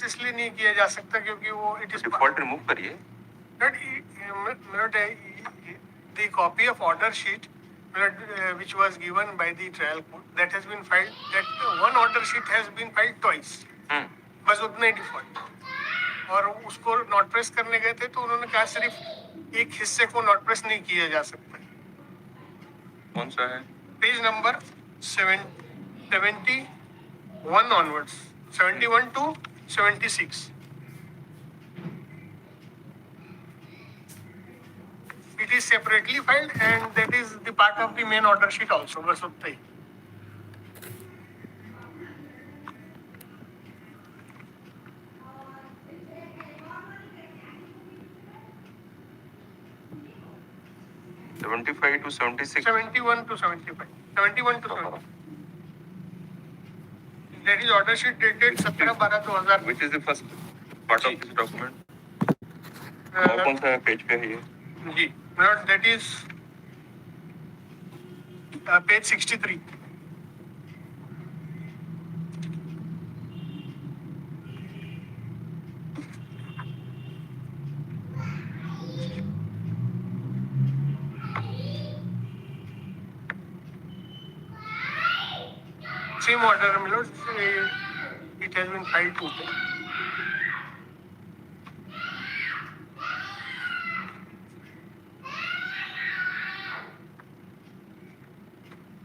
इसलिए नहीं किया जा सकता क्योंकि वो इट इज डिफॉल्ट रिमूव करिए. the copy of order sheet which was given by the trial court that has been filed, that one order sheet has been filed twice. बस उतना ही डिफॉल्ट. और उसको नोट प्रेस करने गए थे तो उन्होंने कहा सिर्फ एक हिस्से को नोट प्रेस नहीं किया जा सकता. कौन सा है? Page number 71 onwards, 71 to 76. It is separately filed and that is the part of the main order sheet also. बस उतना ही. Seventy 75 to 76. 71 to 75. 71 to 75. That is order sheet dated 17/12/2000. Which is the first part of this document? और कौन सा page पे है ये? जी, that is page 63. Same order, my lord. It has been filed two times.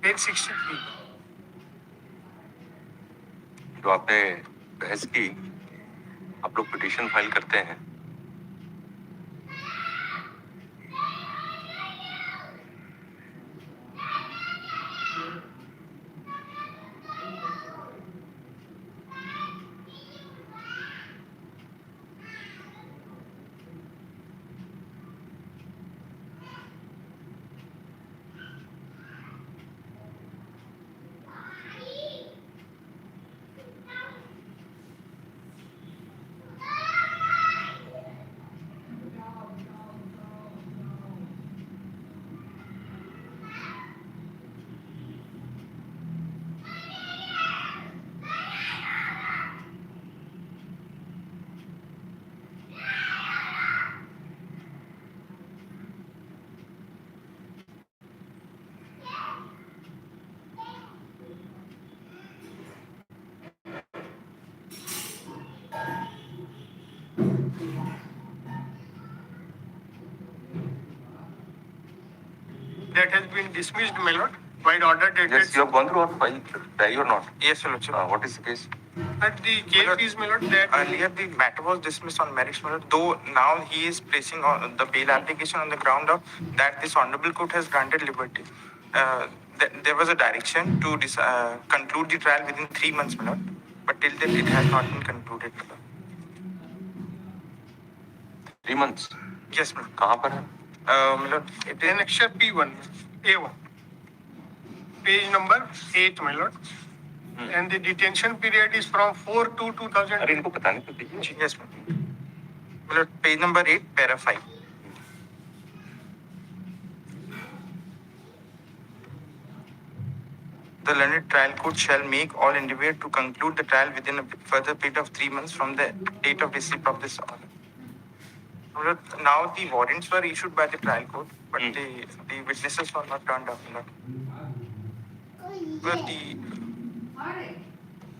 Page 63. जो आपने बहस की, आप लोग पिटीशन फाइल करते हैं. That has been dismissed, my lord, by order dated. Yes, you have gone through our file, right or not? Yes, my lord. What is the case? But the case is, my lord, that Earlier the matter was dismissed on merits, my lord, though now he is placing on the bail application on the ground of that this honorable court has granted liberty. There was a direction to conclude the trial within 3 months, my lord, but till then it has not been concluded, my lord. 3 months. Yes, my lord. कहाँ पर है? My lord, it is annexure P1, A1, page number 8, my lord. And the detention period is from 4 to 2000. अरे इनको बताने तो दीजिए. yes, my lord. My lord, page number 8, para 5. The learned trial court shall make all endeavor to conclude the trial within a further period of 3 months from the date of receipt of this order. My lord, now the warrants were issued by the trial court, but the witnesses were not turned up, my lord. Well,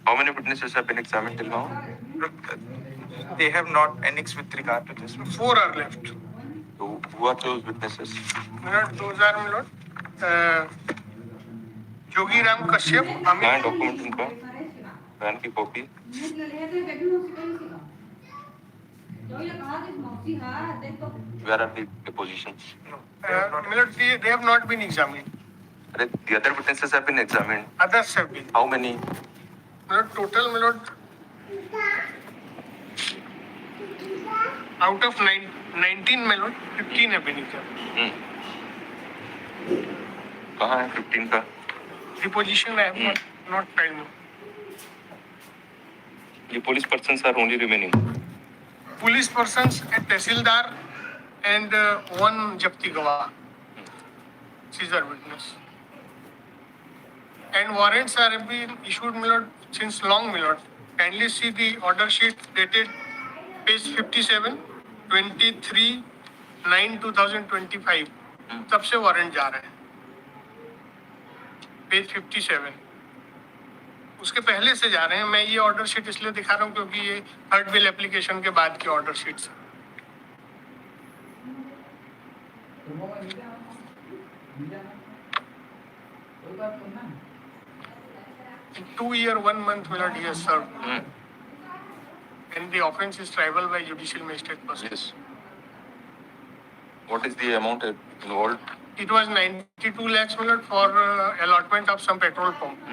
How many witnesses have been examined till now? they have not annexed with regard to this. 4 are left. So who are those witnesses? My lord, those are, my lord, Yogi Ram Kashyap, कहाँ है Amit. Document उनका? Van की copy. Where are the depositions? My lord, they have not been examined. अरे the other witnesses have been examined. Others have been. How many? My lord, total, my lord, out of 19, my lord, 15 have been examined. कहाँ है 15 का? Deposition I have not filed. The police persons are only remaining. Police persons, a Tehsildar and one Japti Gawah. These are witness. And warrants are being issued, my lord, since long, my lord. kindly see the order sheet dated page 57, 23/9/2025. तब से warrant जा रहे हैं. Page 57. उसके पहले से जा रहे हैं. मैं ये ऑर्डर शीट इसलिए दिखा रहा हूँ क्योंकि ये थर्ड बिल एप्लीकेशन के बाद की order sheets. 2 year 1 month Milord he has served. And the offence is triable by judicial magistrate person. Yes. What is the amount involved? It was 92 lakhs Milord for allotment of some petrol pump.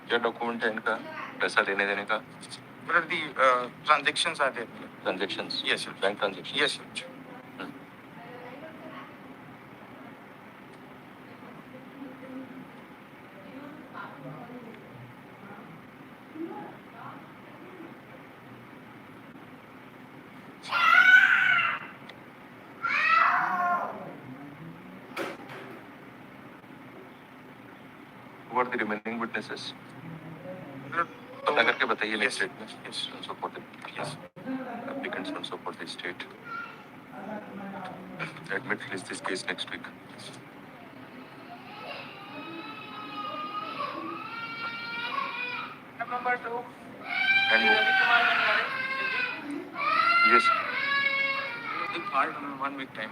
क्या document है इनका पैसा लेने देने का? But the transactions are there. Transactions? Yes, sir. Bank transaction? Yes, sir. Who are the remaining witnesses? पता करके बताइए next statement. Yes. So for the applicants also for the state. Admit release this case next week. Number 2. And yes, The part 1 week time.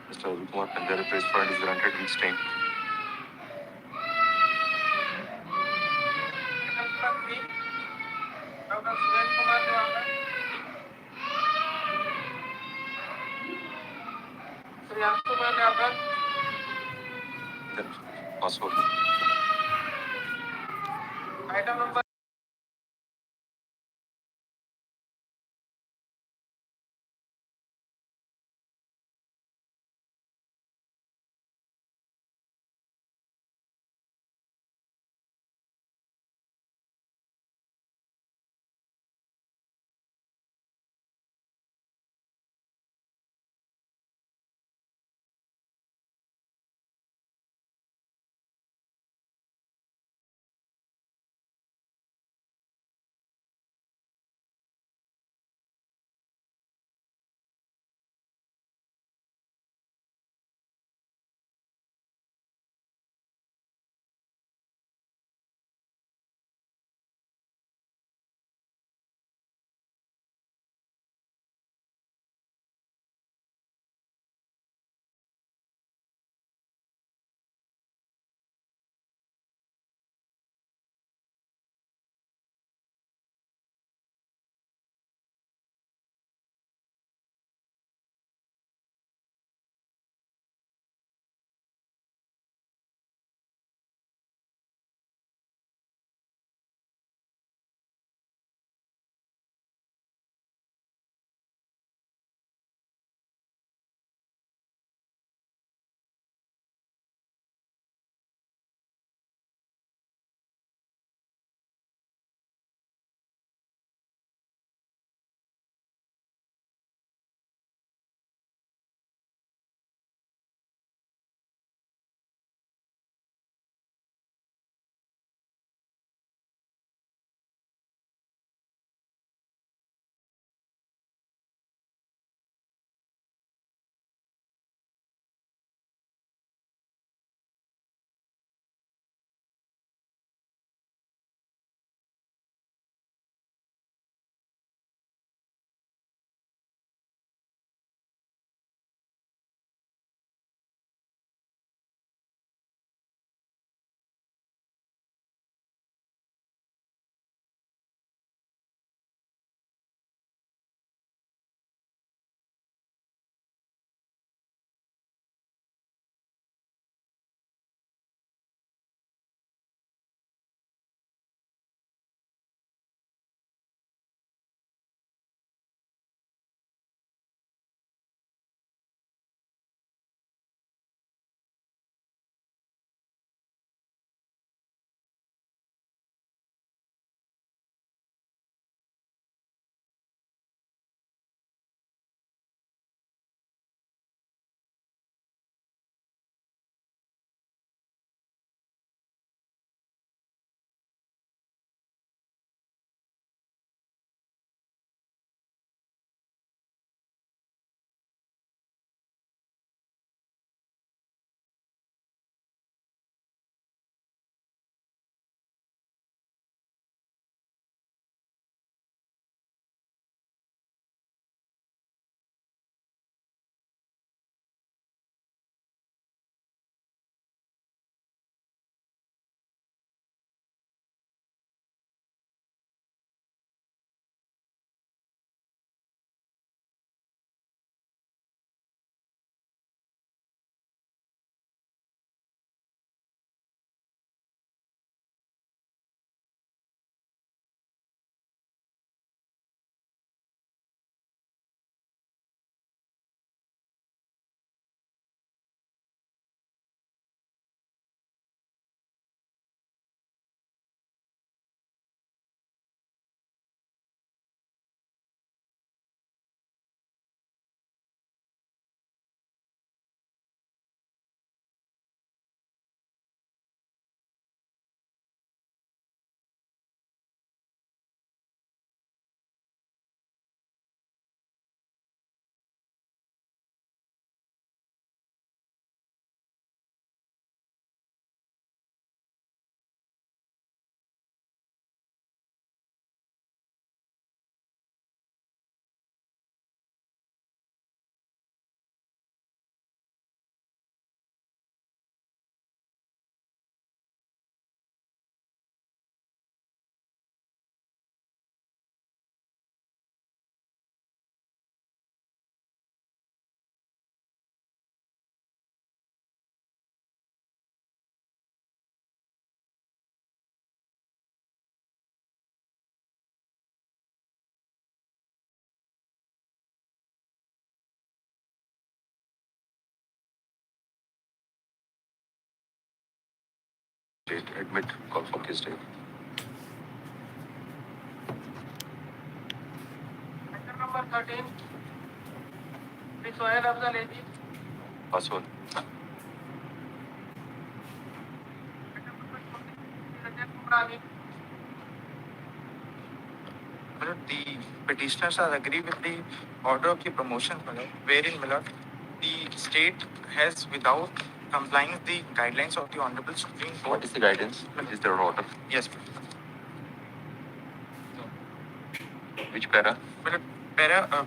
Mr. Ravi Kumar Panjari press warrant is granted week's time. Number 3. Dr. Suresh Kumar Devakar. Shreyans Kumar Devakar. Then password. Item number State admit call for case date. Item number 13. Shri Sohail Afzal AG. Password. Item number 14. Shri Rajat Kumar Ali. The petitioners are agree with the order of the promotion, wherein the state has, without complying the guidelines of the Honorable Supreme What Court. is the guidance? Is there an order? Yes, Which para?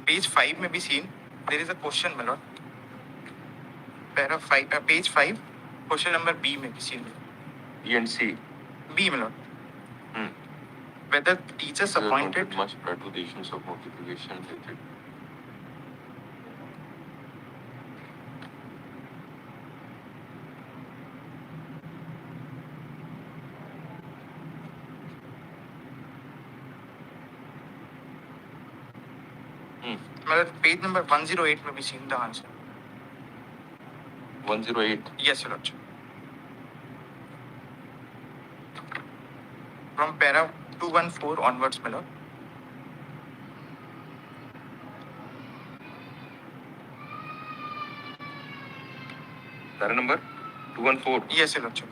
page 5 may be seen. There is a question, my lord. Para 5, page 5, question number B may be seen. E and C. B, my lord. Hmm. Whether teachers appointed. Much prior to the issuance of notification dated. My lord, page number 108 may be seen the answer. 108. Yes, your lordship. From para 214 onwards, my lord. Para number 214. Yes, your lordship.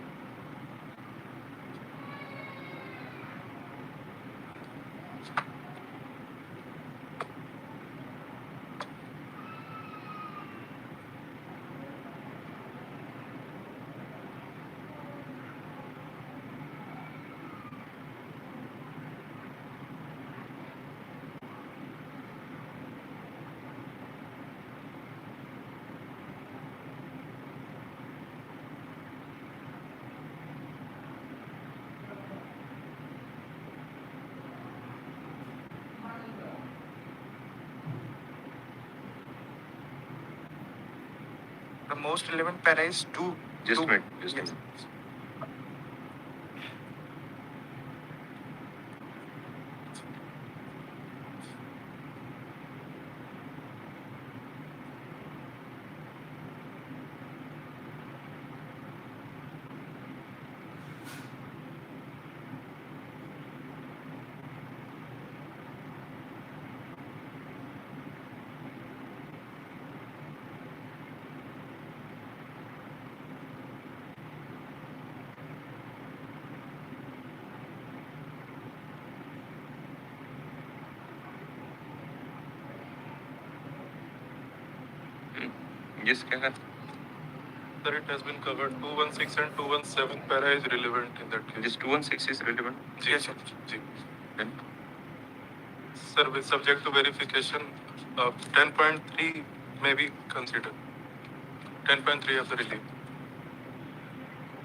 The most relevant para is 2. Just a minute. Yes. Yes, क्या है? Sir, it has been covered. 216 and 217 para is relevant in that case. This 216 is relevant. Yes, sir. Ji. Then Sir, with subject to verification, 10.3 may be considered. 10.3 of the relief.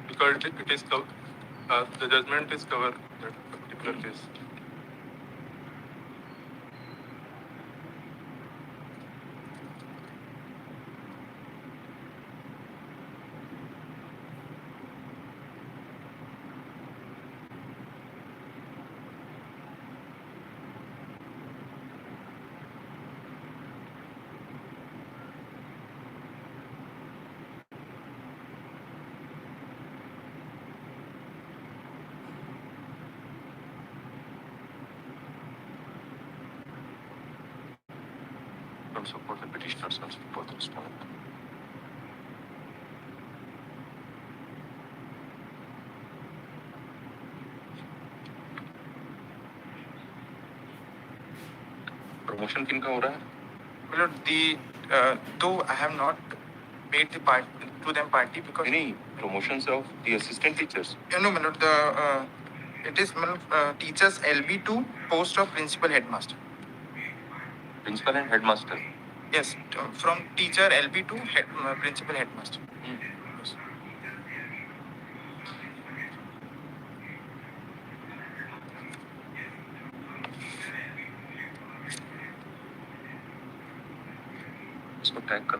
Because it is the judgment is covered in that particular case. from support the petitioners and support the respondent. Promotion किनका हो रहा है? My lord, though I have not made the part to them party because. Any promotions of the assistant teachers? No, my lord, it is teachers LB2 post of principal headmaster. Principal and headmaster. Yes, from teacher LB2 principal headmaster. Yes. इसको tag कर.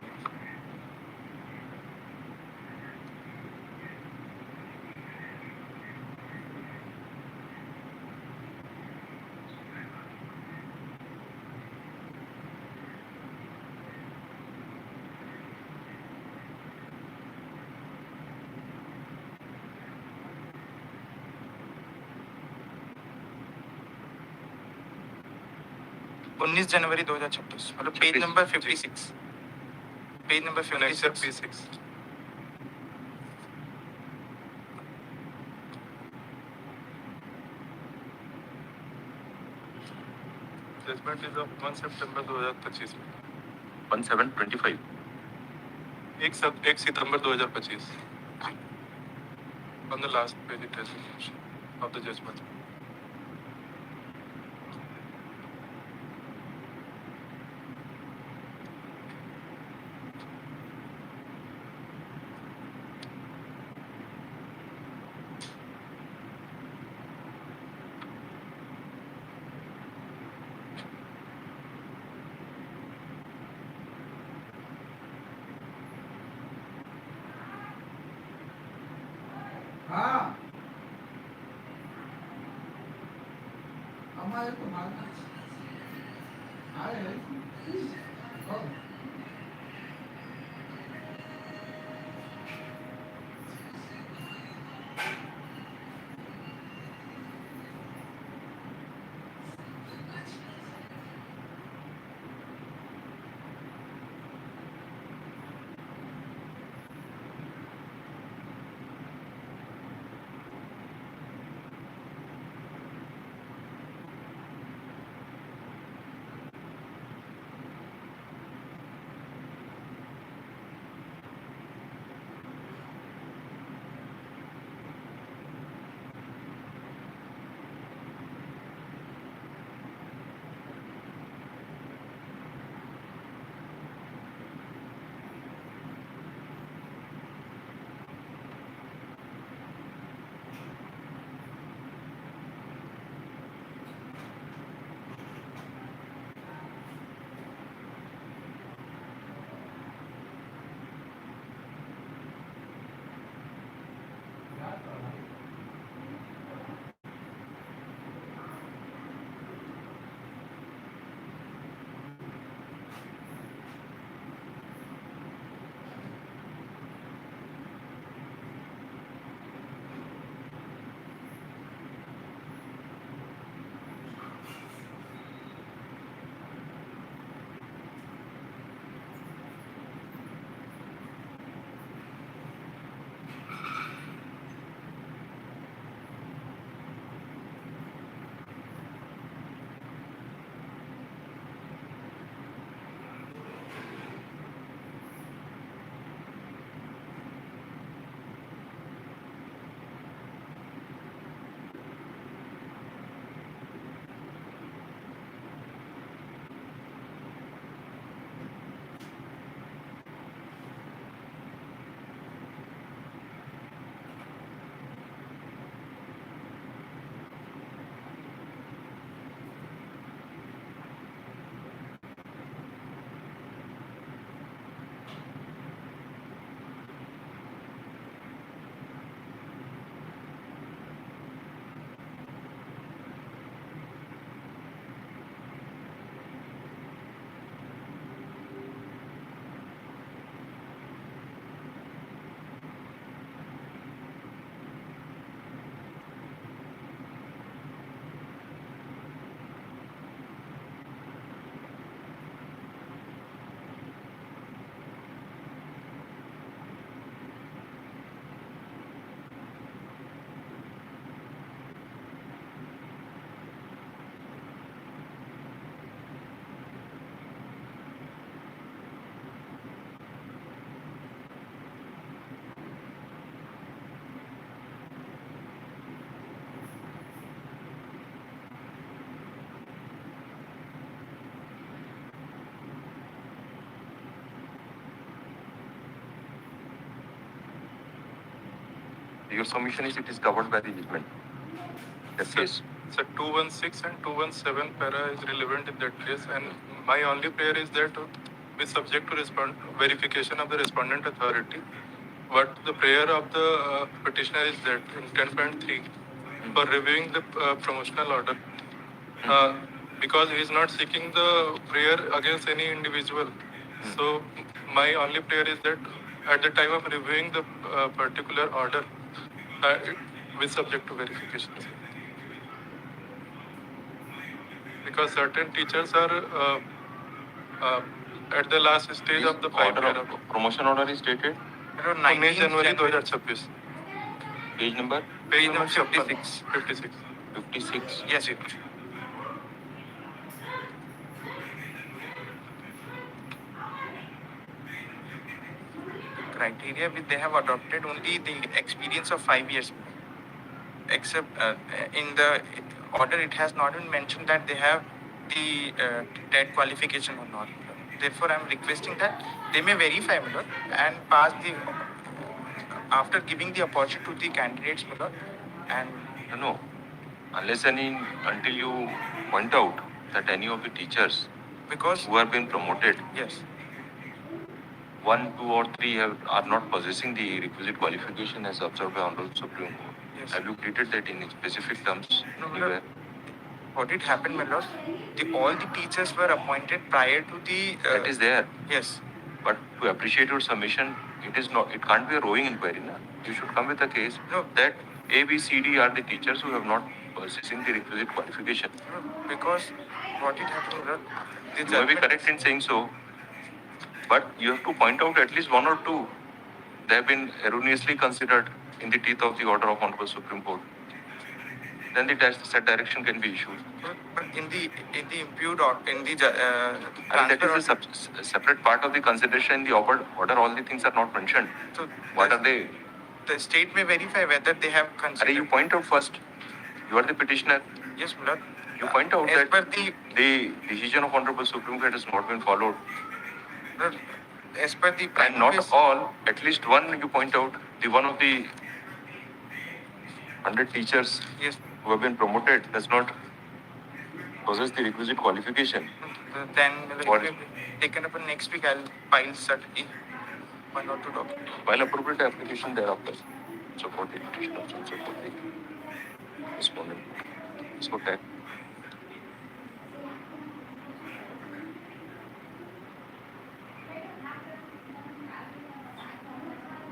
19 जनवरी 2026 मतलब page number 56 page number Annexure 56 P6. Judgment is of 1 September 2025 में. 1725. 1 सितंबर 2025. On the last page it has been mentioned of the judgment. हाँ हमारे तो भागना आए कब Your submission is it is covered by the judgment. Yes, yes. So 216 and 217 para is relevant in that case, and my only prayer is that be subject to verification of the respondent authority. What the prayer of the petitioner is that in 10.3 for reviewing the promotional order, because he is not seeking the prayer against any individual. So my only prayer is that at the time of reviewing the particular order, it be subject to verification. Because because certain teachers are uh, at the last stage of the order 5 year of promotion order is dated 19 January 2026 page number page number 56. 56 56. Yes, it. Criteria which they have adopted only the experience of 5 years, except in the order it has not been mentioned that they have the TET qualification or not. Therefore, I am requesting that they may verify, my lord, and pass the after giving the opportunity to the candidates, my lord, and No, unless until you point out that any of the teachers because who have been promoted, yes, 1, 2, or 3 are not possessing the requisite qualification as observed by Honorable Supreme Court. yes. Have you treated that in specific terms? No, my anywhere? lord. What did happen, my lord? All the teachers were appointed prior to the. That is there. Yes. But to appreciate your submission, it is not. It can't be a rowing inquiry. Na? You should come with a case No. that A, B, C, D are the teachers who have not possessing the requisite qualification. No, because what did happen, my lord? The You may be judgment- correct in saying so, but you have to point out at least 1 or 2. They have been erroneously considered in the teeth of the order of Honorable Supreme Court. Then the set direction can be issued. But in the imputed or in the I mean, that transfer is a separate part of the consideration in the order. All the things are not mentioned. so What the, are they? The state may verify whether they have Are considered. you point out first? You are the petitioner. Yes, my lord. You point out As that per the the decision of Honorable Supreme Court has not been followed. Lord, as per the And not all, at least one you point out, the one of the 100 teachers Yes. who have been promoted does not possess the requisite qualification. Then What it is- will be taken up in next week. I'll file certainly 1 or 2 documents. While appropriate application thereafter, support the petition also support the respondent. So that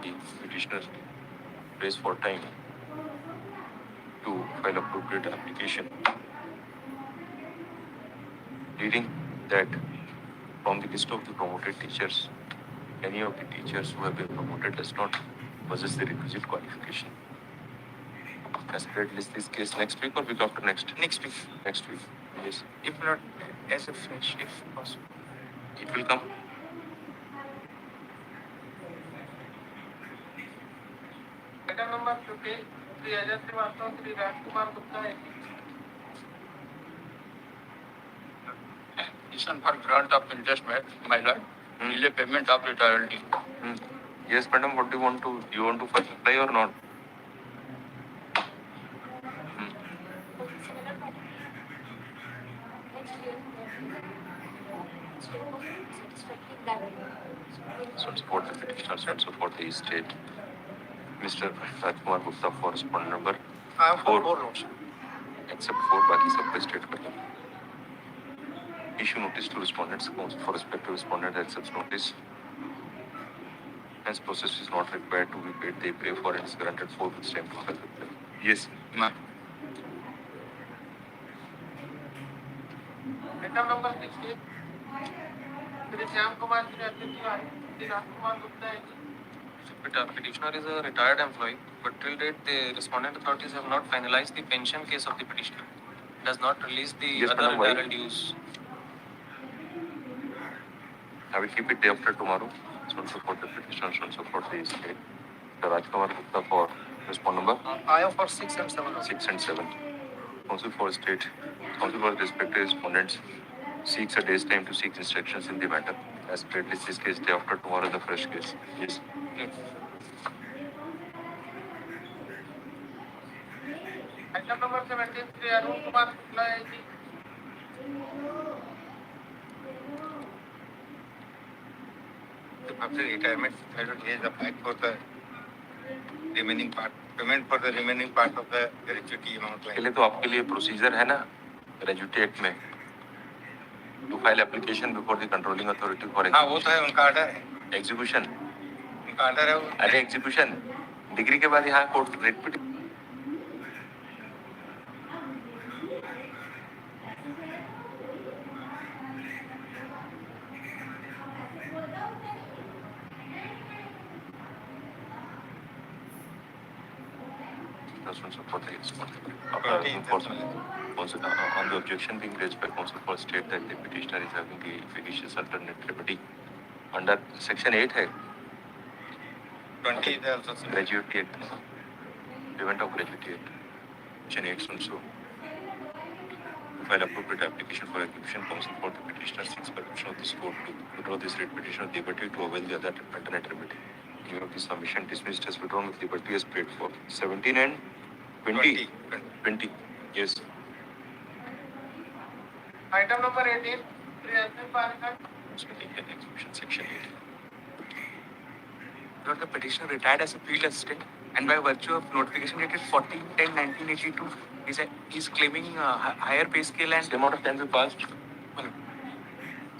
the petitioner pays for time to file appropriate application. Reading that from the list of the promoted teachers, any of the teachers who have been promoted does not possess the requisite qualification. Aspirate list this case next week or week after next? Next week, Next week. Yes. if not as a fresh, if possible. It will come. Item number 50, Sri Ajay Srivastava, Sri Rajkumar Gupta, Petition for grant of interest, my lord. Delay payment of retired due. Yes, madam, what do you want to first apply or not? So support the petitioners and support the state. Mr. Rajkumar Gupta for respondent number I have 4. 4 notes. Except 4, बाकी सब पे state कर लेंगे. Issue notice to respondents. Counsel for respective respondent accepts notice. Hence process is not required to be paid. They pay for it is granted 4 weeks time to file the claim. Yes. Ma'am. Item number 60, Sri Shyam Kumar, Sri Ajay Tiwari, Sri Rajkumar Gupta, Petitioner is a retired employee, but till date the respondent authorities have not finalized the pension case of the petitioner. Does not release the Yes, other madam, why? retirement dues. I will keep it day after tomorrow. So support the petitioner, so support the state. The Rajkumar Gupta for respondent number I have for 6 and 7 also. 6 and 7. Counsel for state. Counsel for respective respondents seeks a day's time to seek instructions in the matter. As per this case day after tomorrow the fresh case. Yes. Item number 17, Sri Arun Kumar Shukla, AG. After retirement, he has applied for the remaining part, payment for the remaining part of the gratuity amount. के लिए तो आपके लिए procedure है ना gratuity act में to file application before the controlling authority for हाँ वो तो है, उनका ऑर्डर है, एग्जीक्यूशन. उनका ऑर्डर है वो। अरे एग्जीक्यूशन डिग्री के बाद यहाँ कोर्ट रेट पे petitioners also for the respondent. Party Also, on the objection being raised by counsel for state that the petitioner is having the efficacious alternate remedy under section 8 है 20 is also similar. gratuity act, prevent of gratuity act. Section 8 also. File appropriate application for execution, counsel for the petitioner seeks permission of this court to withdraw this writ petition of liberty to avail the other alternate remedy. You have the submission dismissed as withdrawn with liberty as paid for. 17 and 20. 20. Yes. Item number 18, Recruitment Parliament. Execution section 8. Lord, the petitioner retired as a field assistant, and by virtue of notification dated 14/10/1982, he's claiming higher pay scale and Same order can be passed.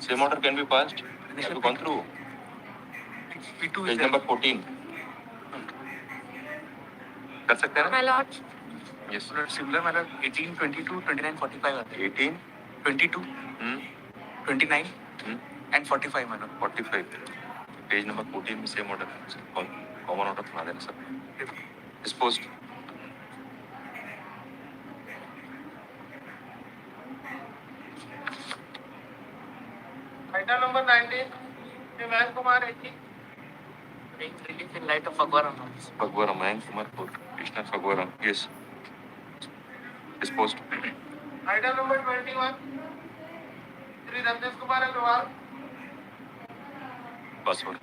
Same order can be passed. Have you gone through? P2 Page is number 14. कर सकते हैं My ना? lord, Yes. Lord, similar matter 18, 22, 29, 45 आते हैं. 18. 22, 29 and 45 my lord. 45. Page number 14 में same order. Common order बना देना सब. Disposed. Item number 19, Mayank Kumar Reddy. Relief in light of Phagwara norms. Phagwaram, Mayank Kumar Kaur. Krishna Phagwaram. Yes. Disposed. Item number 21, Sri Ranjesh Kumar Agrawal. Password.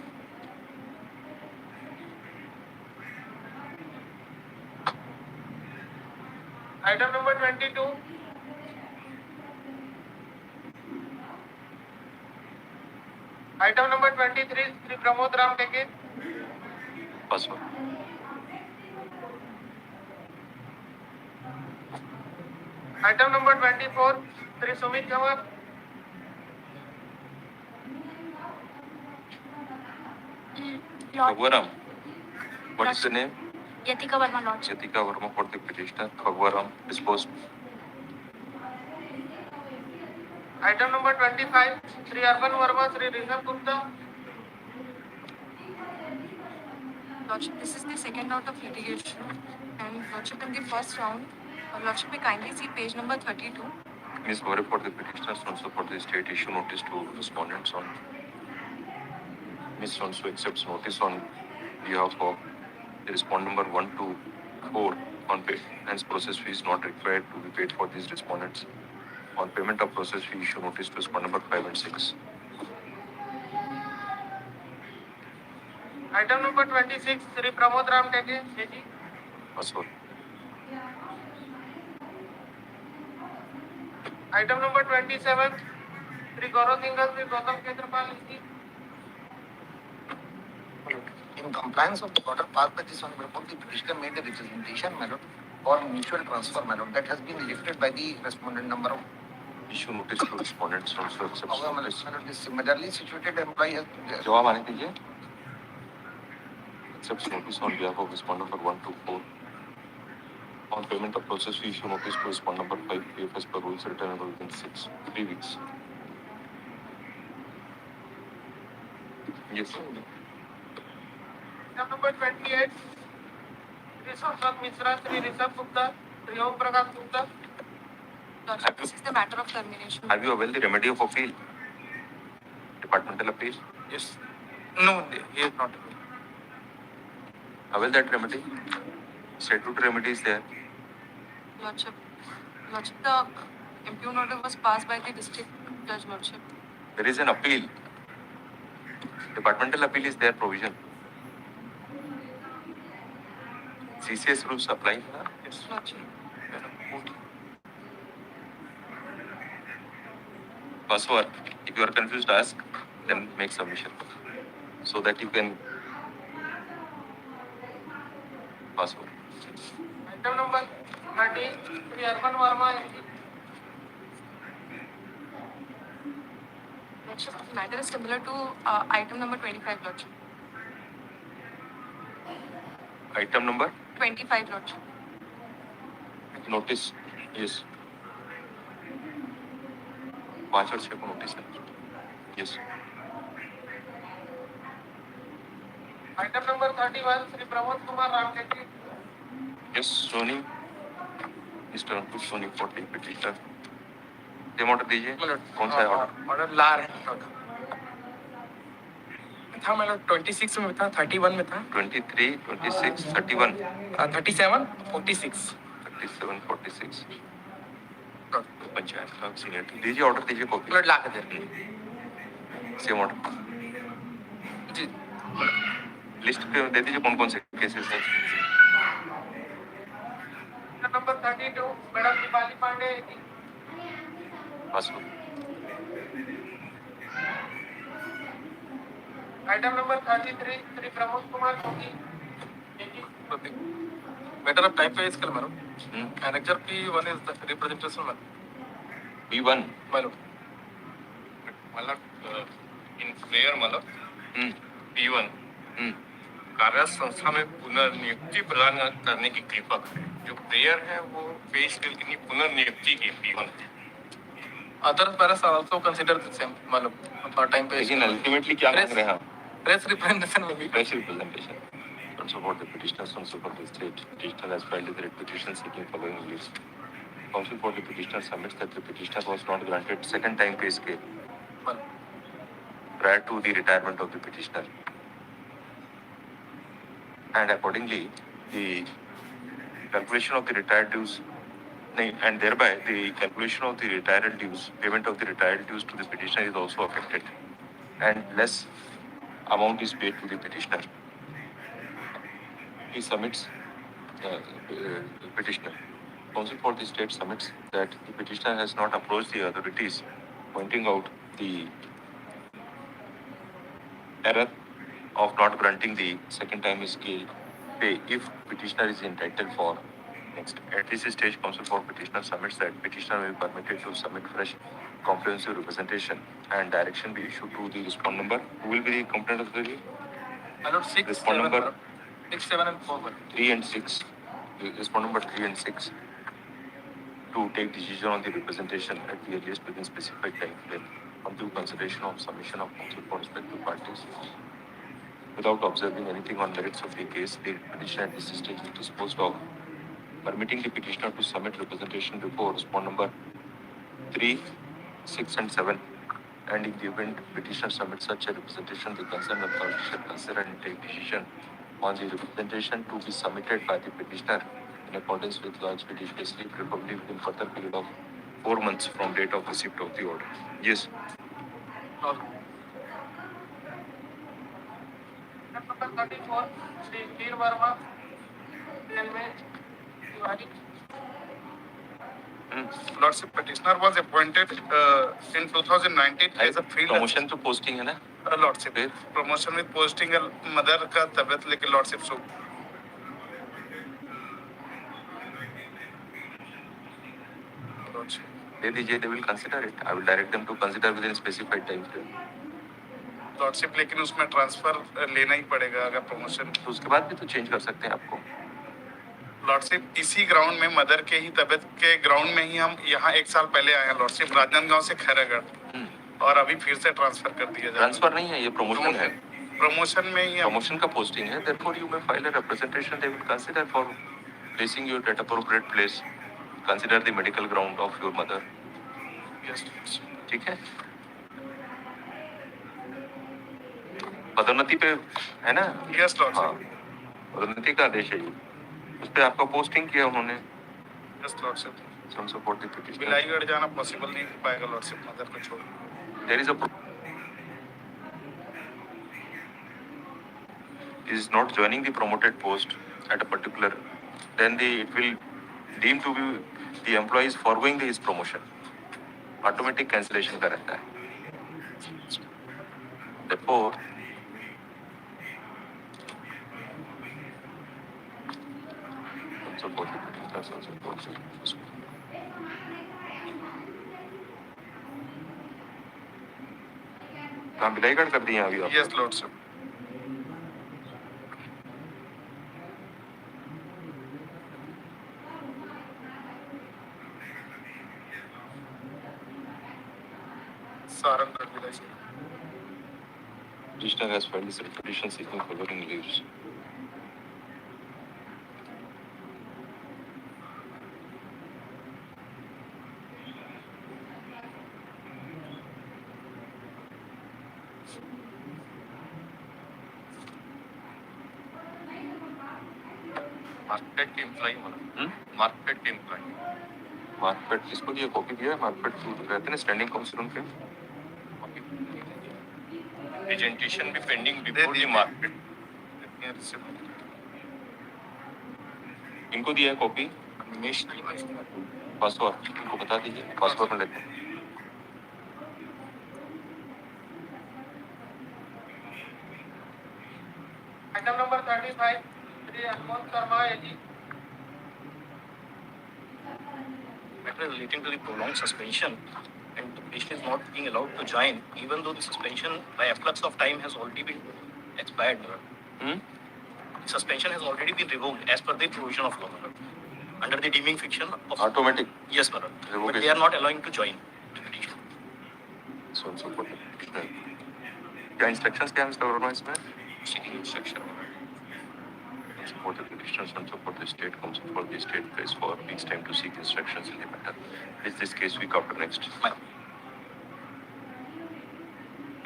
Item number 22, item number 23, Sri Pramod Ram Teke. Password. Item number 24, Sri Sumit Jawar. Lord, Phagwaram. What is the name? Yatika Verma, Lord. Chatika Verma for the petitioner. Phagwaram. Disposed. Item number 25, Sri Arpan Verma, Sri Rishabh Gupta. Lordship, this is the second round of litigation, and Lordship, in the first round, Lordship, may kindly see page number 32. Ms. Gore for the petitioners also for the state issue notice to respondents on. Ms. also accepts notice on behalf of the respondent number 1 to 4 on pay. Hence, process fee is not required to be paid for these respondents. On payment of process fee, issue notice to respondent number 5 and 6. Item number 26, Sri Pramod Ram Teke, AG. Password. Item number 27, Sri Gaurav Singhal, Sri Gautam Ketrapal, AG. In compliance of the order passed by this honorable court, the petitioner made a representation, my lord, for mutual transfer, my lord, that has been lifted by the respondent number of. Issue notice to respondents also accepts However, my notice. lord, this similarly situated employee has. जवाब आने दीजिए. Accepts notice on behalf of respondent number 1 to 4. On payment of process fee, issue notice to respondent number 5, PFS per rules returnable within 3 weeks. Yes. Item number 28, Sri Saswat Mishra, Sri Rishabh Gupta, Sri Om Prakash Gupta. Lordship, this is the matter of termination. Have you availed the remedy of appeal? Departmental appeal? Yes. No, he is not. Avail that remedy. Statutory remedy is there. Lordship, the impugned order was passed by the district judge, Lordship. There is an appeal. Departmental appeal is there provision. CCS rules apply. Yes, Lordship. Password. If you are confused, ask. Then make submission. So that you can. Password. Item number 30, Sri Arpan Verma, AG. Lordship, the matter is similar to item number 25, Lordship. Item number 25, Lordship. notice. Yes. 5 और 6 को notice है. Yes. Item number 31, Sri Pramod Kumar Ram Teke. Yes, Sony. Mr. Ankush Soni for the petitioner. Same order दीजिए. कौन सा है order? Order ला रहे हैं था मतलब 26 में था, 31 में था, 23, 26, 31, 37, 46, 37, 46. पंचायत का सीनियर दीजिए, ऑर्डर दीजिए, कॉपी प्लट ला के दे सेम ऑर्डर जी. लिस्ट पे दे दीजिए कौन कौन से केसेस हैं. Number 32 madam Deepali Pandey. Passbook. Item number 33 Shri Pramod Kumar Jogi. Matter of type is कल madam. Annexure P1 is the representation madam. P1 madam. मतलब इन प्रेयर मतलब P1 कार्य संस्था में पुनर्नियुक्ति प्रदान करने की कृपा करें. जो प्रेयर है वो पे स्केल की पुनर्नियुक्ति की P1. Other paras are also considered the same मतलब part time पे. लेकिन अल्टीमेटली क्या मांग रहे हैं आप? Press representation में भी. Press representation. On support the petitioners, on support the state. Petitioner has filed the petition seeking following leaves. Counsel for the petitioner submits that the petitioner was not granted second time pay scale prior to the retirement of the petitioner. And accordingly, the calculation of the retired dues, and thereby the calculation of the retired dues, payment of the retired dues to the petitioner is also affected, and less amount is paid to the petitioner. He submits petitioner. Counsel for the state submits that the petitioner has not approached the authorities, pointing out the error of not granting the second time scale pay if petitioner is entitled for. Next, at this stage, counsel for petitioner submits that petitioner will be permitted to submit fresh comprehensive representation and direction be issued to the respond number. Who will be the complaint authority? Allowed 6, Respond 7, number 6, 7 and 4. 3 and 6. Respond number 3 and 6 to take decision on the representation at the earliest within specified time frame on due consideration of submission of counsel for respective parties. Without observing anything on merits of the case, the petitioner at this stage is disposed of, permitting the petitioner to submit representation before respond number 3, 6 and 7. And in the event petitioner submits such a representation, the concerned authority shall consider and take decision on the representation to be submitted by the petitioner in accordance with law expeditiously, preferably within further period of 4 months from date of receipt of the order. Yes. Number 34 Shri Veer Verma. Lordship, petitioner was appointed in 2019 as a freelance. Promotion to posting है ना? Lordship, promotion with posting mother का तबियत लेके Lordship so. दे दीजिए, they will consider it. I will direct them to consider within specified time frame. Lordship, लेकिन उसमें transfer लेना ही पड़ेगा अगर प्रमोशन. तो उसके बाद भी तो चेंज कर सकते हैं आपको. लॉर्डशिप, इसी ग्राउंड में मदर के ही तबियत के ग्राउंड में ही हम यहाँ 1 साल पहले आए हैं लॉर्डशिप, राजनांदगांव से खैरागढ़, और अभी फिर से ट्रांसफर कर दिया जाए. ट्रांसफर नहीं है, ये प्रमोशन है. प्रमोशन में ही प्रमोशन का पोस्टिंग है. therefore you may file a representation. They will consider for placing you at appropriate place. Consider the medical ground of your mother. Yes. ठीक है. पदोन्नति पे है ना? Yes, lordship. पदोन्नति का आदेश है ये. उस पे आपका पोस्टिंग किया उन्होंने. Yes, lordship. Some support the petition. Bilaigarh जाना पॉसिबल नहीं हो पाएगा लॉर्डशिप, मदर को छोड़. There is a is not joining the promoted post at a particular, then it will deem to be the employee is foregoing his promotion. Automatic cancellation का रहता है. Therefore, support the petitioner, support the काम बिलाईगढ़ कर दिए अभी आप. Yes, lordship. Sarangarh Bilaigarh. Petitioner has filed his petition seeking following leaves. Market के employ मतलब मार्केट के एम्प्लॉय मार्केट किसको दिया, कॉपी दिया है? मार्केट रहते ना स्टैंडिंग काउंसिल उनके। प्रेजेंटेशन भी पेंडिंग बिफोर द मार्केट। इनको दिया है कॉपी, पासवर्ड इनको बता दीजिए, पासवर्ड में लेते हैं। Item number 35, Shri Anmol Sharma, AG. Matter relating to the prolonged suspension and the patient is not being allowed to join, even though the suspension by efflux of time has already been expired. Suspension has already been revoked as per the provision of law, under the deeming fiction of automatic yes, Bharat. But they are not allowing to join the petition. so क्या instructions क्या है mister Verma इसमें? Seeking instruction. Support the petitioners and support the state council for the state case for weeks time to seek instructions in the matter. Is this case week after next?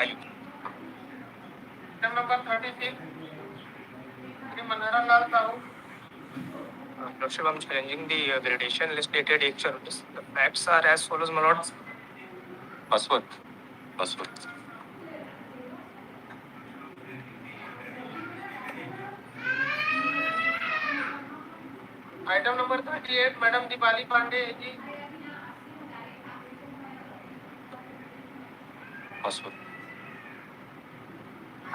Item number 36, Shri Manohar Lal Sahu. Lordship, I'm challenging the gradation list dated 8 service. The facts are as follows, my lord. Pass over Item number 38, Madam Deepali Pandey, AG. Pass over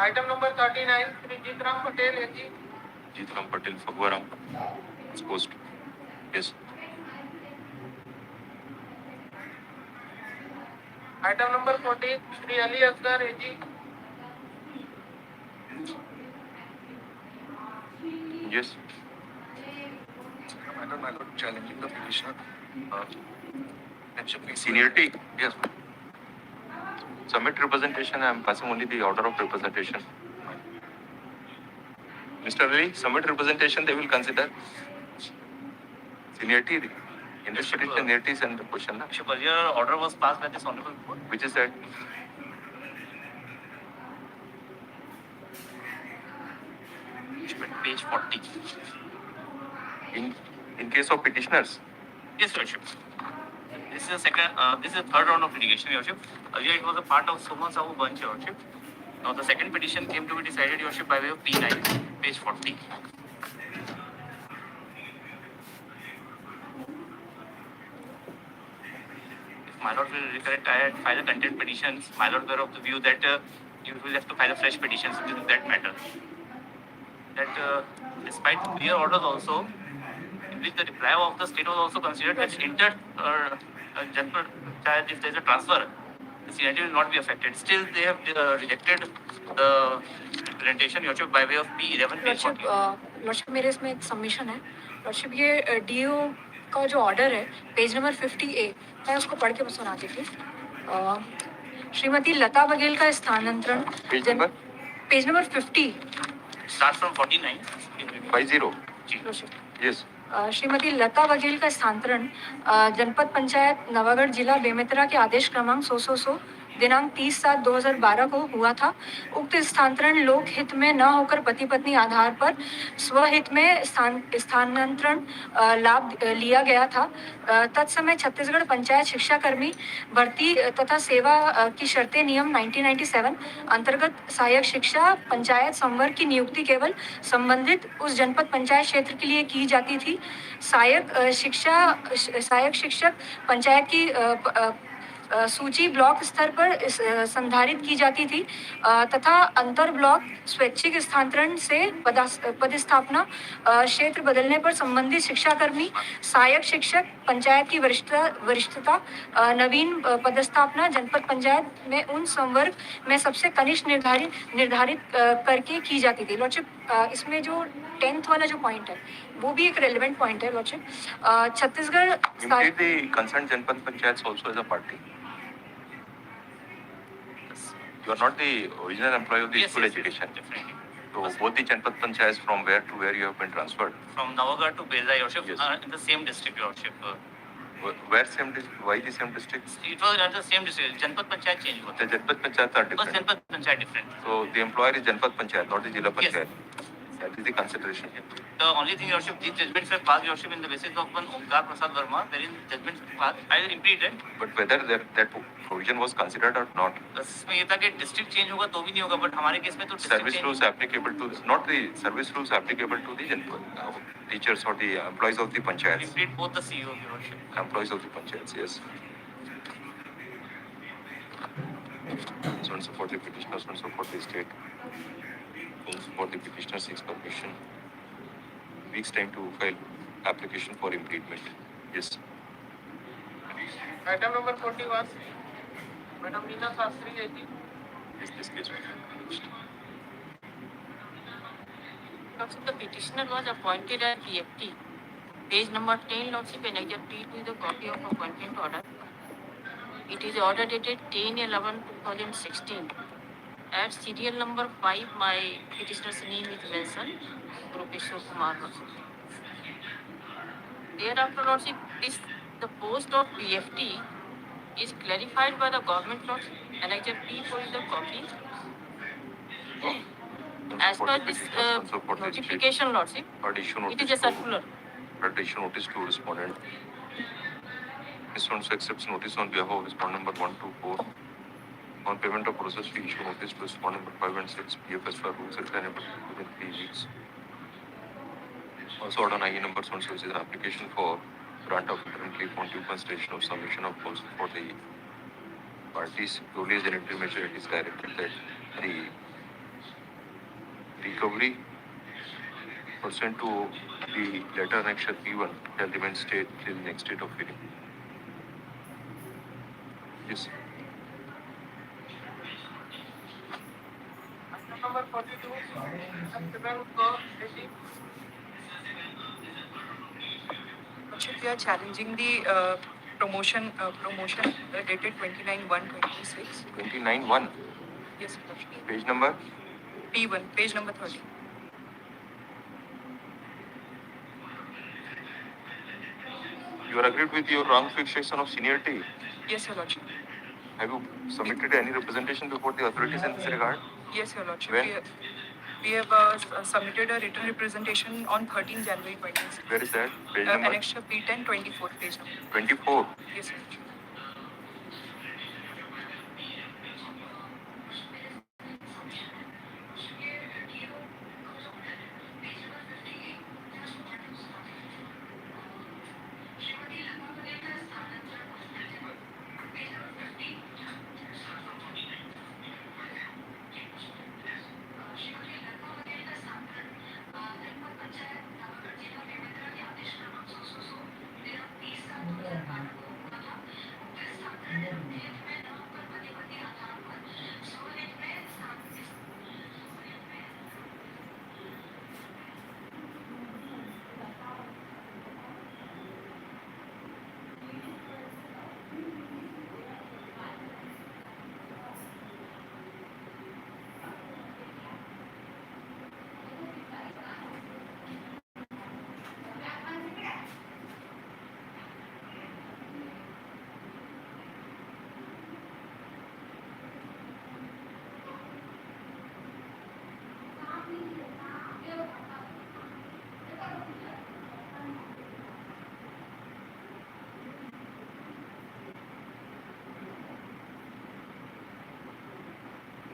Item number 39, Shri Jitram Patel, AG. Jitram Patel Phagwaram post yes Item number 40, Shri Ali Asgar, AG. Yes My lord, challenging the petitioner. Seniority? Yes. Submit representation. I am passing only the order of representation. Mr. Ali, submit representation. They will consider seniority. In this petition, seniority is under question. Bishop, earlier order was passed by this honorable court. Which is that? Page 40. In case of petitioners. Yes, Your Worship. This is the second. This is the third round of litigation, Your Worship. Earlier it was a part of Suman Sahu bunch, Your Worship. Now the second petition came to be decided, Your Worship, by way of P9, page 40. If my lord will recollect, I had filed the content petitions. My lord were of the view that you will have to file a fresh petitions in that matter. That despite clear orders also, in which the reply of the state was also considered as entered judgment charge if there is a transfer, the seniority will not be affected. Still, they have rejected the presentation, Your Worship, by way of P11 page 40. Lordship मेरे इसमें एक submission है lordship ये do का जो order है page number 50A मैं उसको पढ़ के सुनाती थी श्रीमती लता बघेल का स्थानांतरण page number 50 Starts from 49. 50. Lordship Yes. Shrimati Lata Baghel का स्थानांतरण जनपद पंचायत नवागढ़ जिला बेमेतरा के आदेश क्रमांक 100 दिनांक 30/7/2012 को हुआ था। उक्त स्थानांतरण लोक हित में न होकर पति पत्नी आधार पर स्वहित में स्थानांतरण लाभ लिया गया था। तत्समय छत्तीसगढ़ पंचायत शिक्षा कर्मी भर्ती तथा सेवा की शर्तें नियम 1997 अंतर्गत सहायक शिक्षा पंचायत संवर्ग की नियुक्ति केवल संबंधित उस जनपद पंचायत क्षेत्र के लिए की जाती थी। सहायक शिक्षक पंचायत की सूची ब्लॉक स्तर पर संधारित की जाती थी तथा अंतर ब्लॉक स्वैच्छिक स्थानांतरण से पदस्थापना क्षेत्र बदलने पर संबंधित शिक्षाकर्मी सहायक शिक्षक पंचायत की वरिष्ठता नवीन पदस्थापना जनपद पंचायत में उन संवर्ग में सबसे कनिष्ठ निर्धारित करके की जाती थी। लॉर्डशिप इसमें जो 10th वाला जो पॉइंट है वो भी एक रेलेवेंट पॉइंट है लॉर्डशिप। छत्तीसगढ़ कंसर्न जनपद panchayat also as a party. You are not the original employee of the school education. Definitely. So both the Janpat Panchayats from where to where you have been transferred? From Navagarh to Beza, Your Worship, Yes. In the same district, Your Worship. Where same district? Why the same district? It was at the same district. Janpat Panchayat change हुआ The था. Janpat Panchayats are Because different. Janpat Panchayat different. So the employer is Janpat Panchayat, not the Jila Yes. Panchayat. That is the consideration here. The only thing, Your Worship, these judgments were passed, Your Worship, in the basis of one Omkar Prasad Verma, wherein judgments passed. I repeat it. But whether that provision was considered or not. इसमें ये था कि district change होगा तो भी नहीं होगा, but हमारे केस में तो Service rules applicable to not the service rules applicable to the teachers or the employees of the panchayats. Repeat both the CEO, Your Worship. Employees of the panchayats, yes. So and so for the petitioner, so and so for the state. So and so for the petitioner seeks permission. Weeks time to file application for impediment. Yes. Item number 41. Madam Meena Sastry, I think. Yes, this case will be finished. Lordship, the petitioner was appointed as PFT. Page number 10, Lordship, annexure P to the copy of appointment order. It is order dated 10/11/2016. At serial number 5, my petitioner's name is mentioned, Professor Kumar, Lordship. Thereafter, Lordship, the post of PFT is clarified by the government, Lordship. Annexure P for the copy. As per this notification, Lordship, it is a circular. Issue notice to respondent. This one accepts notice on behalf of respondent number 1 to 4. On payment of process fee, issue notice to respondent number 5 and 6. PFS for rules explainable within 3 weeks. Also, order IE number so is an application for grant of interim leave on due consideration of submission of post for the parties. Release and interim measure, it is directed that the recovery pursuant to the letter annexure P1 shall remain state till next date of hearing. Yes. Item number 42. Madam Kaur, I think. Lordship, we are challenging the promotion dated 29/1/26. 29-1. Yes, Lordship. Page number. P1, page number 30. You are agreed with your wrong fixation of seniority. Yes, Your Lordship. Have you submitted any representation before the authorities in this regard? Yes, Your Lordship. When? We have submitted a written representation on 13 January 26. Where is that? Page number? Annexure P10, 24 page number. 24. Yes, Your Lordship.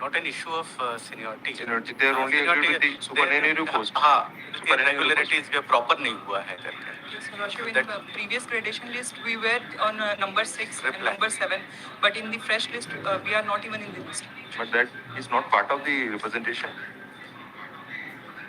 Not an issue of seniority. Seniority, they are only agreed with the supernumerary post. हाँ, irregularities के proper नहीं हुआ है करके. Yes, Your Lordship, in the previous gradation list, we were on number 6 and number 7, but in the fresh list, we are not even in the list. But that is not part of the representation.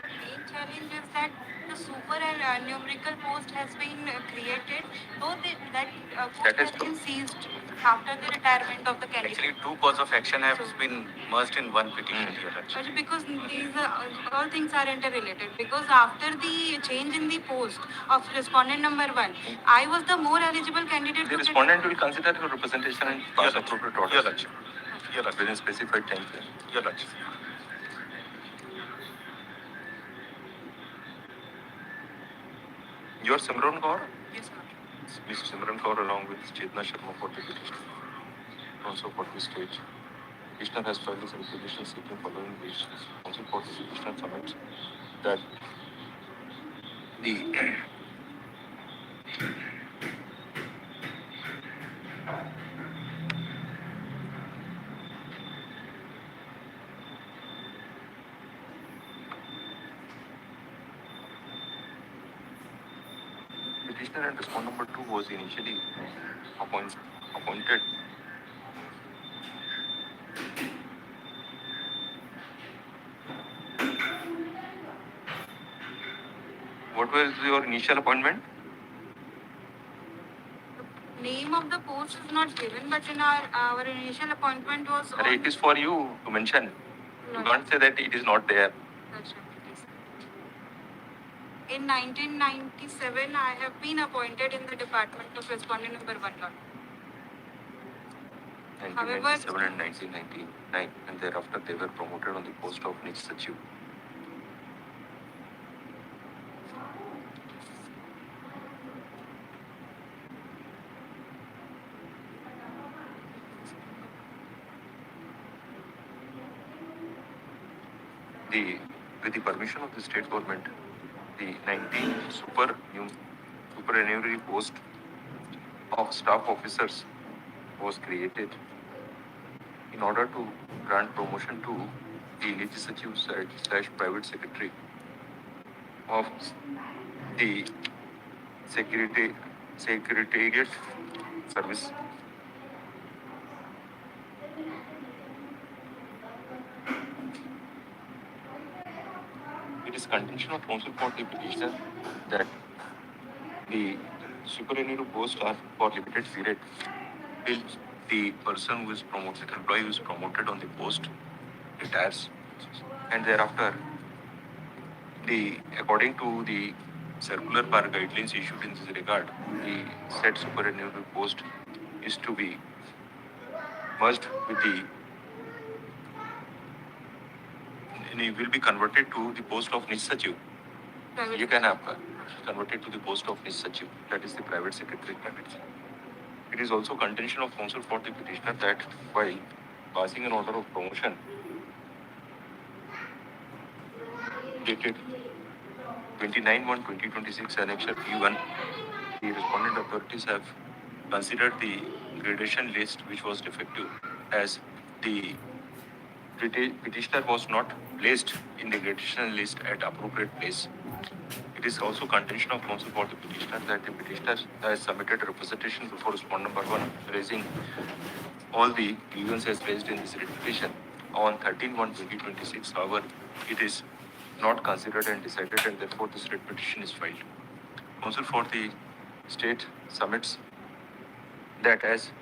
Main challenge is that the super and numerical post has been created, though that post That is has been seized after the retirement of the candidate. Actually, two cause of action have been merged in one petition. But because these all things are interrelated, because after the change in the post of respondent number 1, I was the more eligible candidate. The respondent will consider your representation and pass appropriate orders. Your Lordship. Your Lordship. Within specified time frame. Your Lordship. You are Simran Kaur? Yes, Lordship. Ms. Simran Kaur along with Chetna Sharma for the petition. Also for this stage. Petitioner has filed his application seeking following reasons. Also for the petitioner submits that the petitioner and respondent number 2 was initially appointed What was your initial appointment? Name of the post is not given, but in our initial appointment was. It is for you to mention. You can't say that it is not there. That's right, it is. In 1997, I have been appointed in the department of respondent number 1. 1997 and 1999, and thereafter they were promoted on the post of Niche Sachiv. With the permission of the state government, the 19 supernumerary post of staff officers was created in order to grant promotion to the legislative / private secretary of the secretariat service. It is contention of counsel for the petitioner that the supernumerary posts are for limited period till the person who is promoted, employee who is promoted on the post retires, and thereafter, according to the circular bar guidelines issued in this regard, the said supernumerary post is to be merged with will be converted to the post of Niche Sachiv. You can have converted to the post of Niche Sachiv, that is the private secretary. It is also contention of counsel for the petitioner that while passing an order of promotion dated 29/1/2026, annexure P1, the respondent authorities have considered the gradation list which was defective, as the petitioner was not placed in the gradation list at appropriate place. It is also contention of counsel for the petitioner that the petitioner has submitted representation before respondent number 1, raising all the grievances raised in this writ petition on 13/1/2026. However, it is not considered and decided, and therefore this writ petition is filed. Counsel for the state submits that as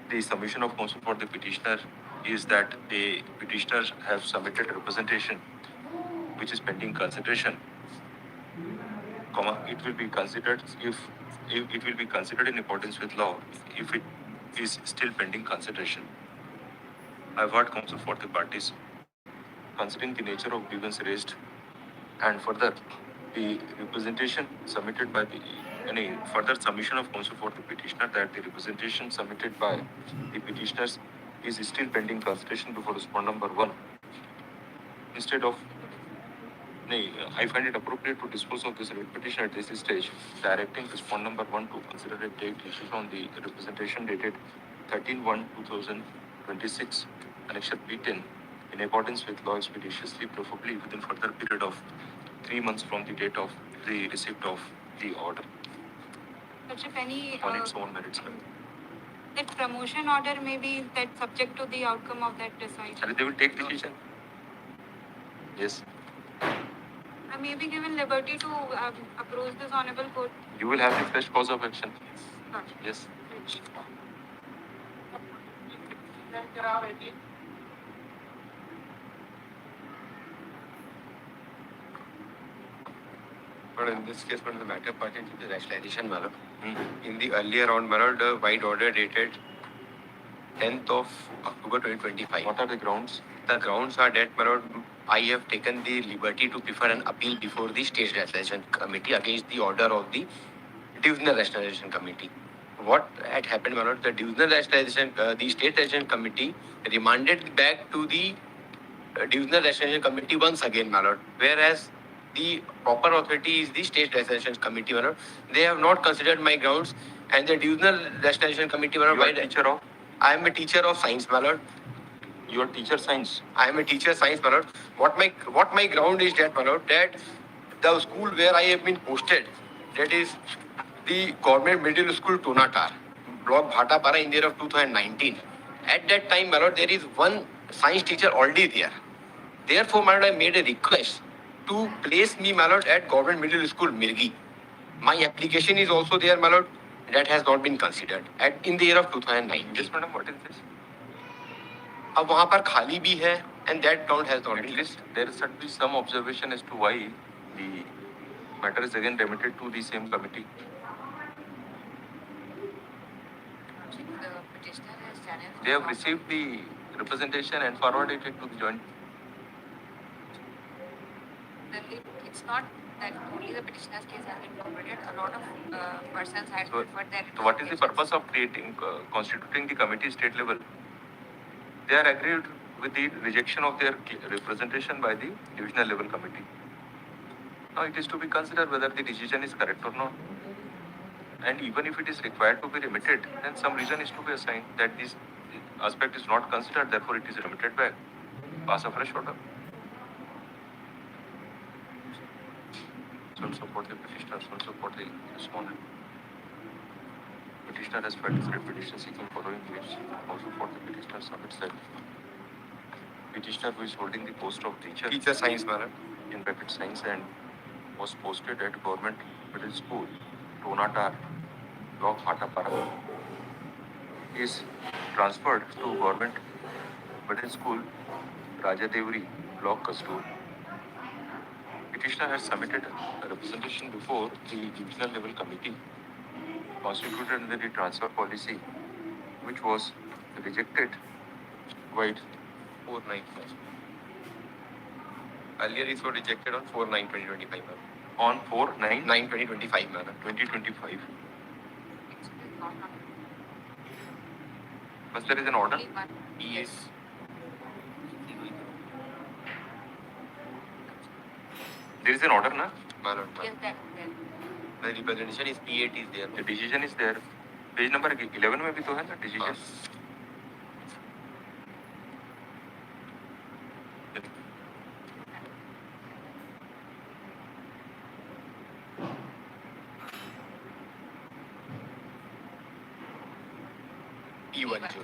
the submission of counsel for the petitioner is that the petitioners have submitted representation which is pending consideration, it will be considered if it will be considered in accordance with law if it is still pending consideration. I've heard counsel for the parties considering the nature of grievance raised, and further the representation submitted by further submission of counsel for the petitioner that the representation submitted by the petitioners is still pending consideration before respondent number 1. Instead of, I find it appropriate to dispose of this writ petition at this stage, directing respondent number 1 to consider a date issued on the representation dated 13/1/2026, annexure P10, in accordance with law expeditiously, preferably within further period of 3 months from the date of the receipt of the order. But if any on its own merits. that promotion order may be that subject to the outcome of that decision. And they will take decision. Yes. I may be given liberty to approach this honorable court. You will have the fresh cause of action. Yes. But in this case, when the matter pertains to the rationalization, my lord, in the earlier round, my lord, the white order dated 10th of October 2025. What are the grounds? The grounds are that, my lord, I have taken the liberty to prefer an appeal before the State Rationalization Committee against the order of the Divisional Rationalization Committee. What had happened, my lord, the the State Rationalization Committee remanded back to the Divisional Rationalization Committee once again, my lord, whereas the proper authority is the State Rationalization Committee, my lord. They have not considered my grounds, and the Divisional Rationalization Committee, my lord. You are teacher of? I am a teacher of science, my lord. You are teacher science. I am a teacher science, my lord. What my ground is that, my lord, that the school where I have been posted, that is the government middle school Tonatar, block Bhatapara in the year of 2019. At that time, my lord, there is one science teacher already there. Therefore, my lord, I made a request to place me, my lord, at government middle school Mirgi. My application is also there, my lord. That has not been considered in the year of 2009. Yes, madam. What is this? अब वहाँ पर खाली भी है, and that ground has not At been. least there should be some observation as to why the matter is again remitted to the same committee. The petitioner has challenged. They have received the representation and forwarded it to the joint. It's not that only the petitioner's case has been forwarded. A lot of persons had So, referred their. so what is the purpose of creating, constituting the committee state level? They are agreed with the rejection of their representation by the divisional level committee. Now it is to be considered whether the decision is correct or not. And even if it is required to be remitted, then some reason is to be assigned that this aspect is not considered, therefore it is remitted back. Pass a fresh order. Some support the petitioner, some support the respondent. Petitioner has filed his petition seeking following leaves. Also for the petitioner submits that petitioner who is holding the post of Teacher science, my lord. in bracket science and was posted at government middle school, Tonatar, block Hatapara, is transferred to government middle school, Rajadevari, block Kastur. Petitioner has submitted a representation before the divisional level committee constituted under the transfer policy, which was rejected by 495. Earlier it was rejected on 4/9/2025. on 4/9/2025. 9/2025, 2025. But there is an order. Yes. There is an order, na? My lord. Yes, that. The representation is P8 is there. The decision is there. Page number 11 में भी तो है ना decision. P1 जो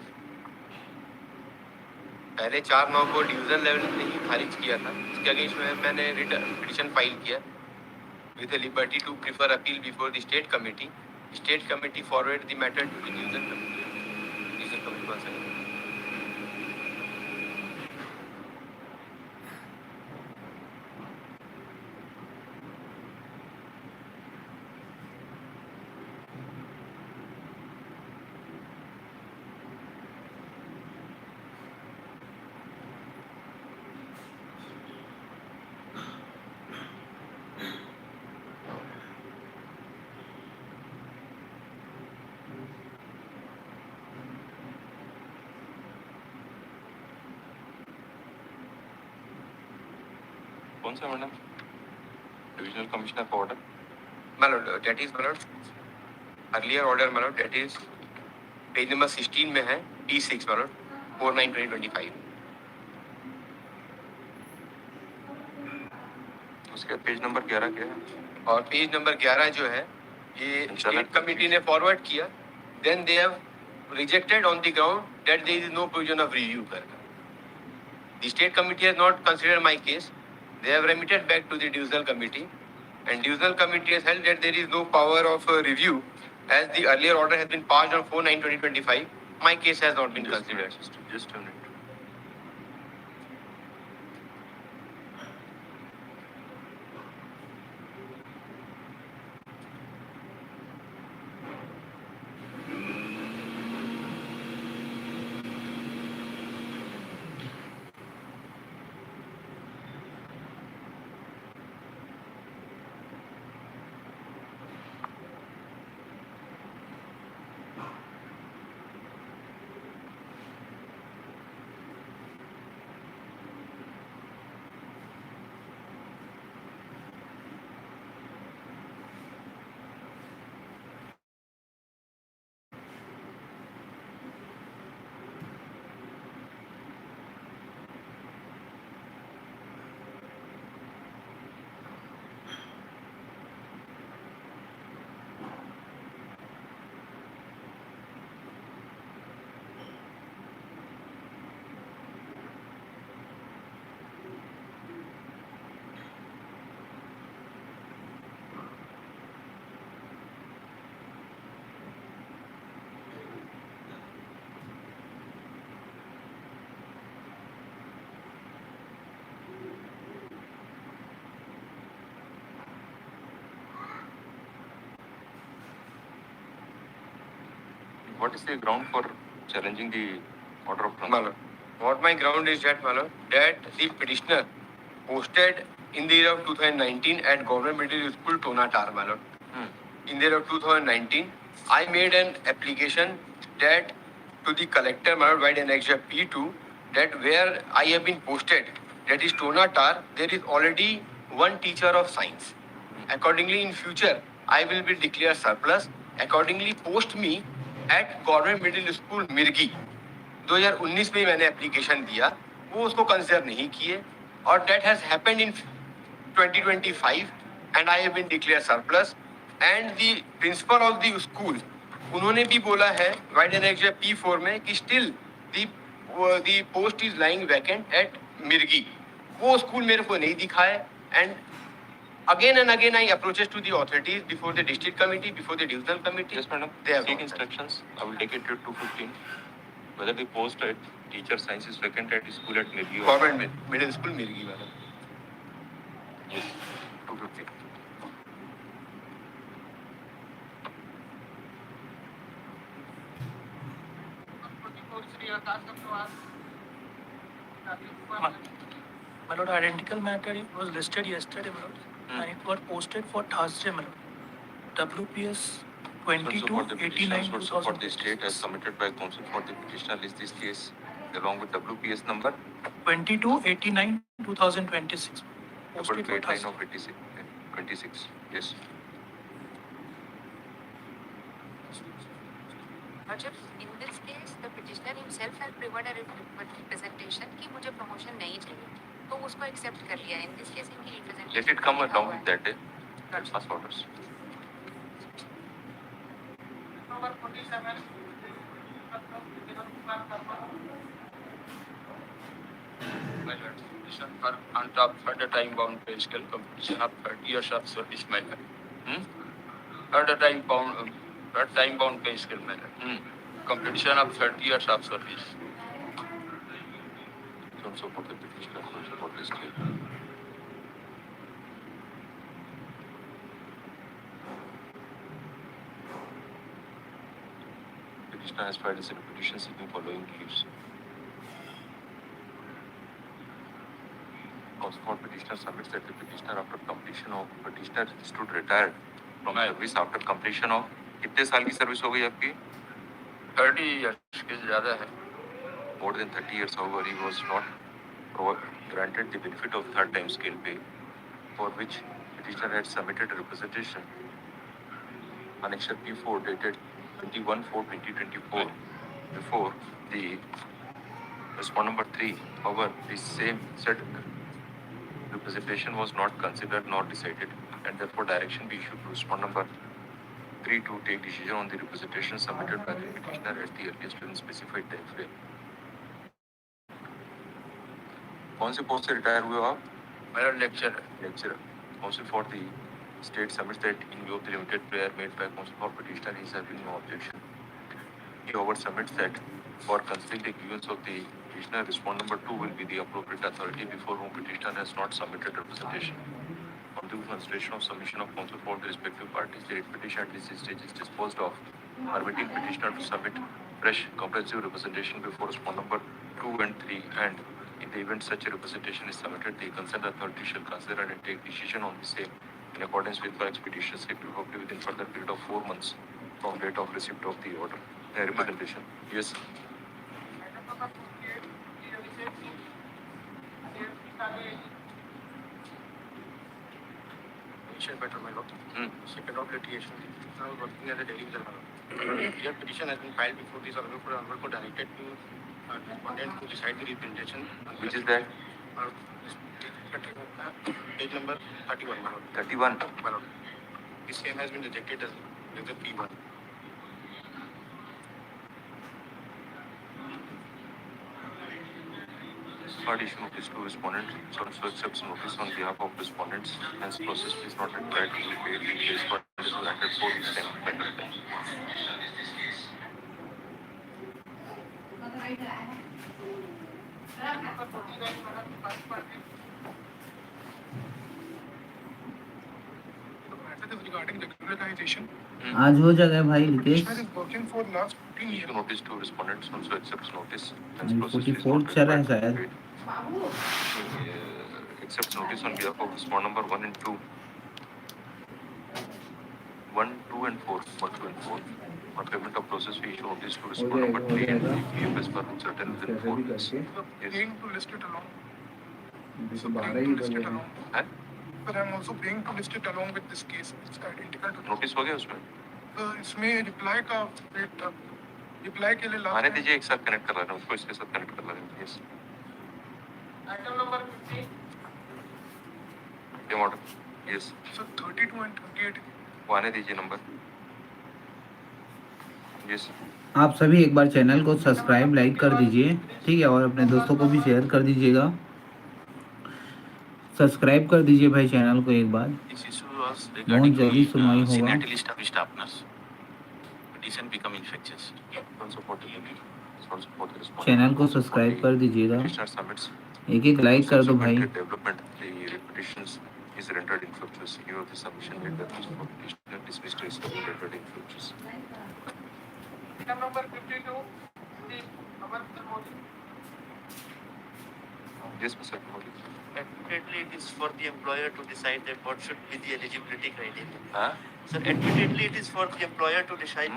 पहले 4/9 को division level ने ही खारिज किया था. इसके अगेंस्ट में मैंने पिटीशन फाइल किया with the liberty to prefer appeal before the state committee. State committee forwarded the matter to the division committee. Division committee once again. कौन सा मैडम? डिविजनल कमिश्नर का order. My lord, that is my lord. Earlier order, my lord, that is page number 16 में है P6 my lord, 4/9/2025. उसके page number 11 क्या है? और page number 11 जो है ये स्टेट कमिटी ने फॉरवर्ड किया. Then they have rejected on the ground that there is no provision of review करना. The state committee has not considered my case. They have remitted back to the divisional committee, and divisional committee has held that there is no power of review, as the earlier order has been passed on 4/9/2025. My case has not been considered. Just a minute. What is the ground for challenging the order of transfer? Malad. What my ground is that, Malad, that the petitioner posted in the year of 2019 at Government Middle School, Tonatar, Malad. In the year of 2019, I made an application that to the collector, Malad, by an extra P2, that where I have been posted, that is Tonatar, there is already one teacher of science. Accordingly, in future, I will be declared surplus. Accordingly, post me at Government Middle School, Mirgi. 2019 में मैंने application दिया, वो उसको consider नहीं किए, और that has happened in 2025 and I have been declared surplus. And the principal of the school, उन्होंने भी बोला है वाइड एन एक्स P4 में कि still the post is lying vacant at मिर्गी. वो स्कूल मेरे को नहीं दिखा है. And again and again I approaches to the authorities before the district committee, before the divisional committee. Yes, madam. They have Seek not. instructions. I will take it to 215. Whether the post at teacher science is vacant at school at Mirgi. Government middle school मिर्गी वाला. Yes, 215. My lord, identical matter it was listed yesterday, my lord, and it was posted for Thursday, my lord. WPS 2289 Also for the state as submitted by council for the petitioner is this case along with WPS number 2289 2026. double Posted for 89 Thursday. of 86. 26. Yes. In this case, the petitioner himself has provided a representation कि मुझे promotion नहीं चाहिए, तो उसको accept कर लिया. In this case, इनकी representation. Let it come along with that day. Pass orders. Number 47. Competition for on top for the time bound pay scale competition of 30 years of service manner. For the time bound pay scale manner. Competition of 30 years of service. Don't support the petitioner, don't support the state. Petitioner has filed a petition seeking following leaves. Also for petitioner submits that the petitioner after completion of petitioner stood retired from service after completion of कितने साल की service हो गई आपकी? 30 years के ज़्यादा है. More than 30 years, however, he was not granted the benefit of third time scale pay, for which petitioner had submitted a representation. Annexure P4 dated 21/4/2024 before the respondent number 3. However, the same said representation was not considered nor decided, and therefore direction be issued to respondent number 3 to take decision on the representation submitted by the petitioner at the earliest within specified time frame. कौन से post से retire हुए हो आप? मेरा lecture Counsel for the state submits that in view of the limited prayer made by counsel for petitioner, he is having no objection. He over submits that for considering the grievance of the petitioner, respondent number 2 will be the appropriate authority before whom petitioner has not submitted representation. On the consideration of submission of counsel for the respective parties, the petition at this stage is disposed of, permitting petitioner to submit fresh comprehensive representation before respondent number 2 and 3, and in the event such a representation is submitted, the concerned authority shall consider and take decision on the same in accordance with the expeditious secretary within further period of 4 months from date of receipt of the order. Representation. Yes. Better, my lord. Second of litigation. I was working as a daily journal. Your petition has been filed before this honorable court directed to respondent to decide the representation. Which is that? Page number 31, my lord. 31. My lord. The same has been rejected as the P1. Addition notice to respondent, so accepts notice on behalf of respondents, hence process is not required to be paid in case for is granted for this time. Regarding regularization आज हो जाएगा भाई Likesh. Petitioner is working for last 15 years. Issue notice to respondents also accepts notice. आज Hence process is 44 not चल रहा है required to शायद. be paid. Accepts notice on behalf of respondent number 1 and 2. 1, 2 and 4. 1, 2 and 4. On payment of process fee, issue notice to respondent number 3 and 3 PFS for certain within 4 weeks. Yes. Paying to list it along. तो 12 ही List it बजे. along. हैं? But I'm also paying to list it along with this case. It's identical to this. Notice हो गया उसमें? इसमें reply का wait था. Reply के लिए आने दीजिए, एक साथ कनेक्ट कर लेना, उसको इसके साथ कनेक्ट कर लेना. यस. Item number 15. ये मॉडल. यस. So 32 and 28. वो आने दीजिए नंबर. यस. आप सभी एक बार चैनल को सब्सक्राइब लाइक कर दीजिए, ठीक है, और अपने दोस्तों को भी शेयर कर दीजिएगा. सब्सक्राइब कर दीजिए भाई चैनल को एक बार. This issue was बहुत regarding जल्दी सुनवाई the होगा. senatally established partners. Petition become infectious. Also for the also for the respondent. Channel को सब्सक्राइब कर दीजिएगा. Petitioner submits. एक एक लाइक कर दो भाई. Subsequent development, the petitions is rendered infructuous. Here the submission made by the petitioner dismissed is rendered infructuous. Item number 52. The Aman Modi. Yes, Mr. Modi. Admittedly, it is for the employer to decide that what should be the eligibility criteria. हाँ? Sir, admittedly, it is for the employer to decide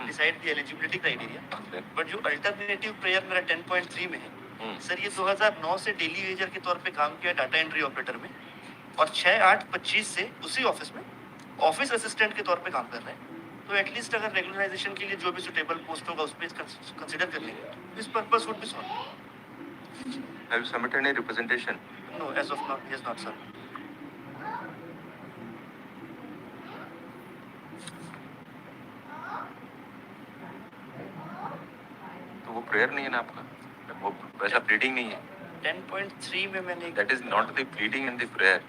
the eligibility criteria. Okay. But जो alternative prayer मेरा 10.3 में है, sir ये 2009 से daily Vaser के तौर पे काम किया डाटा एंट्री ऑपरेटर में, और 6/8/25 से उसी ऑफिस में ऑफिस असिस्टेंट के तौर पे काम कर रहे हैं. तो एटलीस्ट अगर रेगुलराइजेशन के लिए जो भी सुटेबल पोस्ट होगा उस पर कंसिडर कर लेंगे. This purpose would be solve. Have you submitted any representation? No, as of now, he has not, sir. तो वो प्रेयर नहीं है ना आपका, वो वैसा प्लीडिंग नहीं है. 10.3 में मैंने That is not the pleading and the prayer.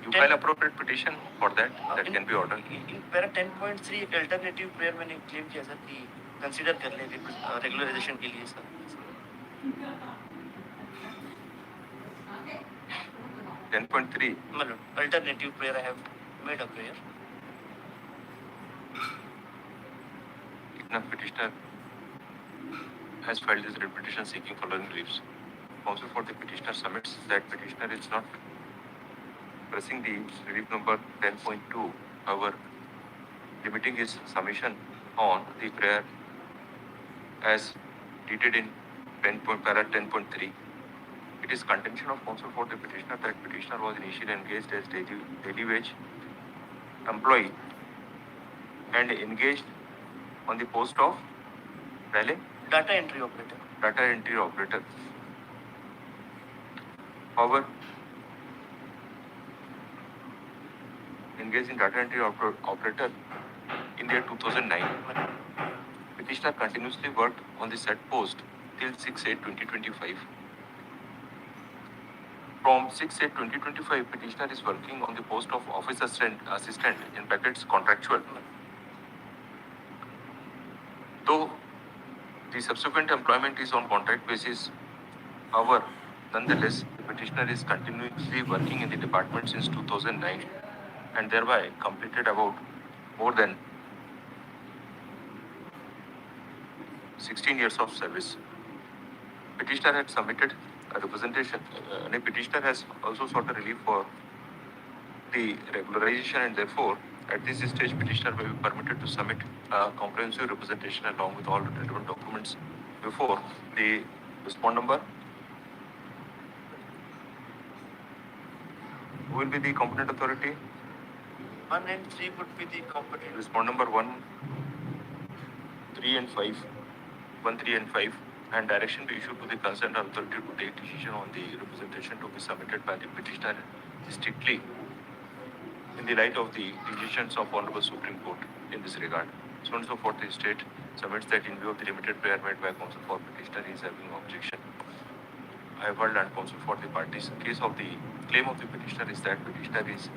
You file appropriate petition for that. That can be ordered. In para 10.3 एक अल्टरनेटिव प्रेयर मैंने क्लेम किया सर कि कंसीडर कर लें रेगुलराइजेशन के लिए सर. 10.3. मतलब alternative prayer I have made a prayer. Now petitioner has filed his writ petition seeking following reliefs. Counsel for the petitioner submits that petitioner is not pressing the relief number 10.2, however, limiting his submission on the prayer as stated in para 10.3. It is contention of counsel for the petitioner that petitioner was initially engaged as daily wage employee and engaged on the post of data entry operator. data entry operator. However, engaged in data entry operator in the year 2009. Petitioner continuously worked on the said post till 6/8/2025. From 6/8/2025, petitioner is working on the post of office assistant in brackets contractual. Though the subsequent employment is on contract basis, however, nonetheless, the petitioner is continuously working in the department since 2009 and thereby completed about more than 16 years of service. Petitioner had submitted a representation. The petitioner has also sought a relief for the regularization and therefore, at this stage, petitioner may be permitted to submit a comprehensive representation along with all relevant documents before the respond number. Who will be the competent authority? 1 and 3 would be the competent. Respond number 1, 3 and 5. 1, 3 and 5. And direction be issued to the concerned authority to take decision on the representation to be submitted by the petitioner strictly in the light of the decisions of Honorable Supreme Court in this regard. So and so forth, the state submits that in view of the limited prayer made by counsel for petitioner, he is having no objection. I have heard and counsel for the parties. Case of the claim of the petitioner is that petitioner is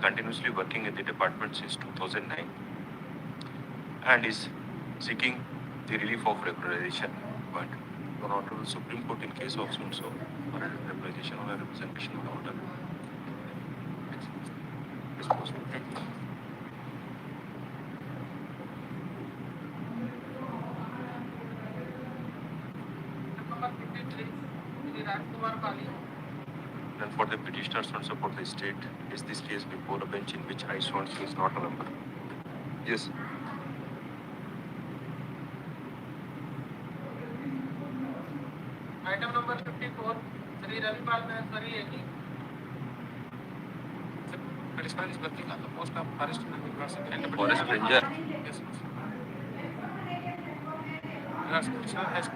continuously working in the department since 2009 and is seeking the relief of regularization. But the Honorable Supreme Court in case of so and so or regularization or representation of order. It's possible. Then for the petitioner and support the state, is this case before a bench in which I so and so is not a member? Yes. Item number 54, Shri Ravi Palmeswari Eki. Petitioner is working on the post of forest and Forest ranger. Yes. Yes, petitioner has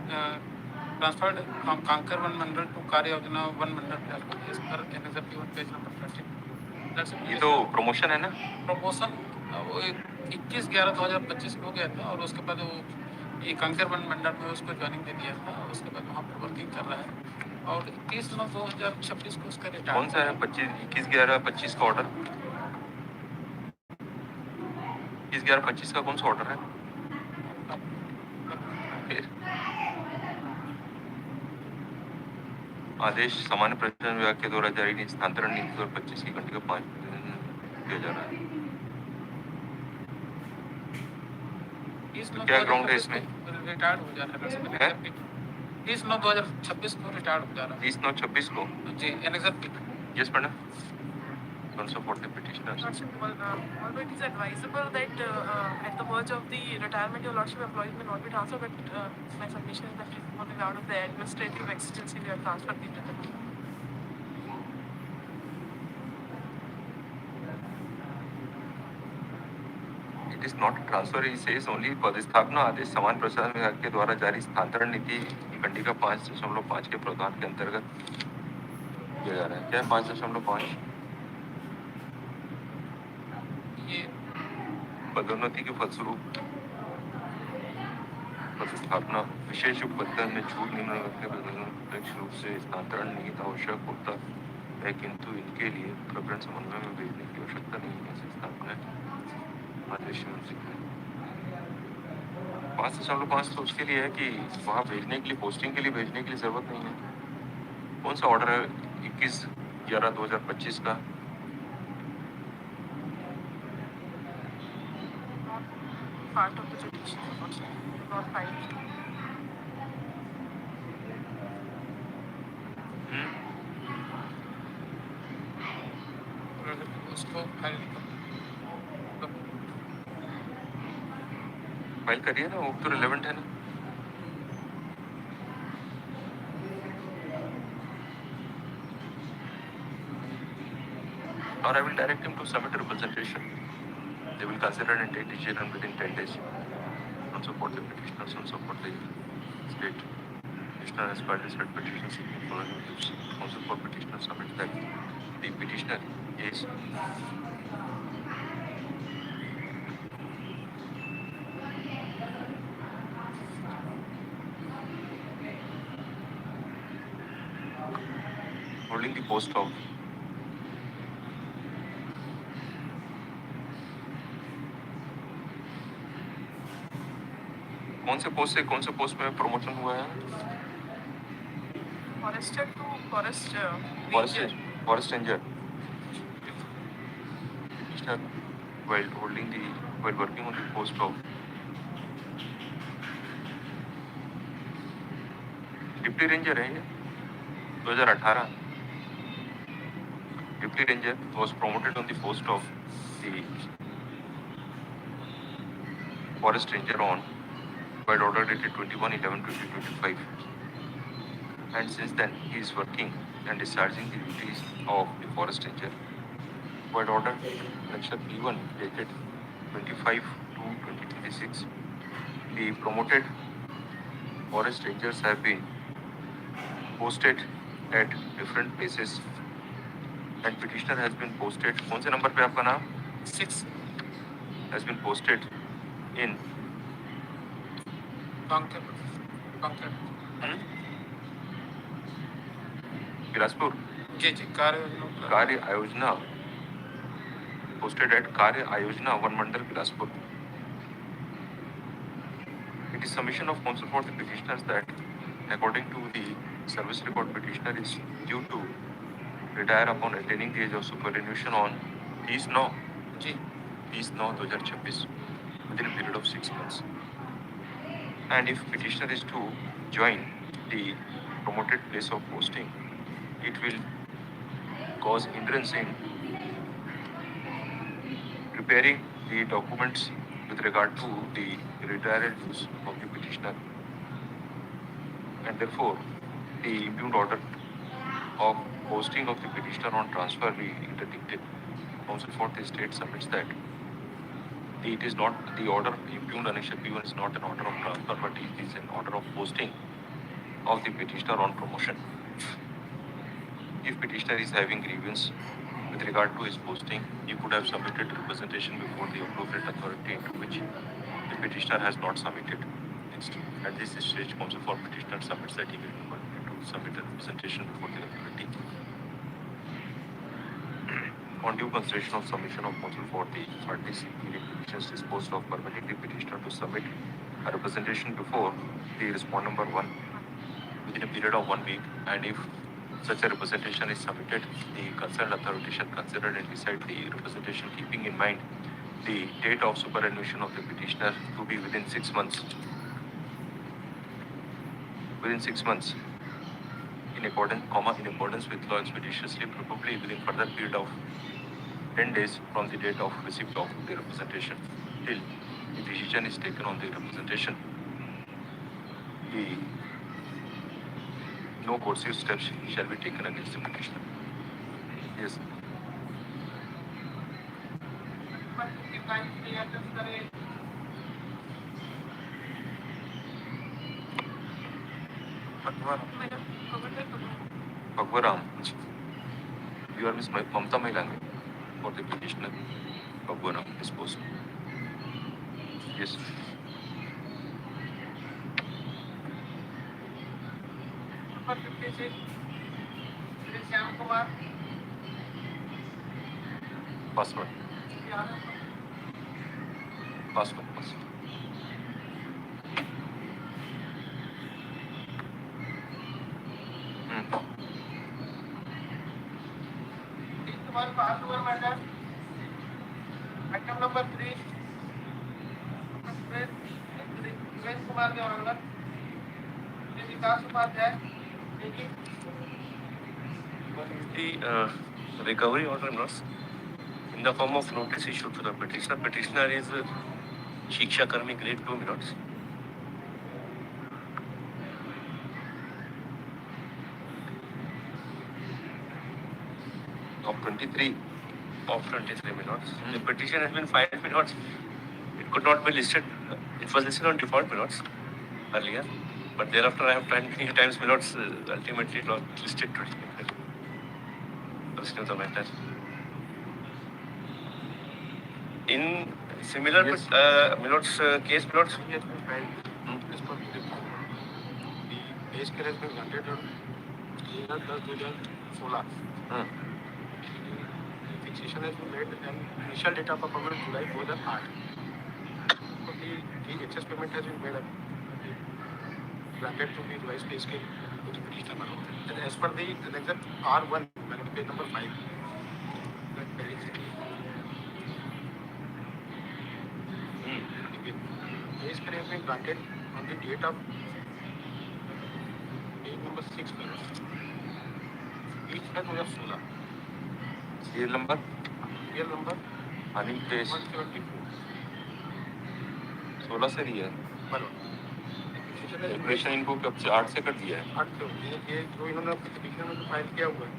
transferred from Kankar 1 Mandal to Karya Yojana 1 Mandal as per NSFP 1 page number 30. That's it. ये तो promotion है ना? Promotion वो 21/11/2025 को हो गया था और उसके बाद वो ये कंकर वन मंडल में उसको ज्वाइनिंग दे दिया था। उसके बाद वहाँ पर वर्किंग कर रहा है और 30/9/2026 को उसका रिटायर। कौन सा है 21/11/25 का ऑर्डर? 21/11/25 का कौन सा ऑर्डर है? आदेश सामान्य प्रशासन विभाग के द्वारा जारी स्थानांतरण नीति 2025 की घंटे का 5 किया जा रहा है। क्या ग्राउंड है इसमें? रिटायर्ड हो जा रहा है 30/9/2026 को रिटायर्ड हो जा रहा है। 30/9/26 को जी NSFP। Yes madam. Don't support the petitioners. Although it is advisable that at the verge of the retirement, your lordship employees may not be transferred, but my submission is that it is out of the administrative exigency we have transferred the data. It is not a transfer. He says only पदस्थापना आदेश समान प्रशासन विभाग के द्वारा जारी स्थानांतरण नीति की खंडिका 5.5 के प्रावधान के अंतर्गत किया जा रहा है। क्या है 5.5? पदोन्नति के फलस्वरूप पदस्थापना विशेष उपबद्धन में छूट निम्नलिखित के प्रत्यक्ष रूप से स्थानांतरण निहित आवश्यक होता है, किंतु इनके लिए प्रकरण समन्वय में भेजने की आवश्यकता नहीं है। स्थापना 5.5 तो उसके लिए है कि वहाँ भेजने के लिए, पोस्टिंग के लिए भेजने के लिए जरूरत नहीं है। कौन सा ऑर्डर है 21/11/2025 का? Part of the judicial not filed. उसको फाइल करिए ना, वो तो रिलेवेंट है ना। Or I will direct him to submit a representation. They will consider and take decision within 10 days. Don't support the petitioners, don't support the state. Petitioner has filed his petition seeking following views. Also for petitioner submit that the petitioner is holding the post of कौन से post में promotion हुआ है? Forester to forest ranger. Petitioner while working on the post of deputy ranger है ये 2018 deputy ranger was promoted on the post of the forest ranger on by order dated 21/11/2025, and since then he is working and discharging the duties of the forest ranger by order section P1 dated 25/2/2026. The promoted forest rangers have been posted at different places and petitioner has been posted, कौन से number पे आपका नाम? 6 has been posted in Bilaspur. जी कार्य आयोजना posted at कार्य आयोजना 1 मंडल Bilaspur. It is submission of counsel for the petitioners that according to the service record, petitioner is due to retire upon attaining the age of superannuation on 30/9/2026 within a period of 6 months. And if petitioner is to join the promoted place of posting, it will cause hindrance in preparing the documents with regard to the retirement use of the petitioner, and therefore the impugned order of posting of the petitioner on transfer be interdicted. Council for the state submits that it is not the order impugned Annexure P1 is not an order of transfer, but it is an order of posting of the petitioner on promotion. If petitioner is having grievance with regard to his posting, he could have submitted representation before the appropriate authority, into which the petitioner has not submitted. Next, at this stage, counsel for petitioner submits that he will be permitted to submit a representation before the authority. On due consideration of submission of counsel for the parties, the petitions disposed of permitting the petitioner to submit a representation before the respondent number 1 within a period of 1 week, and if such a representation is submitted, the concerned authority shall consider and decide the representation keeping in mind the date of superannuation of the petitioner to be within 6 months. Within 6 months, in accordance with law expeditiously, probably within further period of 10 days from the date of receipt of the representation till the decision is taken on the representation. No coercive steps shall be taken against the petitioner. Yes. Bhagwaram, you are Miss Mamta Mailange for the petitioner. Bhagwaram disposed. Yes. Number 56, Shyam Kumar. Password. Password. One password matter. Item number 3. Suresh Kumar Devangar. Vikas Upadhyay. The recovery order notes in the form of notice issued to the petitioner. Petitioner is Shiksha Karmi grade 2 minutes. Of 23. Of 23 minutes. The petition has been filed minutes. It could not be listed. It was listed on default minutes earlier, but thereafter I have tried many times minutes. Ultimately, it was listed today. Proceed the matter. In similar Yes. minutes, case minutes. He has been filed as per the report. The base care has been granted on 13/10/2016. The fixation has been made and initial date of appointment July 2008. So the excess payment has been made granted to the revised pay scale to the petitioner. And as per the exact R1, page number 5. Pay scale has been granted on the date of page number 6. Each month we have 16. Serial number? Serial number? Running page 174. 16 से दिया है. Operation इनको कब से 8 से कर दिया है. 8 से ये जो इन्होंने पिटिशन में फाइल किया हुआ है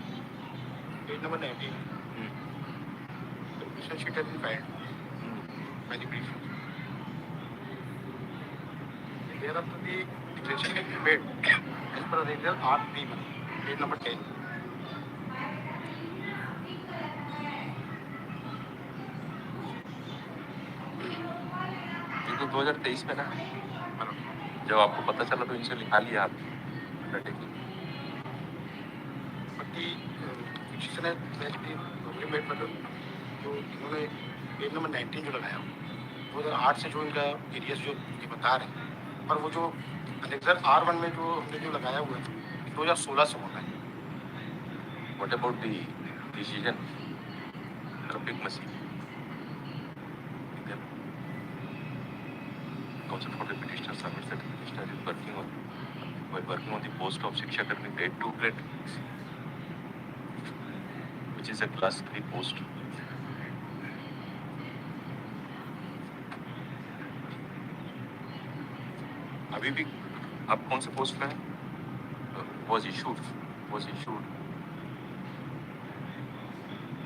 page number 19. Petition sheet has been filed by the petitioner. Thereafter the declaration has been made as per the result R3, page number 10. ये तो 2023 में ना, जब आपको पता चला तो इनसे लिखा लिया आप. But the petition has been made, मतलब जो इन्होंने पेज नंबर 19 जो लगाया 2008 से जो इनका एरिया जो ये बता रहे हैं, पर वो जो एलेक्सर R1 में जो हमने जो लगाया हुआ है 2016 से होना है. What about the decision? Big machine. Counsel for the petitioner submits that the petitioner is working on while working on the post of Shikshakarmi grade 2, which is a class 3 post. अभी भी आप कौन से पोस्ट पे हैं? Was issued.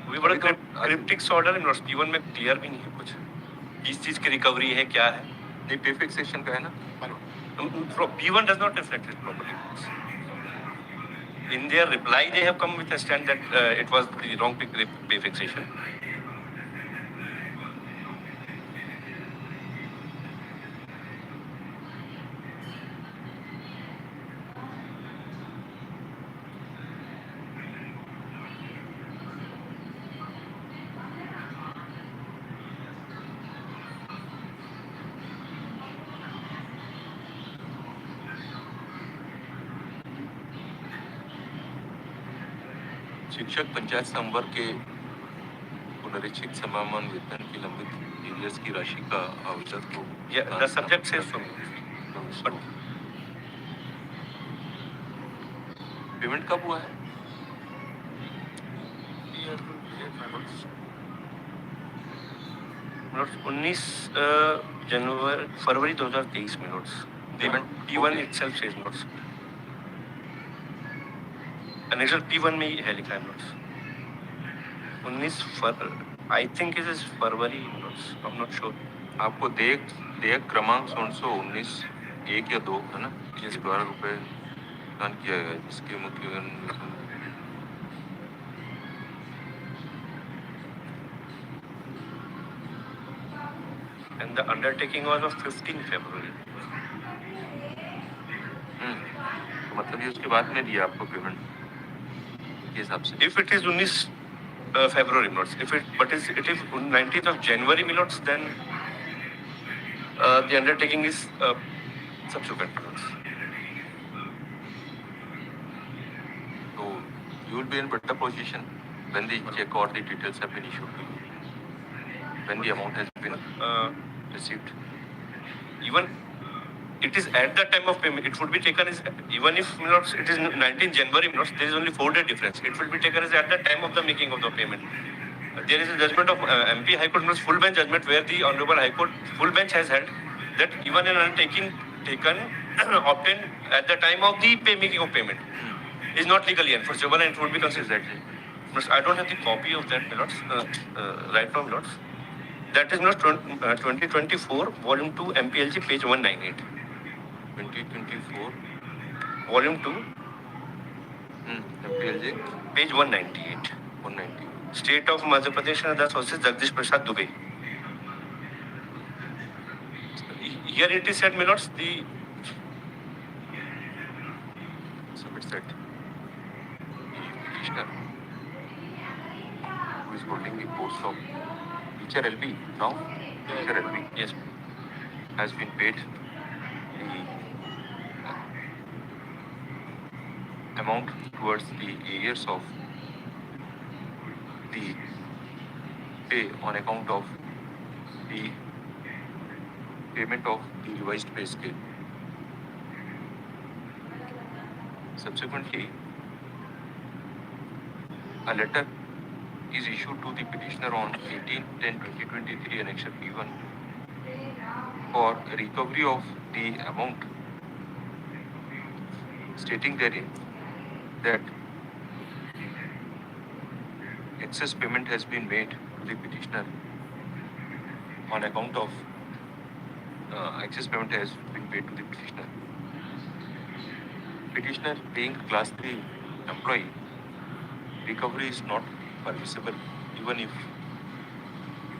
अभी बड़ा क्रिप्टिक्स order है नोट्स P1 में क्लियर भी नहीं है कुछ किस चीज की रिकवरी है क्या है नहीं पे फिक्सेशन का है ना P1 does not reflect it properly. In their reply, they have come with a stand that it was the wrong pay fixation. शिक्षक पंचायत संवर्ग के पुनरीक्षित समामान वेतन की लंबित एरियर्स की राशि का आवश्यक को The subject says so. But payment कब हुआ है? नोट्स 19 फरवरी 2023 में notes payment P1 itself says notes annexure P1 में ही है लिखा है notes 19 I think it is February notes I am not sure आपको देयक क्रमांक 19 1 या 2 है ना जिसके द्वारा रुपए दान किया गया जिसके मुख्य and the undertaking was of 15 February. तो मतलब ये उसके बाद में दिया आपको पेमेंट के हिसाब से If it is 19 February notes, but it is 19th of January notes, then the undertaking is subsequent notes. So you will be in better position when the check or the details have been issued to you, when the amount has been received. Even it is at the time of payment, it would be taken as, even if notes, it is 19 January notes, there is only 4-day difference. It will be taken as at the time of the making of the payment. There is a judgment of MP High Court notes, full bench judgment, where the Honorable High Court full bench has held that even an undertaking taken obtained at the time of the making of payment is not legally enforceable and it would be considered. I don't have the copy of that notes right now notes. That is notes 2024 volume 2 MPLG page 198. 2024 volume 2 MPLJ page 198. State of Madhya Pradesh and other sources Jagdish Prasad Dubey. Here it is said, my lords, the submits that the petitioner who is holding the post of teacher LB now, teacher LB, yes, has been paid the amount towards the arrears of the pay on account of the payment of the revised pay scale. Subsequently, a letter is issued to the petitioner on 18/10/2023 annexure P1 for recovery of the amount, stating therein that excess payment has been made to the petitioner on account of excess payment has been paid to the petitioner. Petitioner being class 3 employee, recovery is not permissible even if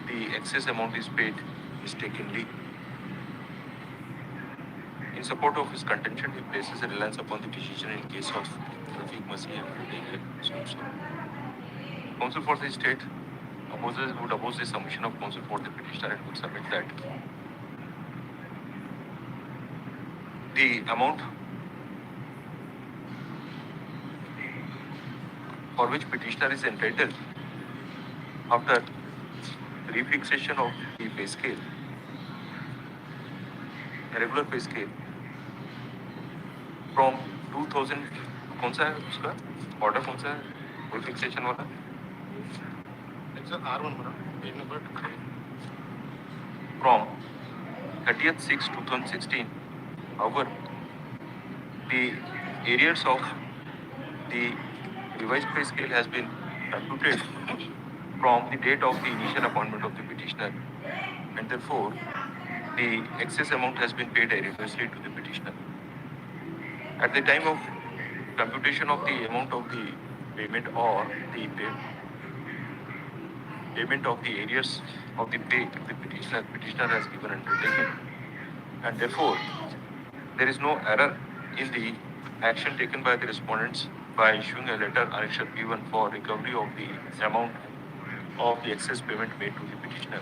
the excess amount is paid mistakenly. In support of his contention, he places a reliance upon the decision in case of Rafiq Masih and so. Counsel for the state would oppose the submission of counsel for the petitioner and would submit that the amount for which petitioner is entitled after refixation of the pay scale, a regular pay scale, from 2000 कौन सा है उसका order कौन सा है कोई fixation वाला R1 page number from 30th 6 2016. However, the arrears of the revised pay scale has been computed from the date of the initial appointment of the petitioner, and therefore the excess amount has been paid erroneously to the petitioner. At the time of computation of the amount of the payment or the payment of the arrears of the pay to the petitioner has given undertaking, and therefore there is no error in the action taken by the respondents by issuing a letter annexure P1 for recovery of the amount of the excess payment made to the petitioner.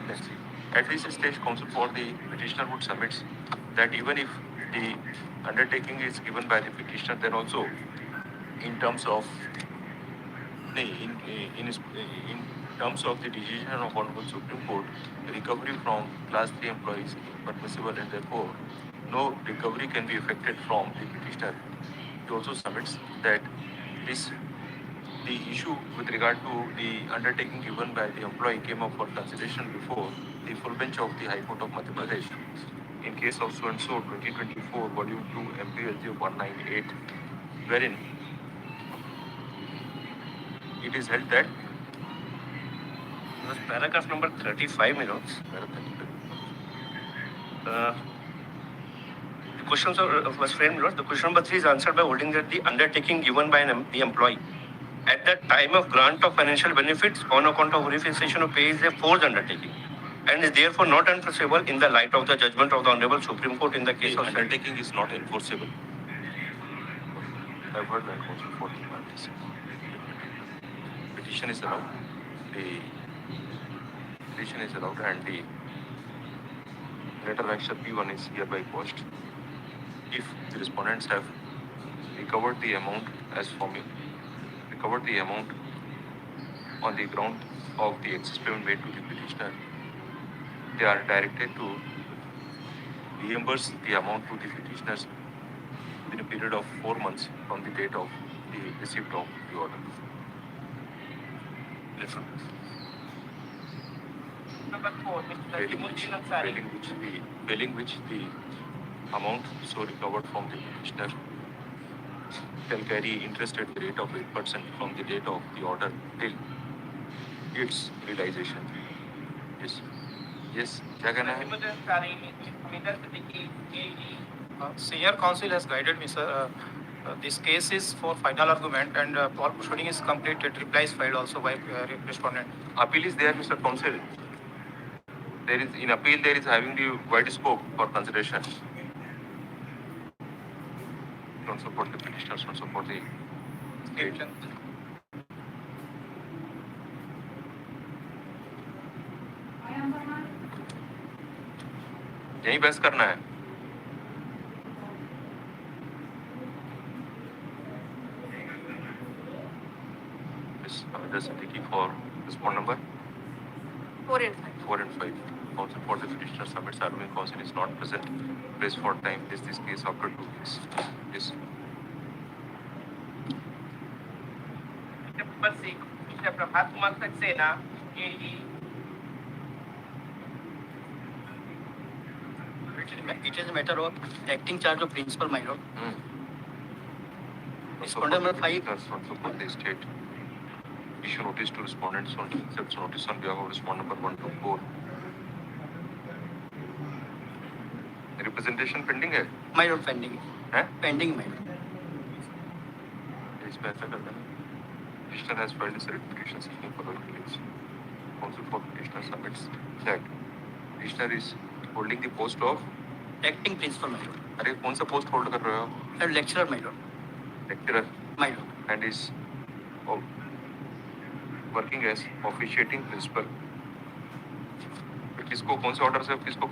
Let's see. At this stage, counsel for the petitioner would submit that even if the undertaking is given by the petitioner, then also in terms of in terms of the decision of Honorable Supreme Court, recovery from Class 3 employees is permissible, and therefore no recovery can be effected from the petitioner. He also submits that the issue with regard to the undertaking given by the employee came up for consideration before the full bench of the High Court of Madhya Pradesh in case of so and so 2024 volume 2 MPLG 198, wherein it is held that paragraph number 35 में the question was framed, the question number 3 is answered by holding that the undertaking given by the employee at the time of grant of financial benefits on account of verification of pay is a forced undertaking and is therefore not enforceable in the light of the judgment of the Honorable Supreme Court in the case of undertaking is not enforceable. I've heard that also for the parties. Petition is allowed. The petition is allowed and the letter action P1 is hereby quashed. If the respondents have recovered the amount on the ground of the excess payment made to the petitioner, they are directed to reimburse the amount to the petitioners within a period of 4 months from the date of the receipt of the order. Number 4, Failing which the amount so recovered from the petitioner shall carry interest at the rate of 8% from the date of the order till its realization. Yes. Yes. क्या कहना है? Senior counsel has guided me, sir. This case is for final argument and all proceeding is completed. Reply is filed also by respondent. Appeal is there, Mr. Counsel. There is in appeal there is having the wide scope for consideration. Don't support the petitioners, don't support the state. यही बहस करना है. Yes, just taking for respond number 4 and 5. 4 and 5. Counsel for the petitioner submits arguing counsel is not present. Place for time is this case after 2 weeks. Yes. Number 6, Mr. Prabhat Kumar Saxena, AE. It is a matter of acting charge of principal, my lord. Respondent number 5. Not support the state. Issue notice to respondents on accepts notice on behalf of respondent number 1 to 4. Representation pending है? My lord, pending. है? Pending, my lord. इसमें ऐसा करना है. Petitioner has filed his certification seeking further release. Counsel for petitioner submits that petitioner is holding the post of Acting principal, my lord. अरे कौन सा post hold कर रहे हो? Lecturer, my lord. Lecturer. My lord. And is working as officiating principal. किसको कौन से order से किसको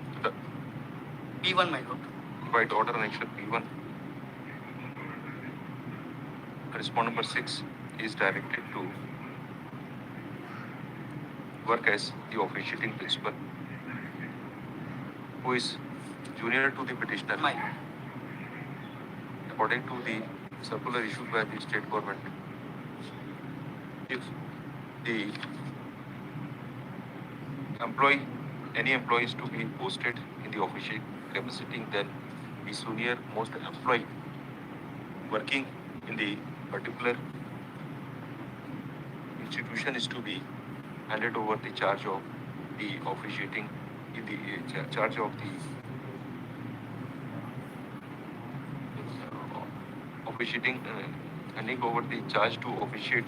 P1, my lord. Provide order annexure P1. Respondent number 6 is directed to work as the officiating principal, who is junior to the petitioner. My lord. according to the circular issued by the state government, if the any employee is to be posted in the official capacity, then the senior most employee working in the particular institution is to be handed over the charge of the officiating in the charge of the officiating, handing over the charge to officiate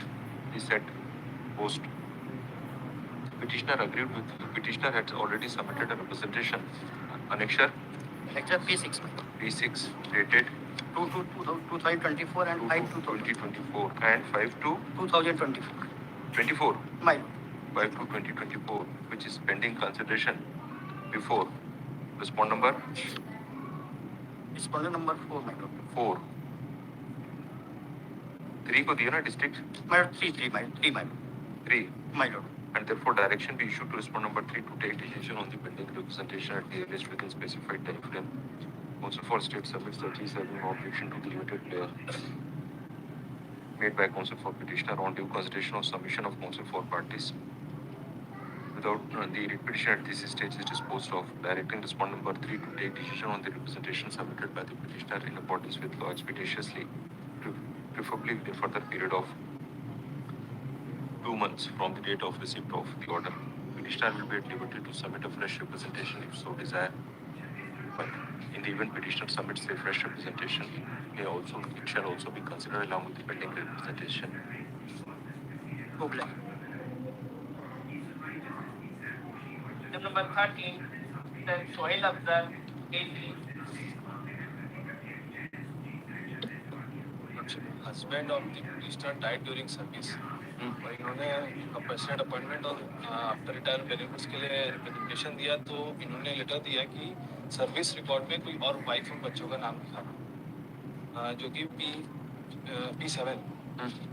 the said post. Petitioner agreed with. Petitioner had already submitted a representation. Annexure. Lecture P6. P6 dated 2024 and 5 to 2024 and 5 to 2024. 24. My 5 to 2024, which is pending consideration before respond number respondent number 4, my lord. 4. 3 को दिया ना district. My lord, 3, my 3. My lord. And therefore direction be issued to respond number 3 to take decision on the pending representation at the earliest within specified time frame. Council for State submits the case having no objection to the limited prayer made by Council for Petitioner on due consideration of submission of Council for Parties. Without the petition at this stage is disposed of, directing respondent number 3 to take decision on the representation submitted by the petitioner in accordance with law expeditiously, preferably within further period of 2 months from the date of receipt of the order. Petitioner will be at liberty to submit a fresh representation if so desire. But in the event petitioner submits a fresh representation, it shall also be considered along with the pending representation. Okay. Number 13, the soil of the 18. Husband of the petitioner died during service. और इन्होंने compulsory appointment और after retire benefits के लिए representation दिया, तो इन्होंने letter दिया कि सर्विस रिकॉर्ड में कोई और वाइफ और बच्चों का नाम लिखा, जो कि P7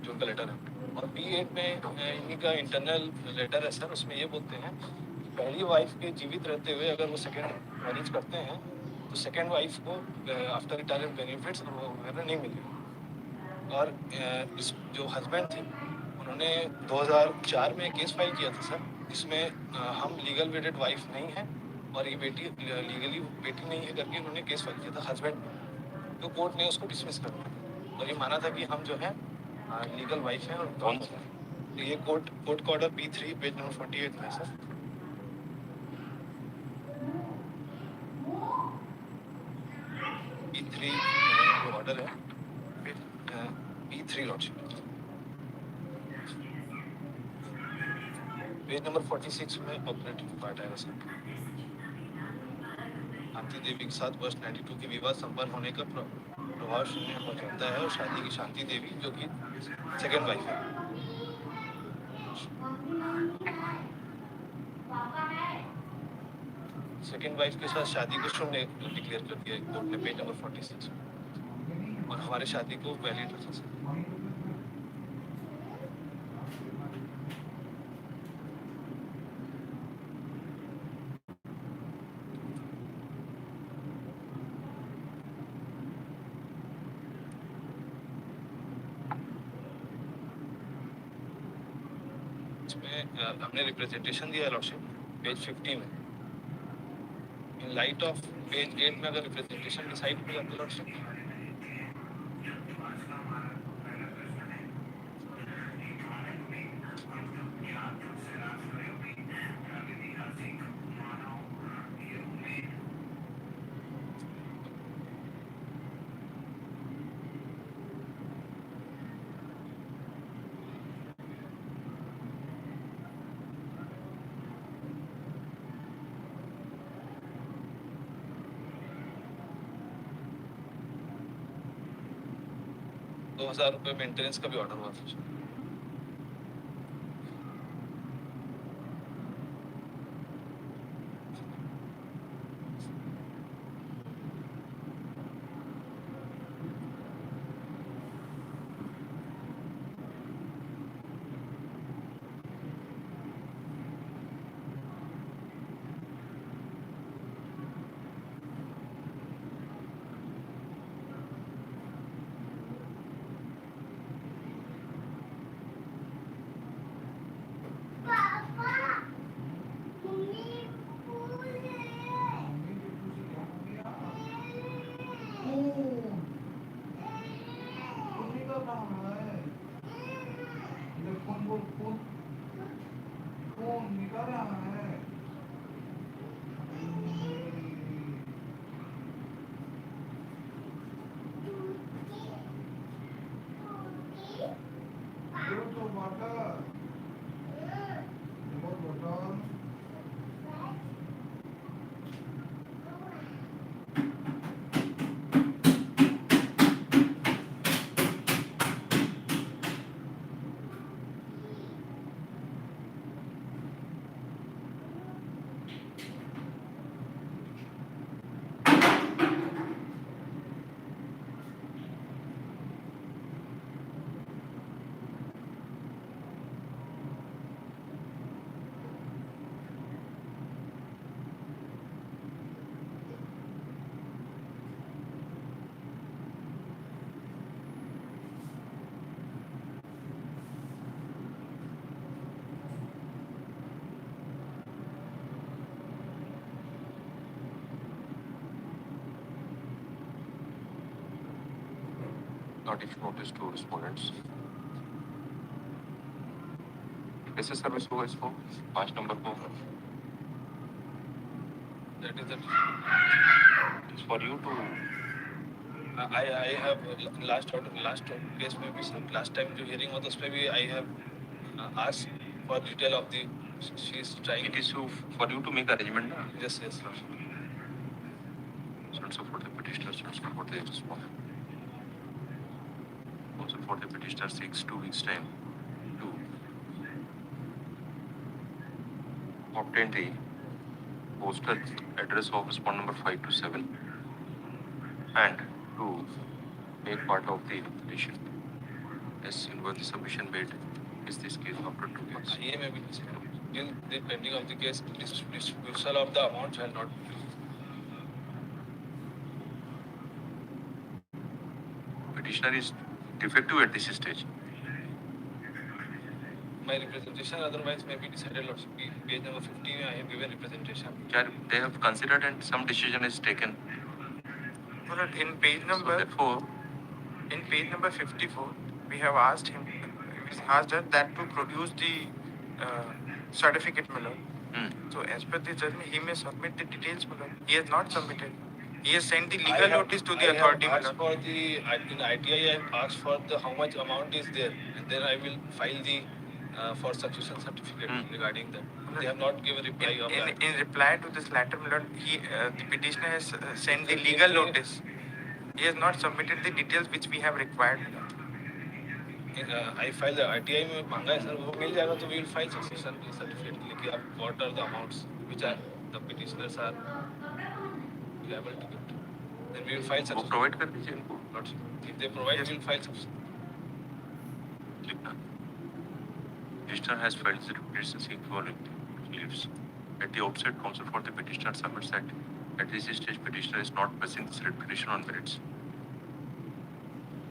जो उनका लेटर है, और P8 में इन्हीं का इंटरनल लेटर है सर. उसमें ये बोलते हैं कि पहली वाइफ के जीवित रहते हुए अगर वो सेकेंड मैरिज करते हैं तो सेकेंड वाइफ को आफ्टर रिटायरमेंट बेनिफिट्स और वगैरह नहीं मिलेगा. और इस जो हस्बैंड थे उन्होंने 2004 में केस फाइल किया था सर, जिसमें हम लीगल वेडेड वाइफ नहीं है और ये बेटी लीगली बेटी नहीं है करके उन्होंने केस फाइल किया था हस्बैंड पे. तो कोर्ट ने उसको डिसमिस कर दिया और ये माना था कि हम जो है लीगल वाइफ हैं. और कौन सा तो ये कोर्ट का ऑर्डर P3 पेज नंबर 48 में है सर. P3 जो ऑर्डर है P3 लॉर्डशिप पेज नंबर 46 में ऑपरेटिव पार्ट आएगा सर. शांति देवी के साथ वर्ष 92 के विवाह संपन्न होने का प्रभाव शून्य हो जाता है और शादी की शांति देवी जो कि सेकेंड वाइफ है. सेकेंड वाइफ के साथ शादी को शून्य डिक्लेयर कर दिया कोर्ट ने पेज नंबर 46 में, और हमारे शादी को वैलिड रखा सर. हमने रिप्रेजेंटेशन दिया है लॉर्डशिप पेज 50 में. इन लाइट ऑफ पेज 8 में अगर रिप्रेजेंटेशन डिसाइड हो जाता है लॉर्डशिप, ₹2000 मेंटेनेंस का भी ऑर्डर हुआ था. not issue notice to respondents. कैसे सर्विस होगा इसको 5 नंबर को? That is the. It's for you to. I have last case में भी last time जो hearing was उसमें भी I have asked for detail of the she is trying. It is for you to make arrangement. Na? Yes, yes. Also for the petitioner, also for the respondent. Also for the petitioner takes 2 weeks time to obtain the postal address of respondent number 5 to 7 and to make part of the petition. As in what the submission made is this case after 2 years. ये में भी in the pending of the case disposal of the amount shall not be. Petitioner is defective at this stage. My representation otherwise may be decided. Page number 50 I have given representation. They have considered and some decision is taken. In page number. So therefore, in page number 54, we have asked him, asked her that to produce the certificate, my lord. So as per the judgment, he may submit the details, my lord. He has not submitted. He has sent the legal notice to the authority, my lord. For the in ITI, I have asked for the how much amount is there, and then I will file the for succession certificate regarding that. They have not given reply of that. In reply to this letter, my lord, the petitioner has sent the legal notice. He has not submitted the details which we have required. I file the ITI में मांगा है sir, वो मिल जाएगा तो we will file succession certificate के लिए कि आप what are the amounts which are the petitioners are liable to get. Then we will file succession. वो provide कर दीजिए इनको. If they provide, we will file succession. Petitioner has filed the petition seeking for leaves. At the outset, counsel for the petitioner submits that at this stage petitioner is not pressing this petition on merits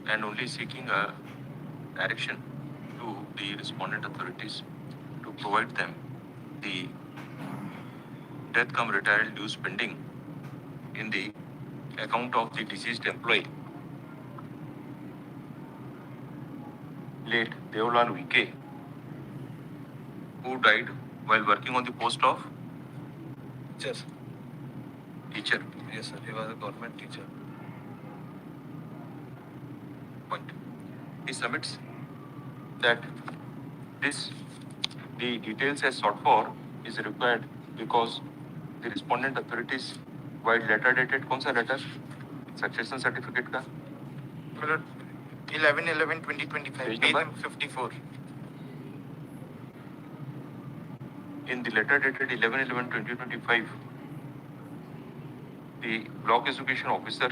and only seeking a direction to the respondent authorities to provide them the death cum retirement dues pending in the account of the deceased employee, late Deolal VK, who died while working on the post of teacher. Yes, sir. He was a government teacher. Point. He submits that the details as sought for is required because the respondent authorities while letter dated कौन सा letter succession certificate का 11/11/2025 page page number 54. In the letter dated 11/11/2025, the block education officer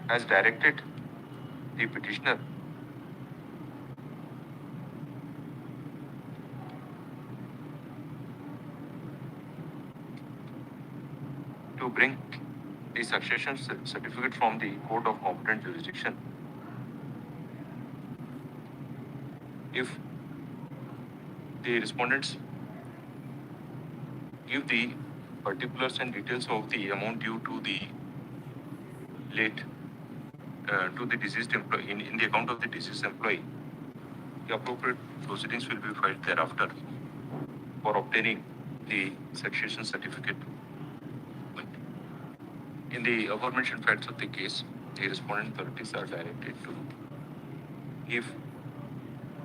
has directed the petitioner to bring the succession certificate from the court of competent jurisdiction. If the respondents give the particulars and details of the amount due to the late to the deceased employee in the account of the deceased employee, the appropriate proceedings will be filed thereafter for obtaining the succession certificate. In the aforementioned facts of the case, the respondent authorities are directed to give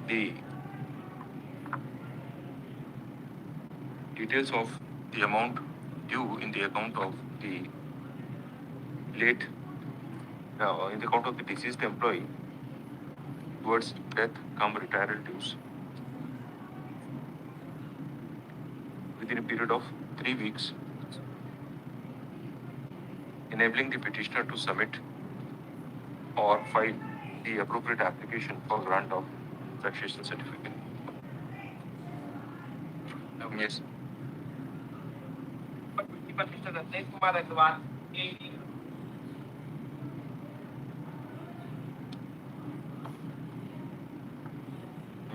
the details of the amount due in the account of the late, in the account of the deceased employee towards death cum retirement dues within a period of 3 weeks, enabling the petitioner to submit or file the appropriate application for grant of succession certificate. Yes.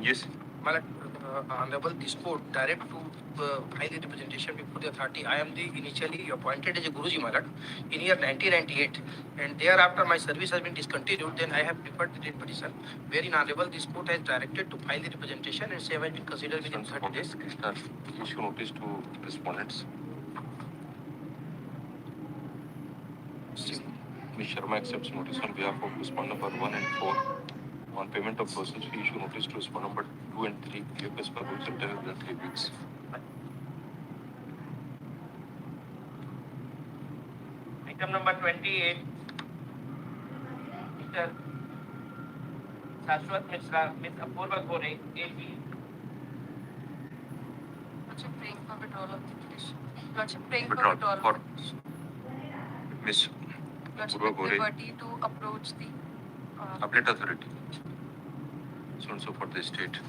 Yes. Honorable this court direct to file the representation before the authority. I am the initially appointed as a Guruji, my lord, in year 1998, and thereafter my service has been discontinued. Then I have preferred the petition, wherein Honorable this court has directed to file the representation and same has been considered within 30 days. Petitioner issue notice to respondents. Ms. Sharma accepts notice on behalf of respondent number 1 and 4 on payment of process fee. Issue notice to respondent number 2 and 3. PFS per rules and tenure within 3 weeks. Item number 28, Mr. Shashwat Mishra, Ms. Apurva Gore, AG. Lordship praying for withdrawal of the petition. Lordship praying for Withdrawal withdrawal. for Ms. Lordship Apurva Gore. liberty to approach the Appellate authority. So and so for the state.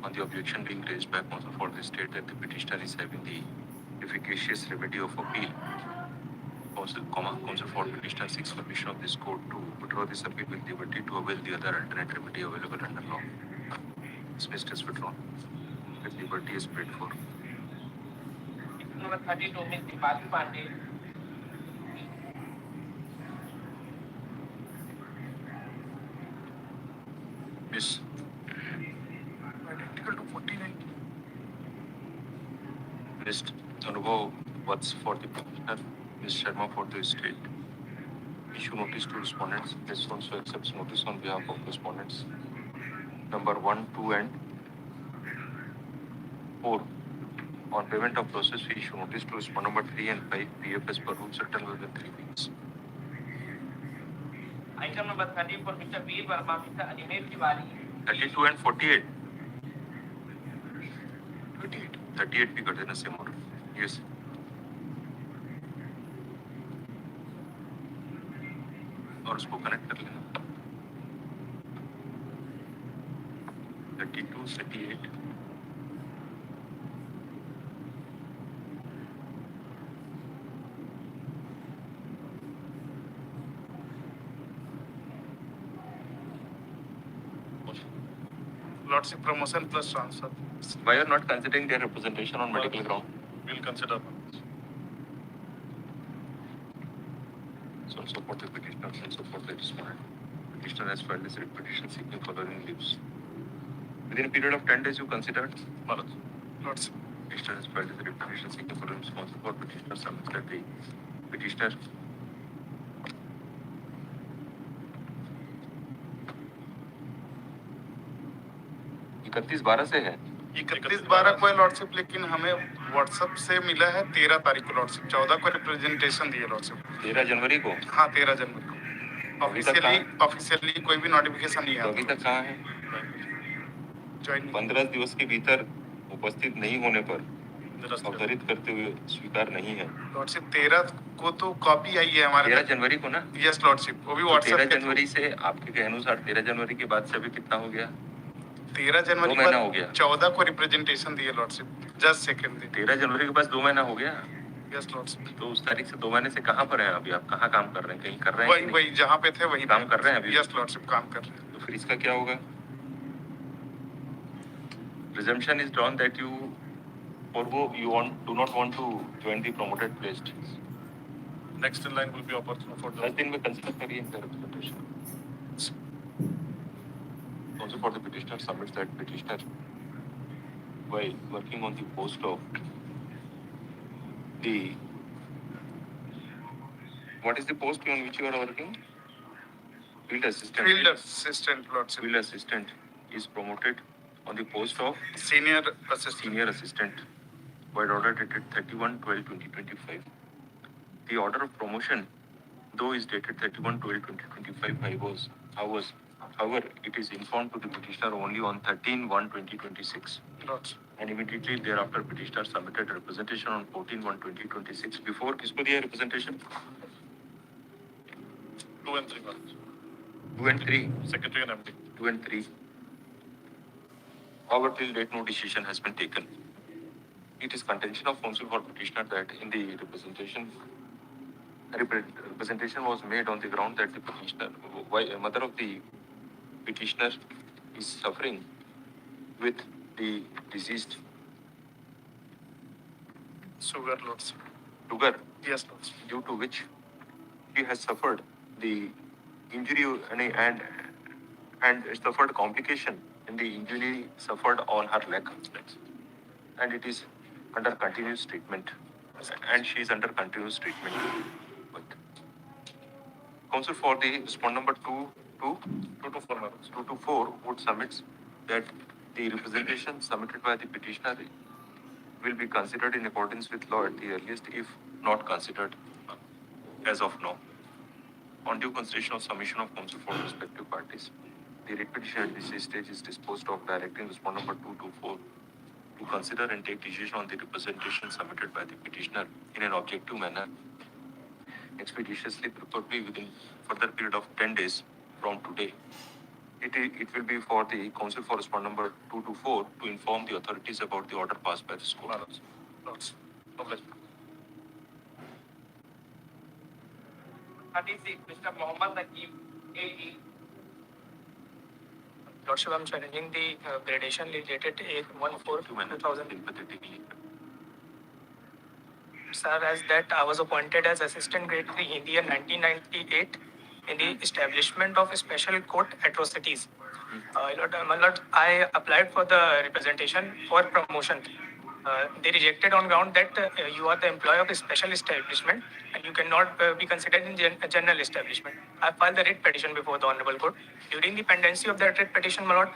On the objection being raised by counsel for the state that the petitioner is having the efficacious remedy of appeal. Counsel for petitioner seeks permission of this court to withdraw this appeal with liberty to avail the other alternate remedy available under law. Dismissed as withdrawn. With liberty is paid for. Item number 32, Ms. Police Bharti. Miss. Identical to 49. List Anubhav what's for the petitioner, Ms. Sharma for the state. Issue notice to respondents. Ms. also accepts notice on behalf of respondents. Number 1, 2 and 4. On payment of process fee, issue notice to respondent number 3 and 5. PFS per rule certain within 3 weeks. Item number 34, Mr. V. Verma, Mr. Ajmer Tiwari. 32 and 48. 38 भी कर देना same order. Yes. और उसको connect कर लेना. 32, 38. Lordship promotion plus transfer. Why are not considering their representation on medical ground? We'll consider. So support the petitioner and support the respondent. Petitioner has filed this petition seeking following leaves. Within a period of 10 days, you considered? Lordship. Petitioner has filed this petition seeking following response for petitioner submits that the petitioner 31/12 से है. 31/12 को है lordship, लेकिन हमें WhatsApp से मिला है 13 तारीख को लॉर्डशिप. 14 को रिप्रेजेंटेशन दिए लॉर्डशिप. 13 जनवरी को. हाँ 13 जनवरी को. ऑफिशियली कोई भी नोटिफिकेशन नहीं आया. अभी तक कहाँ है? 15 दिवस के भीतर उपस्थित नहीं होने पर अवतरित करते हुए स्वीकार नहीं है. लॉर्डशिप 13 को तो कॉपी आई है हमारे. 13 जनवरी को ना? यस लॉर्डशिप, वो भी व्हाट्सएप. 13 जनवरी से आपके कहे अनुसार 13 जनवरी के बाद से अभी कितना हो गया? 13 जनवरी 2 महीना हो गया. 14 को रिप्रेजेंटेशन दिए लॉर्डशिप. Just second day. 13 जनवरी के पास 2 महीना हो गया. Yes lordship. तो उस तारीख से 2 महीने से कहाँ पर हैं अभी आप? कहाँ काम कर रहे हैं? कहीं कर रहे हैं? वही जहाँ पे थे वही काम कर रहे हैं अभी? यस लॉर्डशिप काम कर रहे हैं. तो फिर इसका क्या होगा? Presumption is drawn that you do not want to join the promoted place. Next in line will be opportunity for the 10 दिन में consider करिए इनका representation. Also for the petitioner submits that petitioner while working on the post of the what is the post on which you are working? Field assistant. Field assistant lordship. Field assistant is promoted on the post of senior assistant by order dated 31/12/2025. The order of promotion, though is dated 31/12/2025, however, it is informed to the petitioner only on 13/1/2026. And immediately thereafter, petitioner submitted representation on 14/1/2026. Before, किसको दिया representation? 2 and 3 months. 2 and 3. Secretary and MD. 2 and 3. However, till date, no decision has been taken. It is contention of counsel for petitioner that in the representation was made on the ground that the petitioner, mother of the petitioner is suffering with the deceased Sugar loads. sugar, Yes, loads. due to which she has suffered the injury and suffered complication in the injury suffered on her leg, and it is under continuous treatment, and she is under continuous treatment. But counsel for the respond number 2 to 4 would submits that the representation submitted by the petitioner will be considered in accordance with law at the earliest, if not considered as of now. On due consideration of submission of counsel for respective parties, the writ petition at this stage is disposed of, directing respond number 2 to 4 to consider and take decision on the representation submitted by the petitioner in an objective manner, expeditiously, preferably within further period of 10 days from today. It will be for the counsel for respond number 2 to 4 to inform the authorities about the order passed by this court. Loads. Okay. 36, Mr. Mohammed Nakeem, 18. Lordship, I'm challenging the gradation related to 814-2000. Sir, as that I was appointed as assistant grade 3 in the year 1998 in the establishment of special court atrocities. My lord, I applied for the representation for promotion. They rejected on ground that you are the employee of a special establishment and you cannot be considered in a general establishment. I filed the writ petition before the Honorable Court. During the pendency of that writ petition, my lord,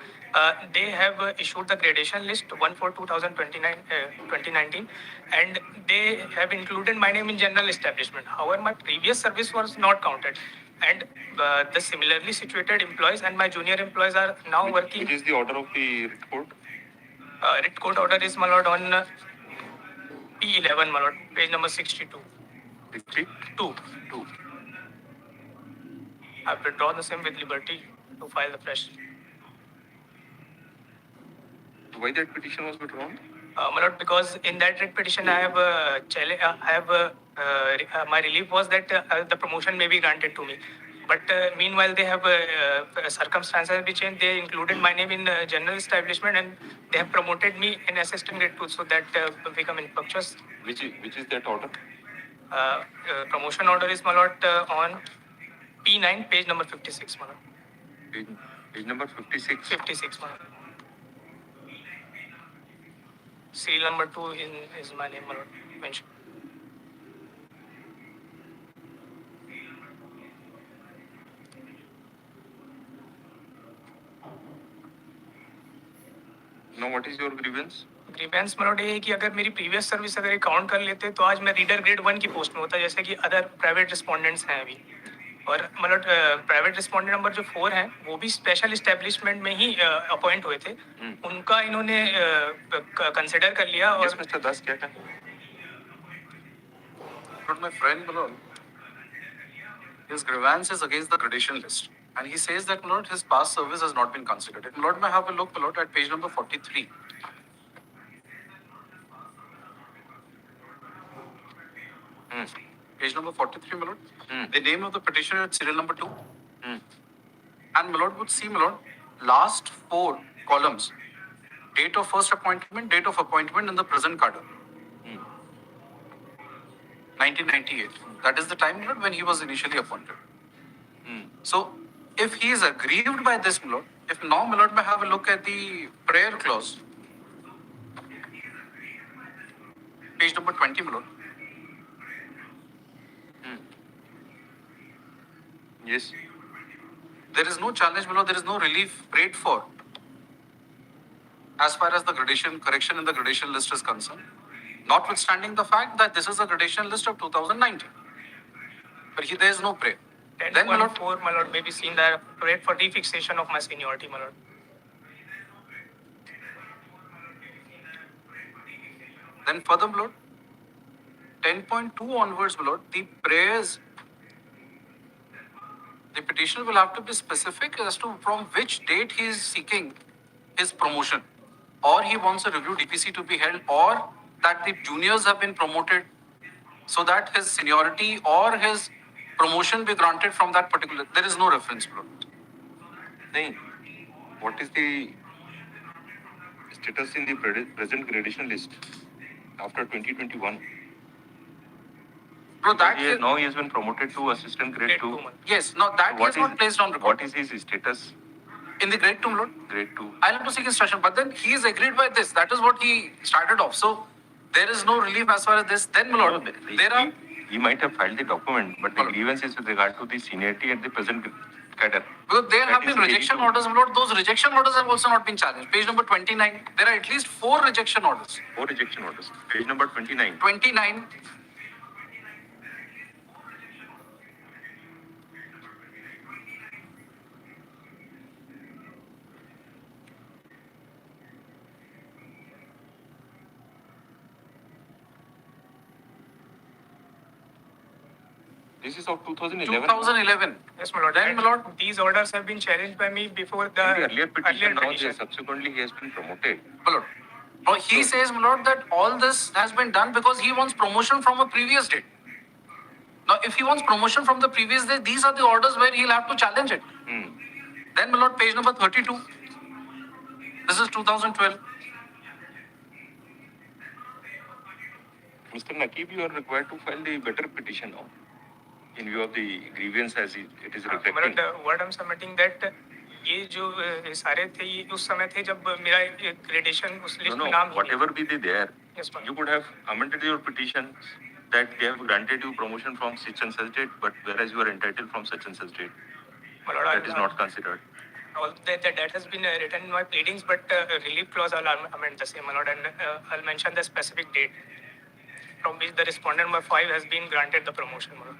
they have issued the gradation list 1/4/2019 and they have included my name in general establishment. However, my previous service was not counted. And the similarly situated employees and my junior employees are now working. It is the order of the writ court. Writ court order is, my lord, on P11, my lord, page number 62. 62? Two. I've withdrawn the same with liberty to file the fresh. Why that petition was withdrawn? My lord, because in that writ petition, I have my relief was that the promotion may be granted to me. But meanwhile, they have circumstances which changed. They included my name in general establishment and they have promoted me in assistant grade 2, so that become infructuous. Which is that order? Promotion order is, my lord, on P9, page number 56, my lord. Page number 56? 56, my lord. Serial number 2 is my name, my lord, mentioned. Now what is your grievance? Grievance मतलब ये है कि अगर मेरी previous service अगर count कर लेते तो आज मैं रीडर ग्रेड 1 की पोस्ट में होता, जैसे कि अदर प्राइवेट रिस्पोंडेंट्स हैं अभी। और मतलब प्राइवेट रिस्पोंडेंट नंबर जो 4 हैं वो भी स्पेशल इस्टेब्लिशमेंट में ही अपॉइंट हुए थे, उनका इन्होंने कंसिडर कर लिया। और मिस्टर दास क्या कहें? But my friend, my lord, his grievance is against the gradation list. And he says that, my lord, his past service has not been considered. My lord, may I have a look, my lord, at page number 43. Page number 43, my lord. The name of the petitioner is serial number 2. And my lord would see, my lord, last 4 columns. Date of first appointment, date of appointment in the present cadre. 1998. That is the time, my lord, when he was initially appointed. So, if he is aggrieved by this, my lord, if now, my lord, may have a look at the prayer clause. Page number 20, my lord. Yes. There is no challenge, my lord, there is no relief prayed for. As far as the gradation, correction in the gradation list is concerned. Notwithstanding the fact that this is a gradation list of 2019. But there is no prayer. Then, my lord, 4, my lord, may be seen that prayed for refixation of my seniority, my lord. Then further, my lord, 10.2 onwards, my lord, the prayers, the petitioner will have to be specific as to from which date he is seeking his promotion, or he wants a review DPC to be held, or that the juniors have been promoted so that his seniority or his promotion be granted from that particular. There is no reference, my lord. What is the status in the present gradation list after 2021? Bro, that Now he has been promoted to assistant grade 2. yes, no, that is not placed on record. What is his status? In the grade 2, Lord? Grade 2. I'll have to seek instruction, but then he is agreed by this. That is what he started off. So there is no relief as far as this. Then, my Lord, there are. He might have filed the document, but the grievance is with regard to the seniority at the present cadre. Because there That have is been rejection 82. orders, my Lord. Those rejection orders have also not been challenged. Page number 29. There are at least 4 rejection orders. 4 rejection orders. Page number 29. 29. This is of 2011. 2011. Yes, my lord. Then, my lord. These orders have been challenged by me before the In the earlier petition, now petition. subsequently he has been promoted. My lord. Now he says, my lord, that all this has been done because he wants promotion from a previous date. Now, if he wants promotion from the previous day, these are the orders where he'll have to challenge it. Then, my lord, page number 32. This is 2012. Mr. Nakib, you are required to file the better petition now, in view of the grievance as it is reflecting. मतलब what I'm submitting that ये जो सारे थे ये उस समय थे जब मेरा ग्रेडेशन उस लिस्ट में नाम Whatever be the there, Yes, ma'am. you could have amended your petition that they have granted you promotion from such and such date, but whereas you are entitled from such and such date, My lord, that is not considered. all that has been written in my pleadings, but relief clause I'll amend the same, my lord, and I'll mention the specific date from which the respondent number 5 has been granted the promotion, my lord.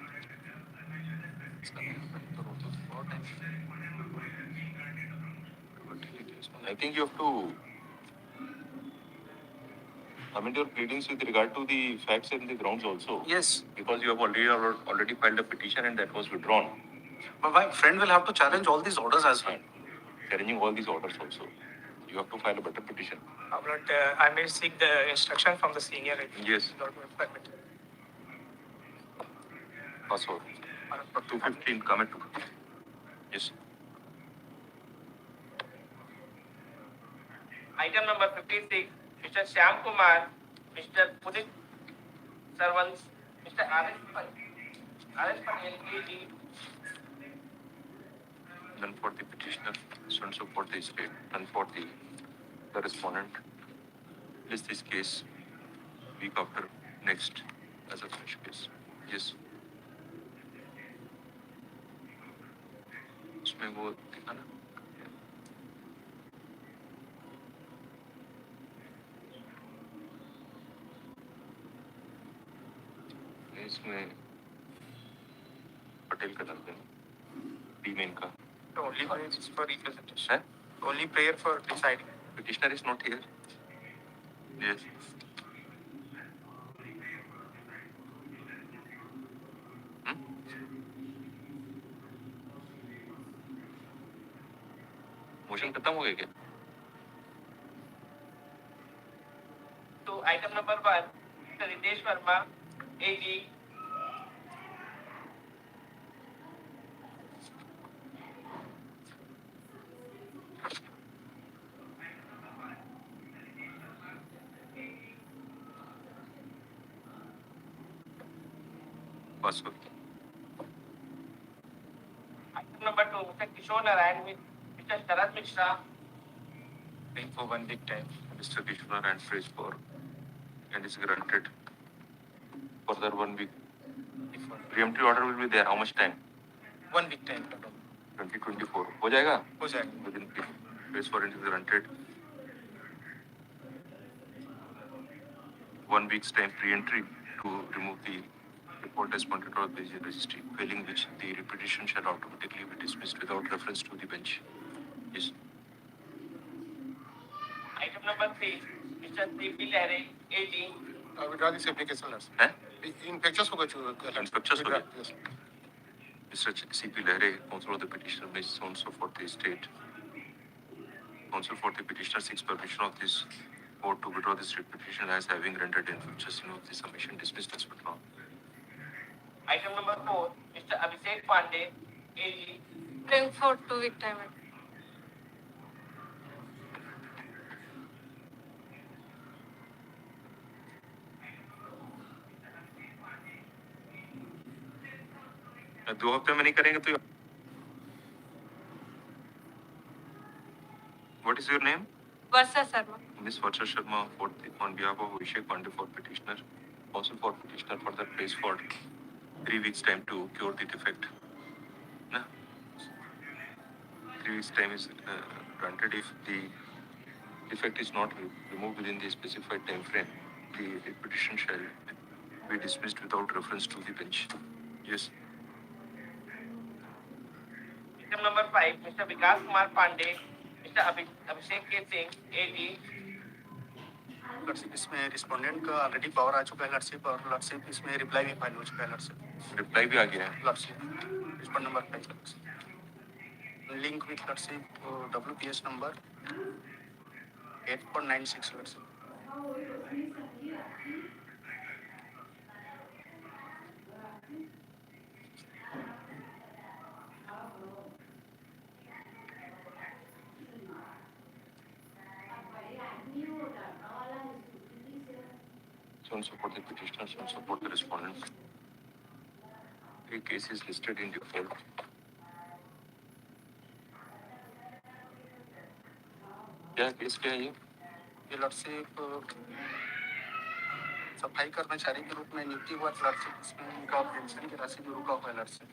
I think you have to amend your pleadings with regard to the facts and the grounds also. Yes. Because you have already filed a petition and that was withdrawn. But my friend will have to challenge all these orders as well. Challenging all these orders also. You have to file a better petition. My lord, I may seek the instruction from the senior. Yes. Lord, may permit. Password. 215, comment 215. Yes. Item number 56, Mr. Shyam Kumar, Mr. Puneet Sarvans, Mr. R.S. Patel, AD. None for the petitioner, so and so for the state, none for the respondent. List this case week after next as a fresh case. Yes. उसमें वो दिखाना. इसमें पटेल का डाल देना. D main का. The only prayer is for representation. Only prayer for deciding. Petitioner is not here. Yes. Motion खत्म हो गया क्या? So item number 1, Mr. Ritesh Verma, AD. Password. Item number 2, Mr. Kishore Narayan with Mr. Sharad Mishra. Paying for 1 week time. Mr. Kishore and phrase for and is granted. Further 1 week. Preemptive order will be there. How much time? 1 week time. 2024. हो जाएगा? हो जाएगा. Within phrase for and is granted. 1 week's time pre-entry to remove the report as pointed out by the registry, failing which the repetition shall automatically be dismissed without reference to the bench. Yes. Item number 3, Mr. C.P. Lehre, AD. Withdraw this application, nurse. Infectious होगा जो. Infectious हो गया. Mr. C.P. Lehre, counsel of the petitioner, may so and so for the state. Counsel for the petitioner seeks permission of this court to withdraw this petition as having rendered infectious of the submission dismissed as withdrawn. Item number 4, Mr. Abhishek Pandey, AG. Playing for 2 week time. 2 हफ्ते में नहीं करेंगे तो What is your name? Varsha Sharma. Miss Varsha Sharma on behalf of Abhishek Pandey for petitioner, counsel for petitioner for the place for 3 weeks time to cure the defect. Na? 3 weeks time is granted if the defect is not removed within the specified time frame. The petition shall be dismissed without reference to the bench. Yes. Item number 5, Mr. Vikas Kumar Pandey, Mr. Abhishek K. Singh, AG. Lordship इसमें respondent का already power आ चुका है lordship, और lordship इसमें reply भी file हो चुका है लॉर्डशिप. रिप्लाई भी आ गया है lordship respond number 5 link with lordship WPS number 8.96 lordship. Some support the petitioner, some support the respondent. The case is listed in default. क्या केस क्या है ये लॉर्डशिप सफाई कर्मचारी के रूप में नियुक्ति हुआ लॉर्डशिप. इसमें उनका पेंशन की राशि भी रुका हुआ है लॉर्डशिप.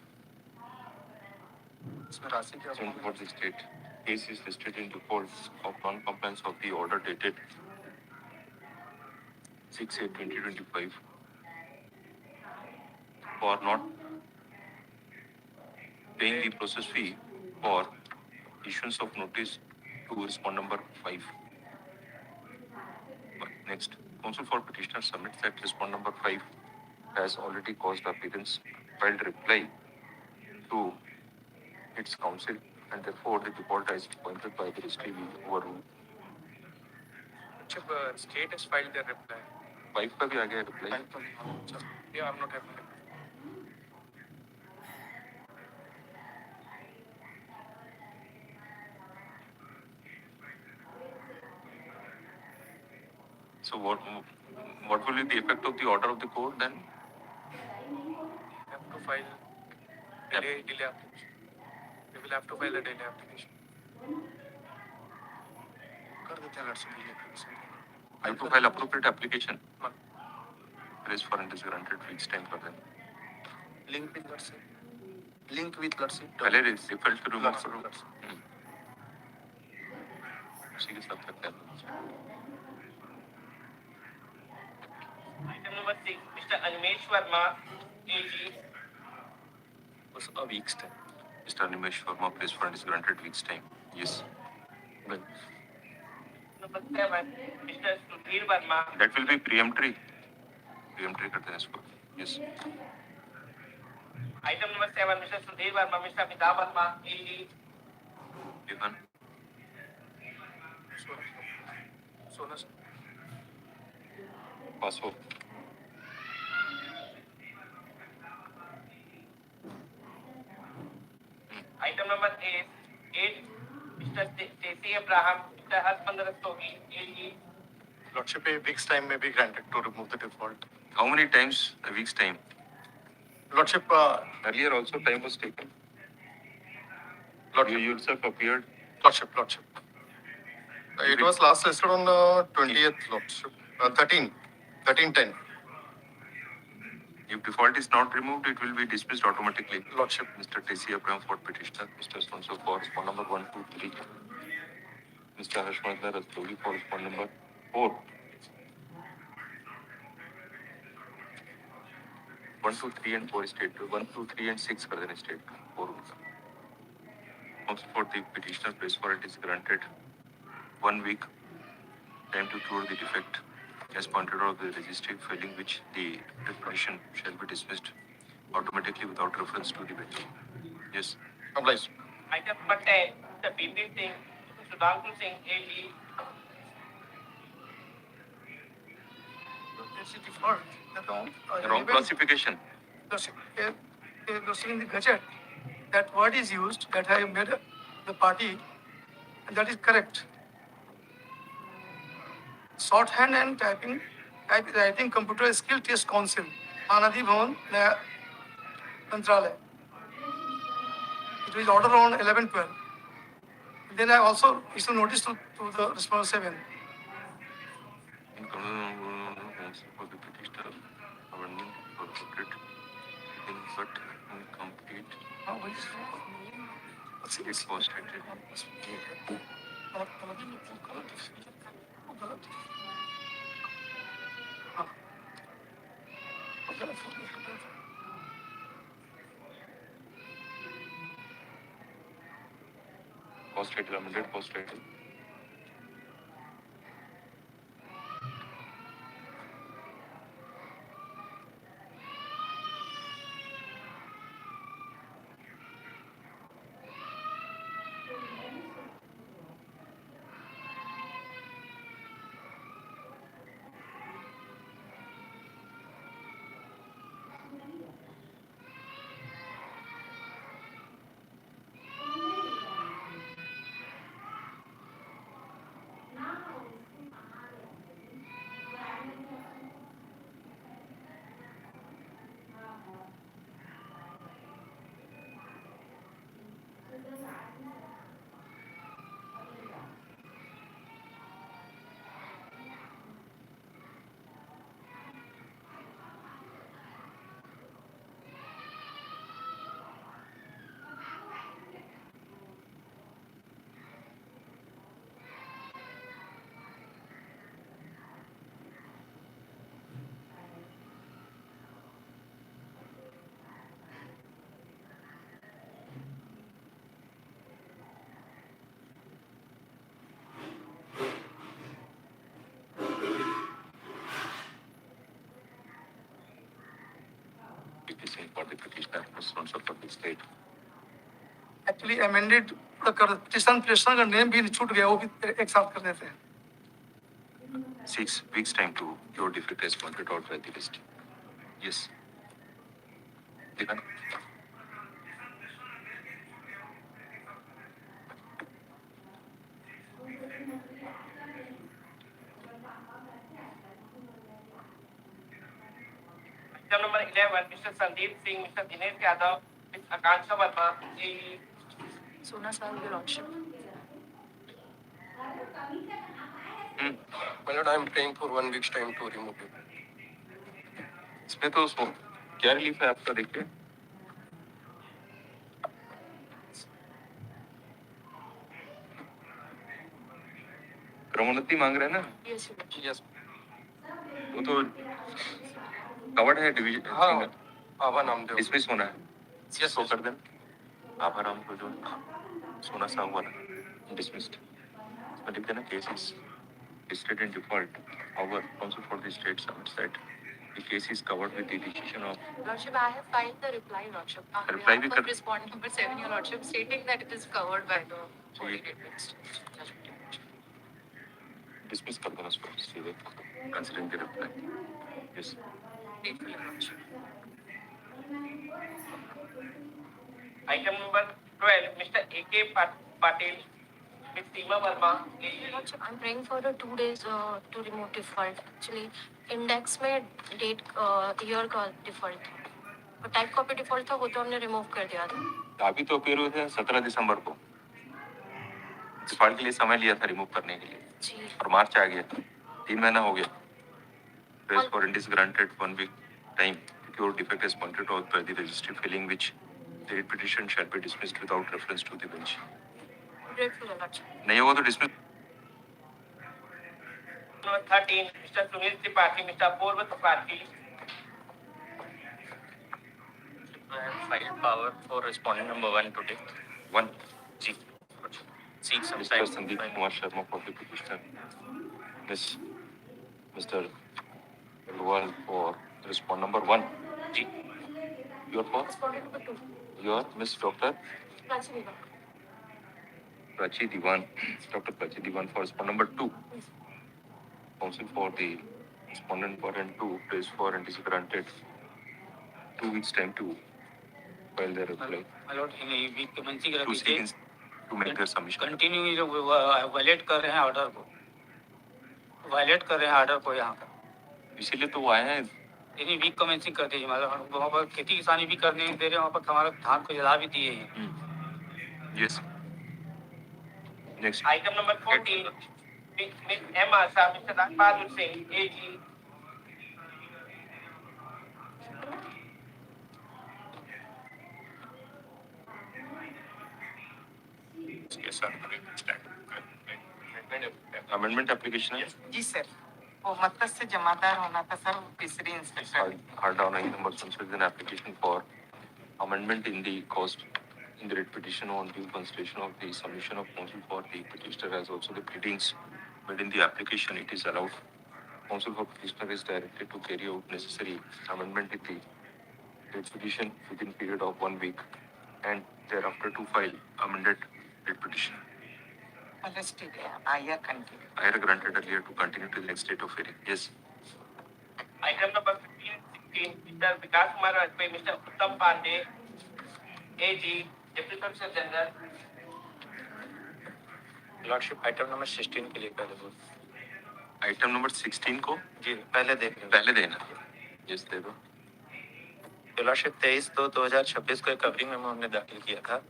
इसमें राशि क्या Some support the state. Case is listed in default of non-compliance of the order dated 6/8/2025 for not paying the process fee for issuance of notice to respond number 5. Next, counsel for petitioner submits that respond number 5 has already caused appearance, filed reply to its counsel, and therefore the default as appointed by the registry will overrule. State has filed their reply. 5 का भी आ गया reply. Yeah, I'm not happy. So what will be the effect of the order of the court then? Have to file delay application. They will have to file a delay application. कर देते हैं lordship delay application. Have to file appropriate application. Raise for and is granted weeks time for them. Link with lordship. Link with lordship. पहले default को remove करो. उसी के साथ करते हैं. Item number 6, Mr. Animesh Verma, AG. Was a week's time. Mr. Animesh Verma place for and is granted weeks time. Yes. Well, Number 7, Mr. Sudhir Verma. that will be preemptory. Preemptory करते हैं इसको. Yes. Item number 7, Mr. Sudhir Verma, Mr. Amitabh Verma, AG. Given. सोना Pass हो. Item number 8, Mr. Stacey Abraham, Mr. Hasbandar Rastogi, AG. Lordship a week's time may be granted to remove the default. How many times a week's time? Lordship, Earlier also time was taken. You yourself appeared. Lordship. It was last listed on 20th, Lordship. 13/10. If default is not removed, it will be dismissed automatically. Lordship. Mr. T.C. Abraham for petitioner, Mr. Sponsor for respond number 1, 2, 3. Mr. Harshmandar Rastogi for respond number 4. 1, 2, 3 and 4 state. 1, 2, 3 and 6 कर देना state. 4 होगा. Also for the petitioner, place for it is granted 1 week time to cure the defect as pointed out of the registry, failing which the petition shall be dismissed automatically without reference to the bench. Yes. Complies. Item number 10, Mr. BP Singh, Mr. Sudhanshu Singh, AG. Default. Wrong classification. In the gadget, that word is used that I made the party, and that is correct. Shorthand and typing, writing computer skill test council, Anadi Bhavan, Mantralaya. It is order on 11/12. Then I also issue notice to the respondent 7. In conclusion, for the petitioner, amendment promoted in but incomplete. It was stated. Post-stated, amended, post-stated. Petition for the petitioner responsible for the state. Actually amended petition का name भी छूट गया, वो भी एक साथ कर देते हैं. 6 weeks time to your defect as pointed out by the list. Yes. Dekan. Item number 11, Mr. Sandeep Singh, Mr. Dinesh Yadav, Ms. Akansha Verma, AE. Sona Sahib, your lordship. My lord, I am praying for 1 week's time to remove it. इसमें तो उसको क्या relief है आपका देखिए. क्रमोन्नति मांग रहे हैं ना. Yes, Yes. वो तो कवर्ड है डिवीजन. हाँ. आभा नामदेव. डिसमिस होना है. Yes, तो कर देना. आभा राम को जो सोना साहब वाला डिसमिस्ड. इसमें लिख देना cases listed in default. However, counsel for the state submits that the case is covered with the decision of. Lordship, I have filed the reply, Lordship. Reply भी कर. Respondent number 7, your Lordship, stating that it is covered by the Dismiss कर देना उसको सीधे. Considering the reply. Yes. Item number 12, Mr. A.K. Patil, Ms. Seema Verma, AE. Lordship, I'm praying for the 2 days to remove default. Actually, index में date year का default था. और type copy default था, वो तो हमने remove कर दिया था. अभी तो अपेयर हुए थे 17 दिसंबर को. डिफॉल्ट के लिए समय लिया था रिमूव करने के लिए. जी. और मार्च आ गया. 3 महीना हो गया. Praise for it is granted 1 week time. Your defect is pointed out by the registry filing which the petition shall be dismissed without reference to the bench. Grateful, your Lordship. नहीं होगा तो dismiss. Number 13, Mr. Sunil Tripathi, Mr. Apurva Tripathi. I have filed power for respondent number 1 today. 1. G. Seek some Mr. time. Sandeep Kumar Sharma for the petitioner. Mr. Agarwal for respond number 1. G. Your for? Respondent number 2. Your Miss Dr. Prachi. Prachi Diwan. Dr. Prachi Diwan for respond number 2. Counsel for the respondent 1 and 2 prays for and is granted 2 weeks time to file their reply. My lord, in a week commencing To seek to make their submission. Continue जो violet कर रहे हैं order को, violet कर रहे हैं order को यहाँ पर. इसीलिए तो वो आए हैं. यानी वीक कमेंसिंग कर दीजिए. मतलब वहाँ पर खेती किसानी भी करने नहीं दे रहे, वहाँ पर हमारा धान को जला भी दिए हैं. Yes. Next. Item number 14, Ms. M. Asha, Mr. Rajpaal Singh, AG. Yes, sir. Amendment application है? जी सर, वो मत्स्य जमादार होना था sir, fishery inspector. Hard down number considers an application for amendment in the cost in the writ petition on due consideration of the submission of counsel for the petitioner as also the pleadings made in the application. It is allowed. Counsel for petitioner is directed to carry out necessary amendment in the writ petition within period of 1 week and thereafter to file amended writ petition. Arrested है, आया continue. I had granted earlier to continue to the next date of hearing. Yes. Item number 15, 16, Mr. Vikas Kumar Rajpal, Mr. Uttam Pandey, AG, Deputy Solicitor General. Lordship item number 16 के लिए पहले बोल। Item number 16 को जी पहले देख पहले देना। Yes they दो। लॉर्डशिप 23/2/2026 को एक कवरिंग मेमो हमने दाखिल किया था।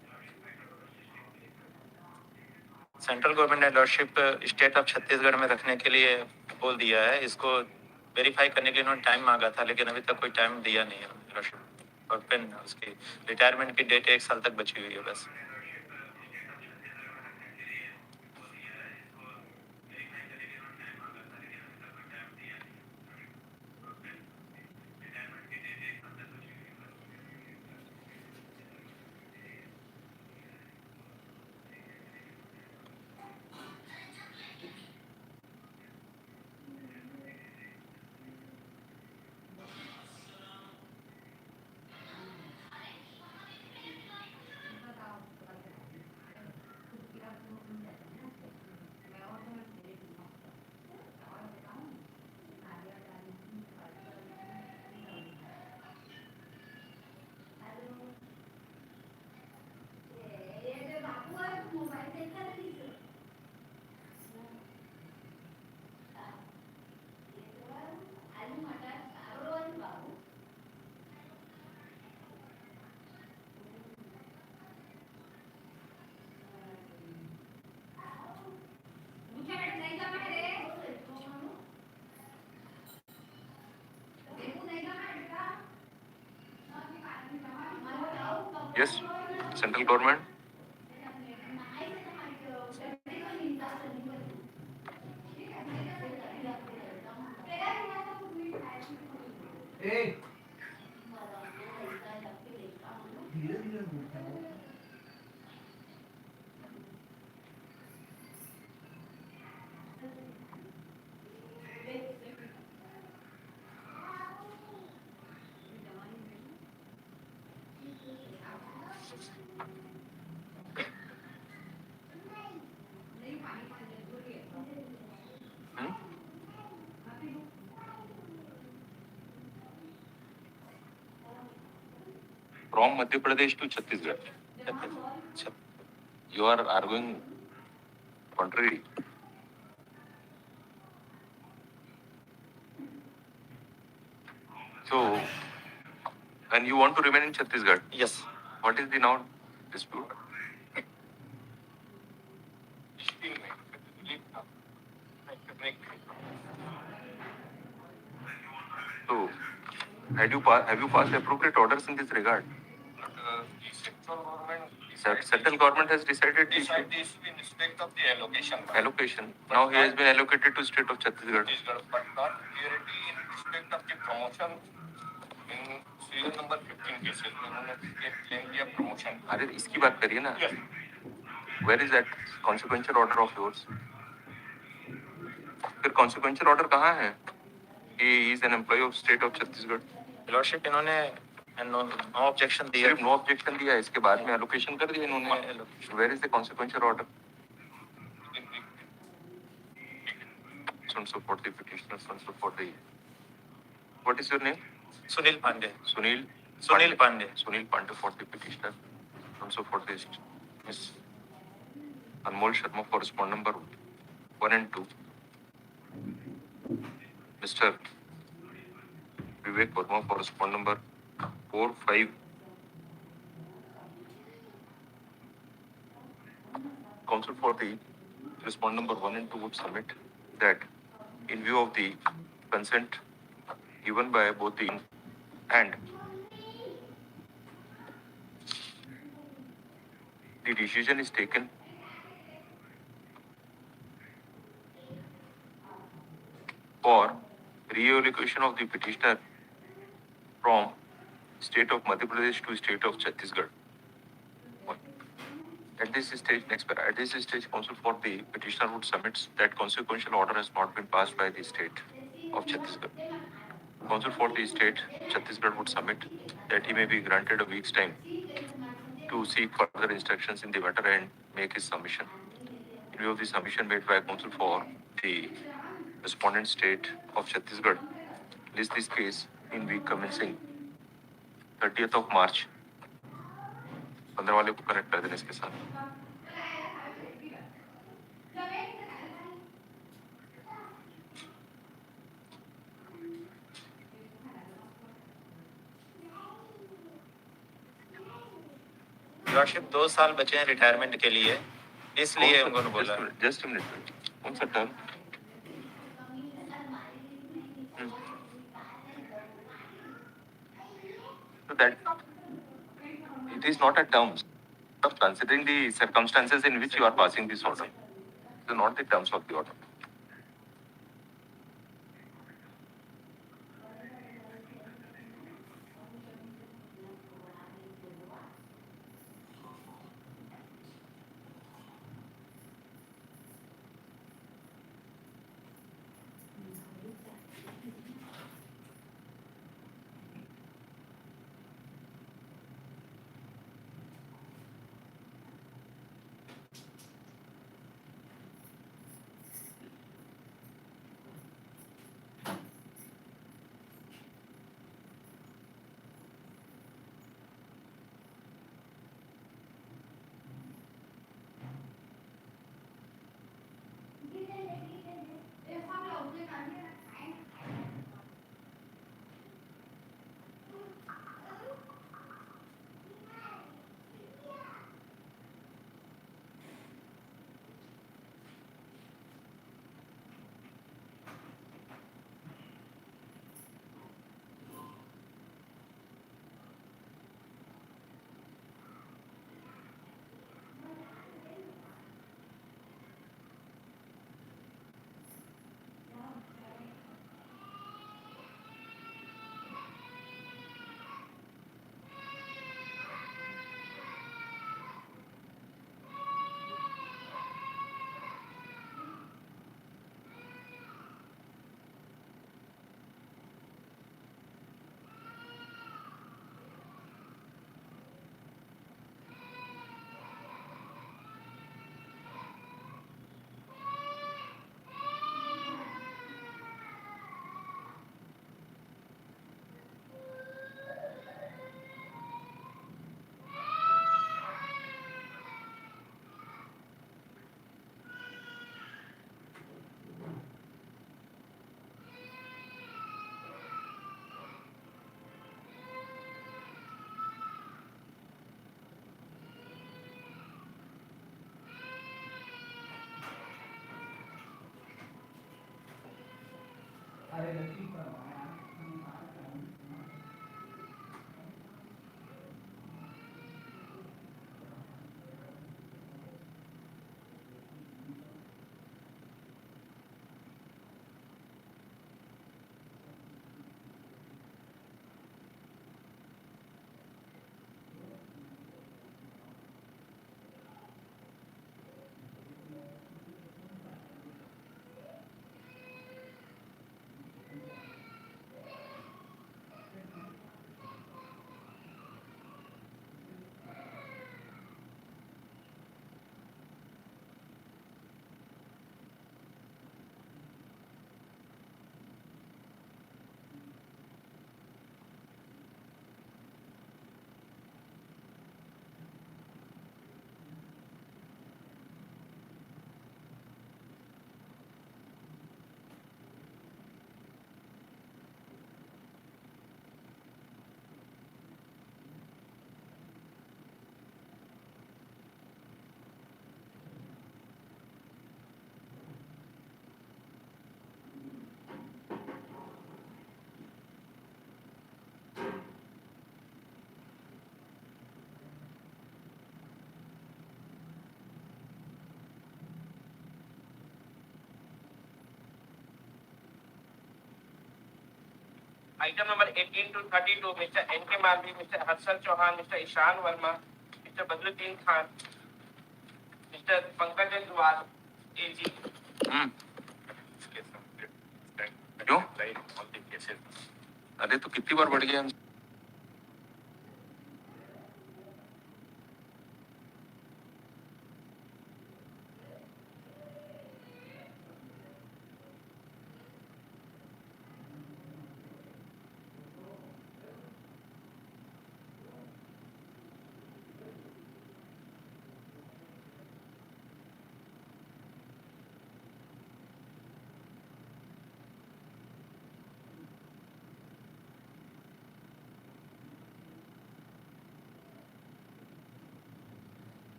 सेंट्रल गवर्नमेंट ने लॉर्डशिप स्टेट ऑफ छत्तीसगढ़ में रखने के लिए बोल दिया है। इसको वेरीफाई करने के लिए उन्होंने टाइम मांगा था, लेकिन अभी तक कोई टाइम दिया नहीं है लॉर्डशिप। और पेन उसकी रिटायरमेंट की डेट 1 साल तक बची हुई है बस। Yes, central government. From Madhya Pradesh to Chhattisgarh. You are arguing contrary. So, and you want to remain in Chhattisgarh? Yes. What is the now dispute? So, have you passed appropriate orders in this regard? Central government has decided this in respect of the allocation. allocation. Now he has been allocated to state of Chhattisgarh. But not priority in respect of the promotion in serial number 15 cases. उन्होंने claim किया promotion. अरे इसकी बात करिए ना. Where is that consequential order of yours? फिर consequential order कहाँ है? He is an employee of state of Chhattisgarh. Lordship इन्होंने नो ऑब्जेक्शन दिया। सिर्फ नो ऑब्जेक्शन दिया, इसके बाद में एलोकेशन कर दिया इन्होंने। Where is the consequential order? So for the petitioner, so for the. What is your name? Sunil Pandey. Sunil Pandey. Sunil Pandey for the petitioner. Also for this Miss Anmol Sharma for respondent number 1 and 2. Mr. Vivek Verma for respondent number 4, 5. counsel for the respondent number 1 and 2 would submit that in view of the consent given by both the and the decision is taken for reallocation of the petitioner from state of Madhya Pradesh to state of Chhattisgarh. At this stage, at this stage, counsel for the petitioner would submit that consequential order has not been passed by the state of Chhattisgarh. Counsel for the state Chhattisgarh would submit that he may be granted a week's time to seek further instructions in the matter and make his submission. In view of the submission made by counsel for the respondent state of Chhattisgarh, list this case in week commencing 30th of March. 15 वाले को connect कर देने इसके साथ. Lordship 2 साल बचे हैं retirement के लिए, इसलिए उन्होंने बोला. जस्ट मिनट, कौन सा term? So that it is not a terms of considering the circumstances in which you are passing this order. So not the terms of the order. Item number 18 to 32, Mr. N.K. Malvi, Mr. Harshal Chauhan, Mr. Ishan Verma, Mr. Badruddin Khan, Mr. Pankaj Dwal, AG. क्यों? अरे तो कितनी बार बढ़ गया?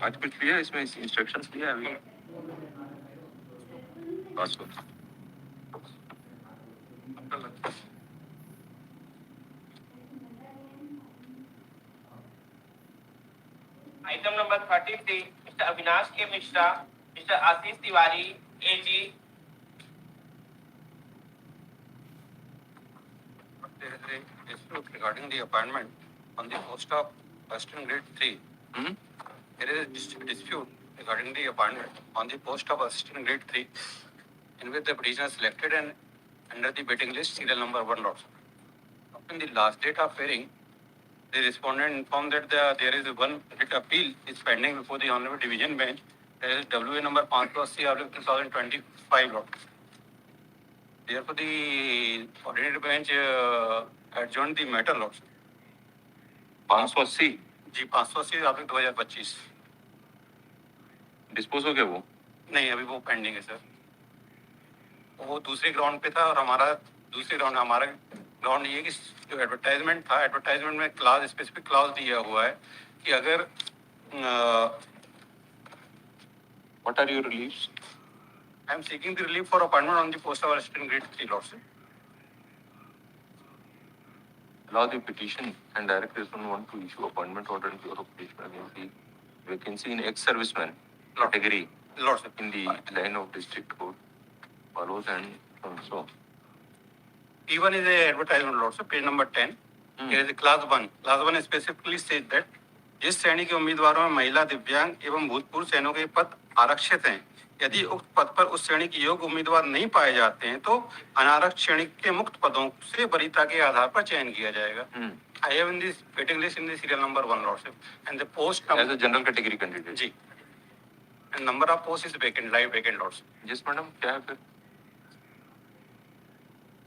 आज कुछ भी है इसमें इंस्ट्रक्शंस दिया है अभी पास को Item number 33, Mr. Avinash K. Mishra, Mr. Ashish Tiwari, AG. There is a dispute regarding the appointment on the post of assistant grade 3. There is a dispute regarding the appointment on the post of assistant grade 3 in which the petitioner selected and under the waiting list serial number 1 lot. In the last date of hearing, the respondent informed that there is one writ appeal is pending before the Honorable Division Bench. There is WA number 580/2025 lot. Therefore, the ordinary bench adjourned the matter lot. 580 जी 580/2025 dispose हो गया वो? नहीं, अभी वो pending है sir. वो दूसरे ग्राउंड पे था और हमारा दूसरे ग्राउंड हमारा ग्राउंड ये कि जो एडवर्टाइजमेंट था, एडवर्टाइजमेंट में क्लास स्पेसिफिक क्लास दिया हुआ है कि अगर what are your reliefs? I am seeking the relief for appointment on the post of assistant grade 3 lordship. Allow the petition and direct respondent to issue appointment order in your petition against the vacancy in ex-serviceman category in the line of district code follows and so. Even is a advertisement lordship, page number 10. Here is a class 1. Class 1 specifically says that जिस श्रेणी के उम्मीदवारों में महिला, दिव्यांग एवं भूतपूर्व सैनिकों के पद आरक्षित हैं, यदि उक्त पद पर उस श्रेणी के योग्य उम्मीदवार नहीं पाए जाते हैं तो अनारक्षित श्रेणी के मुक्त पदों से वरीयता के आधार पर चयन किया जाएगा। I have in this waiting list in the serial number 1 lordship and the post as a general category candidate. Ji, and number of posts is vacant, live vacant lordship. Yes, madam. क्या है फिर?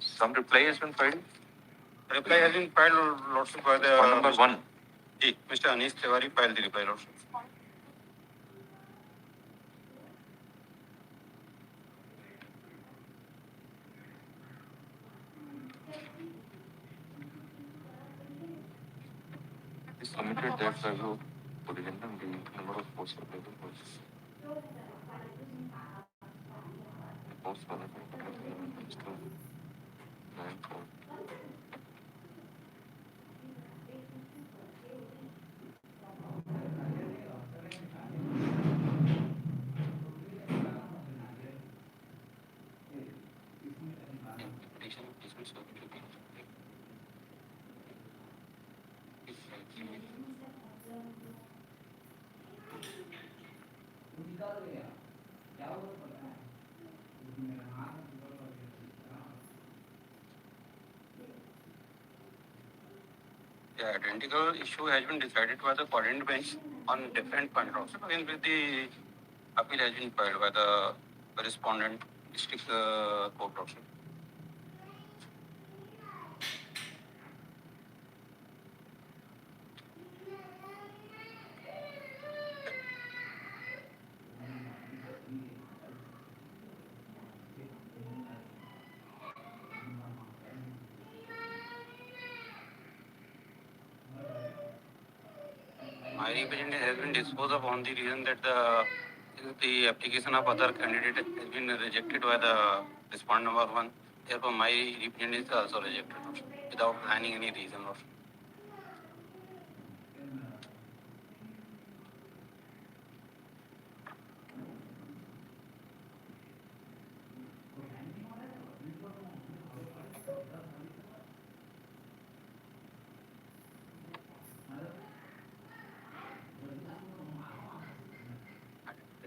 Some reply has been filed. Reply has been filed lordship by the number 1. जी, Mr. Anish Tiwari filed the reply lordship. Is submitted that by your position and the number of posts available. Post The identical issue has been decided by the coordinating bench on different points also. In which the appeal has been filed by the respondent district court also. My representative has been disposed of on the reason that the application of other candidate has been rejected by the respondent number one. Therefore, my representative is also rejected also, without finding any reason also.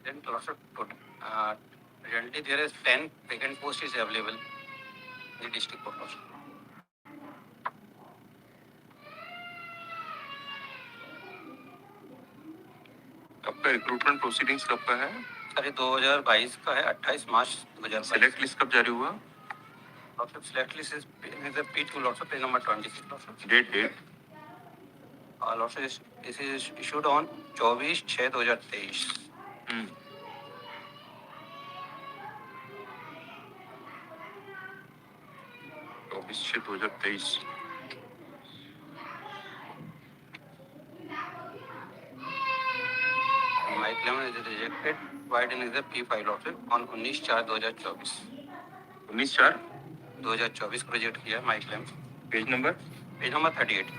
Then presently there is 10 vacant posts is available in the district court also. आपका recruitment proceedings कब का है? Sir ये 2022 का है, 28 मार्च 2022. Select list कब जारी हुआ? Select list is P2 lots of page number 26 lots of. Date. Lots of this is issued on 24/6/2023. 24/6/2023. My claim is rejected. Widen is the P5 lot on 19/4/2024. 19/4/2024 को रिजेक्ट किया my claim. Page number 38.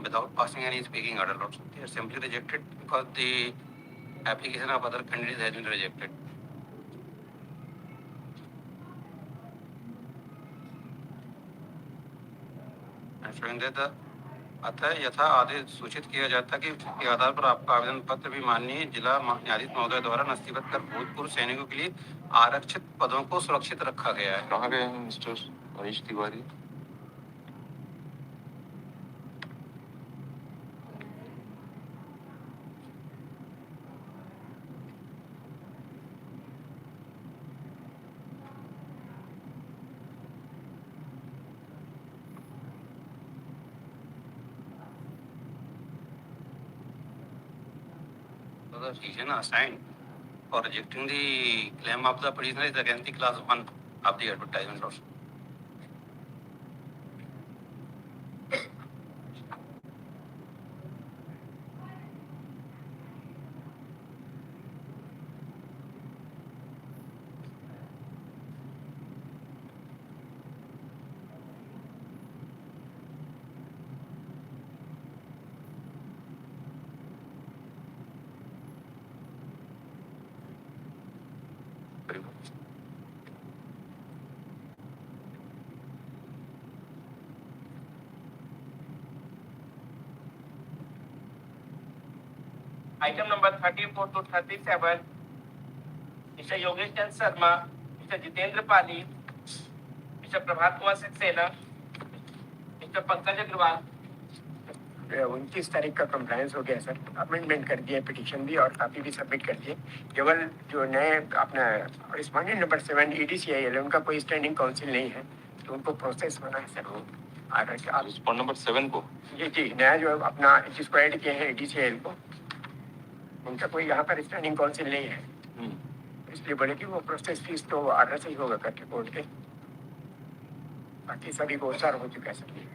Without passing any speaking order lots. They are simply rejected because the application of other candidates has been rejected. Showing that the अतः यथा आदेश सूचित किया जाता कि के आधार पर आपका आवेदन पत्र भी माननीय जिला न्यायाधीश महोदय द्वारा नस्तीबद्ध कर भूतपूर्व सैनिकों के लिए आरक्षित पदों को सुरक्षित रखा गया है. कहाँ गए हैं mister Manish Tiwari? The reason assigned for rejecting the claim of the prisoner is against the clause 1 of the advertisement also. Item number 34 to 37, Mr. Yogesh Chandra Sharma, Mr. Jitendra Pali, Mr. Prabhat Kumar Saxena, Mr. Pankaj Agrawal. 29 तारीख का compliance हो गया sir. Amendment कर दिए, petition भी और copy भी submit कर दिए. केवल जो नए अपना रिस्पॉन्डेंट नंबर 7 EDCIL उनका कोई स्टैंडिंग काउंसिल नहीं है, तो उनको प्रोसेस होना है सर. वो रिस्पॉन्ड नंबर 7 को जी नया जो अपना जिसको ऐड किए हैं EDCIL को, उनका कोई यहाँ पर स्टैंडिंग काउंसिल नहीं है. इसलिए बोले कि वो प्रोसेस फीस तो आर्डर से ही होगा करके कोर्ट के. बाकी सभी को सार हो चुका है सर.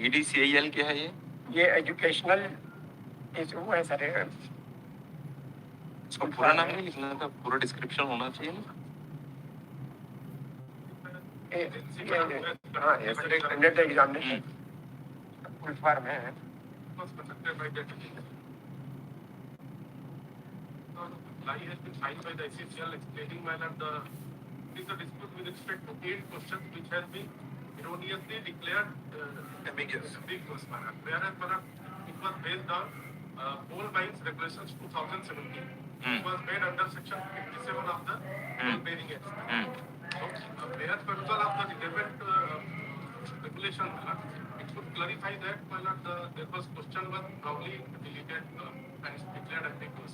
EDCIL क्या है ये एजुकेशनल वो है सर. इसको पूरा नाम नहीं लिखना था, पूरा डिस्क्रिप्शन होना चाहिए ना. हाँ under the examination full form है. reply has been filed by the SCCL explaining, my lord, it is a dispute with respect to 8 questions which has been erroneously declared ambiguous, my lord. Whereas, my lord, it was based on Coal Mines Regulations 2017. It was made under section 57 of the Coal Bearing Act. So, where perusal of the relevant regulation, my lord, it should clarify that, my lord, there was question was wrongly deleted and declared ambiguous.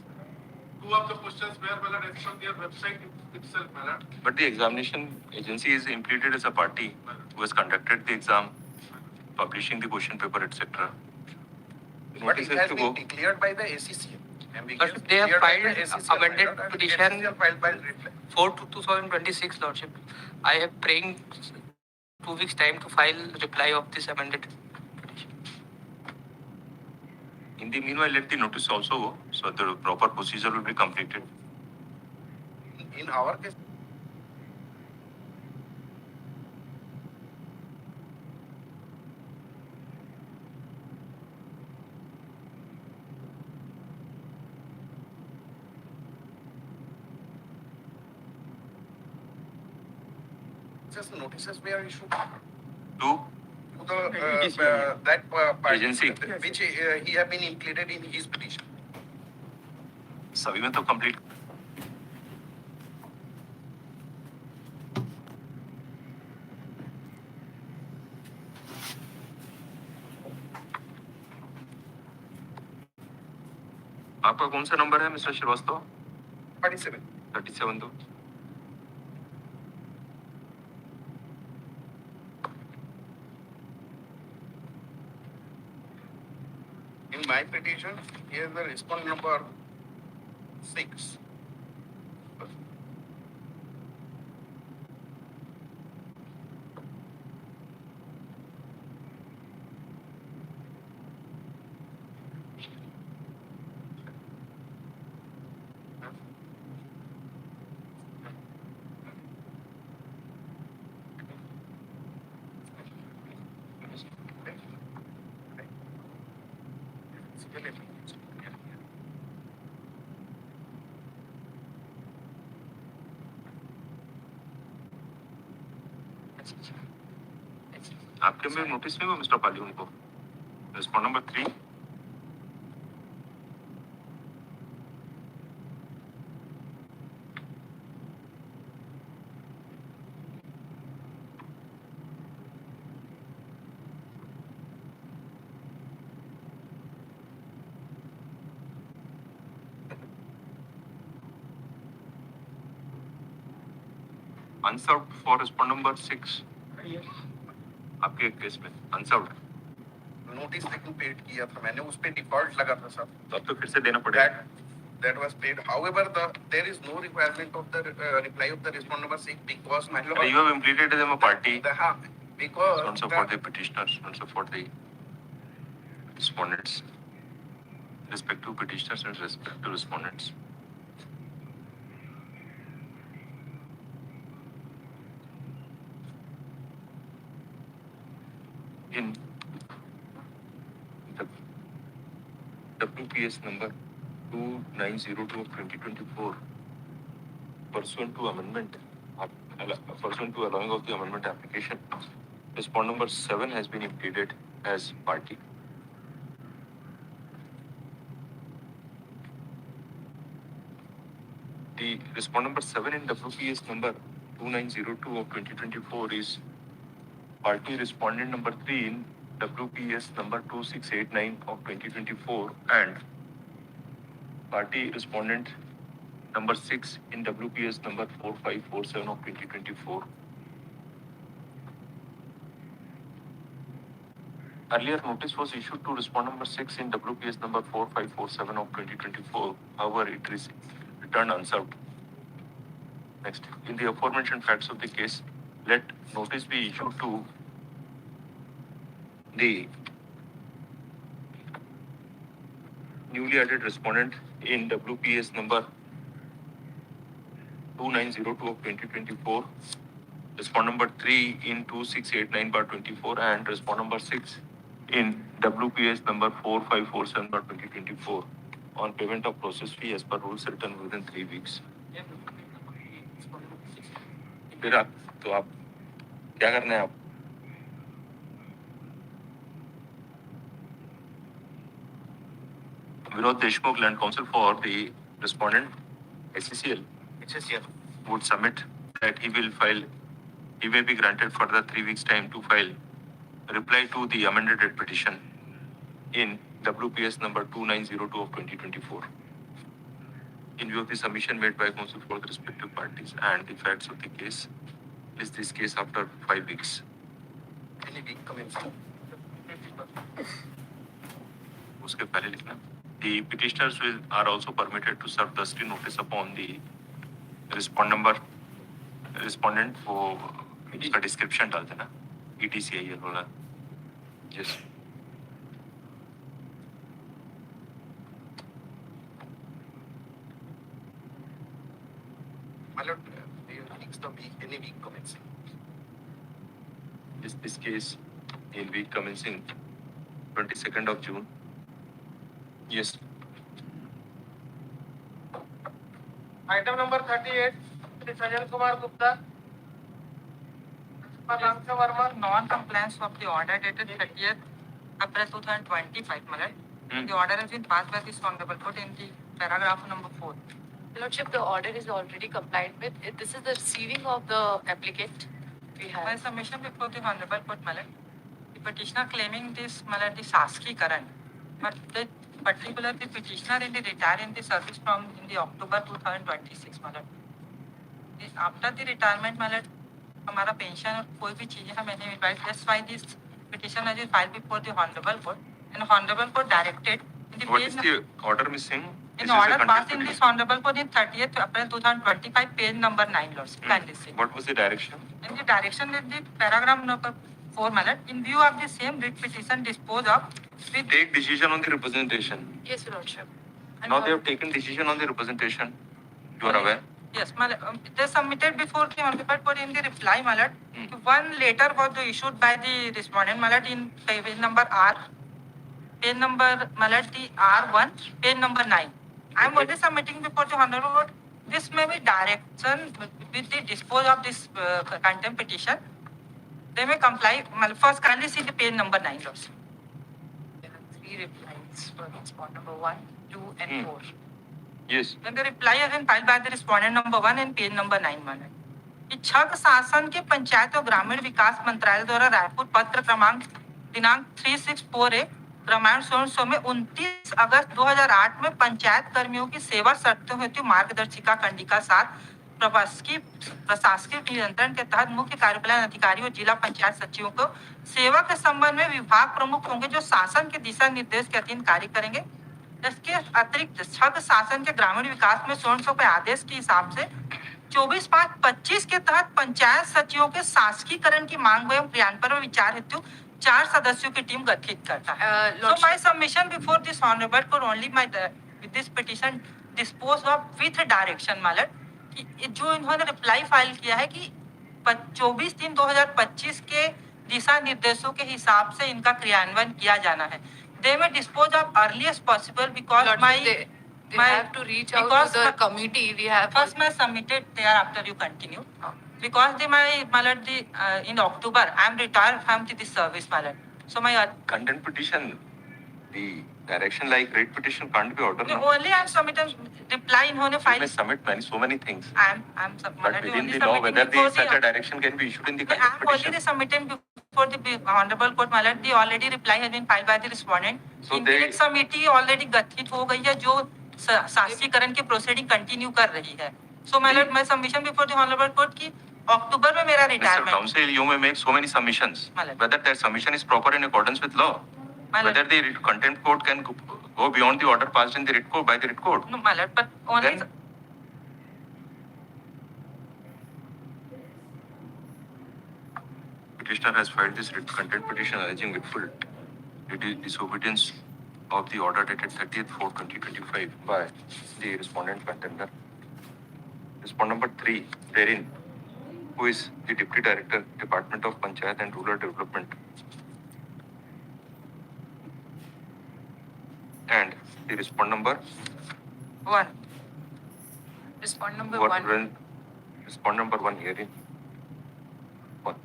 Two of the questions were, my lord, as per their website itself, my lord. But the examination agency is implicated as a party who has conducted the exam, publishing the question paper, etc. But it has been declared by the ACC. Lordship, they have filed amended petition 4/2026, Lordship. I have praying 2 weeks time to file reply of this amended. In the meanwhile, let the notice also go, so the proper procedure will be completed. In our case, just notices were issued To the that party, agency, which he have been included in his petition. सभी में तो complete. आपका कौन सा number है mister Srivastava? 37. 37 तो In my petition, here is the response number 6. आपके में नोटिस में वो मिस्टर पाली उनको respond number 3 unserved for respond number 6 आपके केस में अनसर्व्ड नोटिस लेकिन पेड किया था मैंने, उस पे डिफॉल्ट लगा था सर. तो अब तो फिर से देना पड़ेगा. That was paid. However, there is no requirement of the reply of the respondent number 6 because my lord. You have implicated them a party. Because not so for the petitioners, not so for the respondents. Respect to petitioners and respect to respondents. In the WPS number 2902 of 2024, pursuant to amendment, pursuant to allowing of the amendment application, respondent number 7 has been implemented as party. The respondent number 7 in WPS number 2902 of 2024 is party respondent number 3 in WPS number 2689 of 2024 and party respondent number 6 in WPS number 4547 of 2024. Earlier notice was issued to respondent number 6 in WPS number 4547 of 2024. However, it is returned unserved. Next, in the aforementioned facts of the case, let notice be issued to the newly added respondent in WPS number 2902 of 2024, respondent number 3 in 2689/24 and respondent number 6 in WPS number 4547/2024 on payment of process fee as per rules written within 3 weeks. फिर आप क्या करना है आप? Vinod Deshmukh, Land Counsel for the respondent, SCCL, would submit that he may be granted further 3 weeks time to file a reply to the amended writ petition in WPS number 2902 of 2024. In view of the submission made by counsel for the respective parties and the facts of the case, list this case after 5 weeks. Any week commencing. उसके पहले लिखना. The petitioners are also permitted to serve dusty notice upon the respondent को उसका description डाल देना. ETCIL वाला. Yes. My lord, any week commencing. Is this case in week commencing 22nd of June? Yes. Item number 38, Shri Sajal Kumar Gupta. Ramcha Verma. Non-compliance of the order dated 30th April 2025, my lord. The order has been passed by this honorable court in the paragraph number 4. Lordship, the order is already complied with. This is the receiving of the applicant. We have. My submission before the honorable court, my lord. The petitioner claiming this, my lord, the Saski current, but the particular the petitioner in the retire in the service from in the October 2026, my lord. After the retirement, my lord, हमारा pension और कोई भी चीजें हमें नहीं मिल पाई. That's why this petition has been filed before the honorable court, and honorable court directed. What is the order missing? In order passed in this honorable court in 30th April 2025, page number 9, Lords. Kindly see. What was the direction? In the direction in the paragraph number 4, my lord, in view of the same writ petition disposed of with... Take decision on the representation. Yes, Your Lordship. Now they have taken decision on the representation. You are aware? Yes, my lord. They submitted before the honorable court in the reply, my lord. One letter was issued by the respondent, my lord, in page number R. Page number, my lord, the R1, page number 9. I am only submitting before the honorable court. This may be direction with the dispose of this contempt petition. They may comply. First, kindly see the page number 9, Lords. There are 3 replies for respondent number 1, 2, and 4. Yes. Then the reply has been filed by the respondent number 1 and page number 9, my lord. इच्छक शासन के पंचायत और ग्रामीण विकास मंत्रालय द्वारा रायपुर पत्र क्रमांक दिनांक 3648 रामायण 1600 में 29 अगस्त 2008 में पंचायत कर्मियों की सेवा शर्तों हेतु मार्गदर्शिका कंडिका 7 प्रशासकीय नियंत्रण के तहत मुख्य कार्यपालन अधिकारी और जिला पंचायत सचिवों को सेवा के संबंध में विभाग प्रमुख होंगे जो शासन के दिशा निर्देश के अधीन कार्य करेंगे. इसके अतिरिक्त छग शासन के ग्रामीण विकास में 1600 के आदेश के हिसाब से 24/5/25 के तहत पंचायत सचिवों के शासकीकरण की मांग एवं क्रियान्वयन पर विचार हेतु 4 सदस्यों की टीम गठित करता है. So my submission before this honorable court only my with this petition dispose of with direction, my lord, कि जो इन्होंने रिप्लाई फाइल किया है कि 24/3/2025 के दिशा निर्देशों के हिसाब से इनका क्रियान्वयन किया जाना है. They may dispose of earliest possible because Lordship, they have to reach out to the committee. We have first my submitted there after you continue. Because my lord, in October I am retired from this service, my lord. So my Content petition, the direction like writ petition can't be ordered. No? Only I am submitting reply इन्होंने file. You may submit so many things. I am But within the law, whether such a direction can be issued in the content petition. I am already submitting before the honorable court, my lord. The already reply has been filed by the respondent. So Intellectual committee already गठित हो गई है जो शासकीकरण की proceeding continue कर रही है. So my lord, my submission before the honorable court की अक्टूबर में मेरा Mr. Retirement. Counsel, you may make so many submissions. Whether that submission is proper in accordance with law. Whether the contempt court can go beyond the order passed in the writ court by the writ court. No, my lord, but only. Then, petitioner has filed this writ contempt petition alleging willful disobedience of the order dated 30th/4/2025 by the respondent contender. Respondent number 3, therein, who is the Deputy Director, Department of Panchayat and Rural Development, and The respond number 1. Respond number what 1. when respond number 1 herein. What?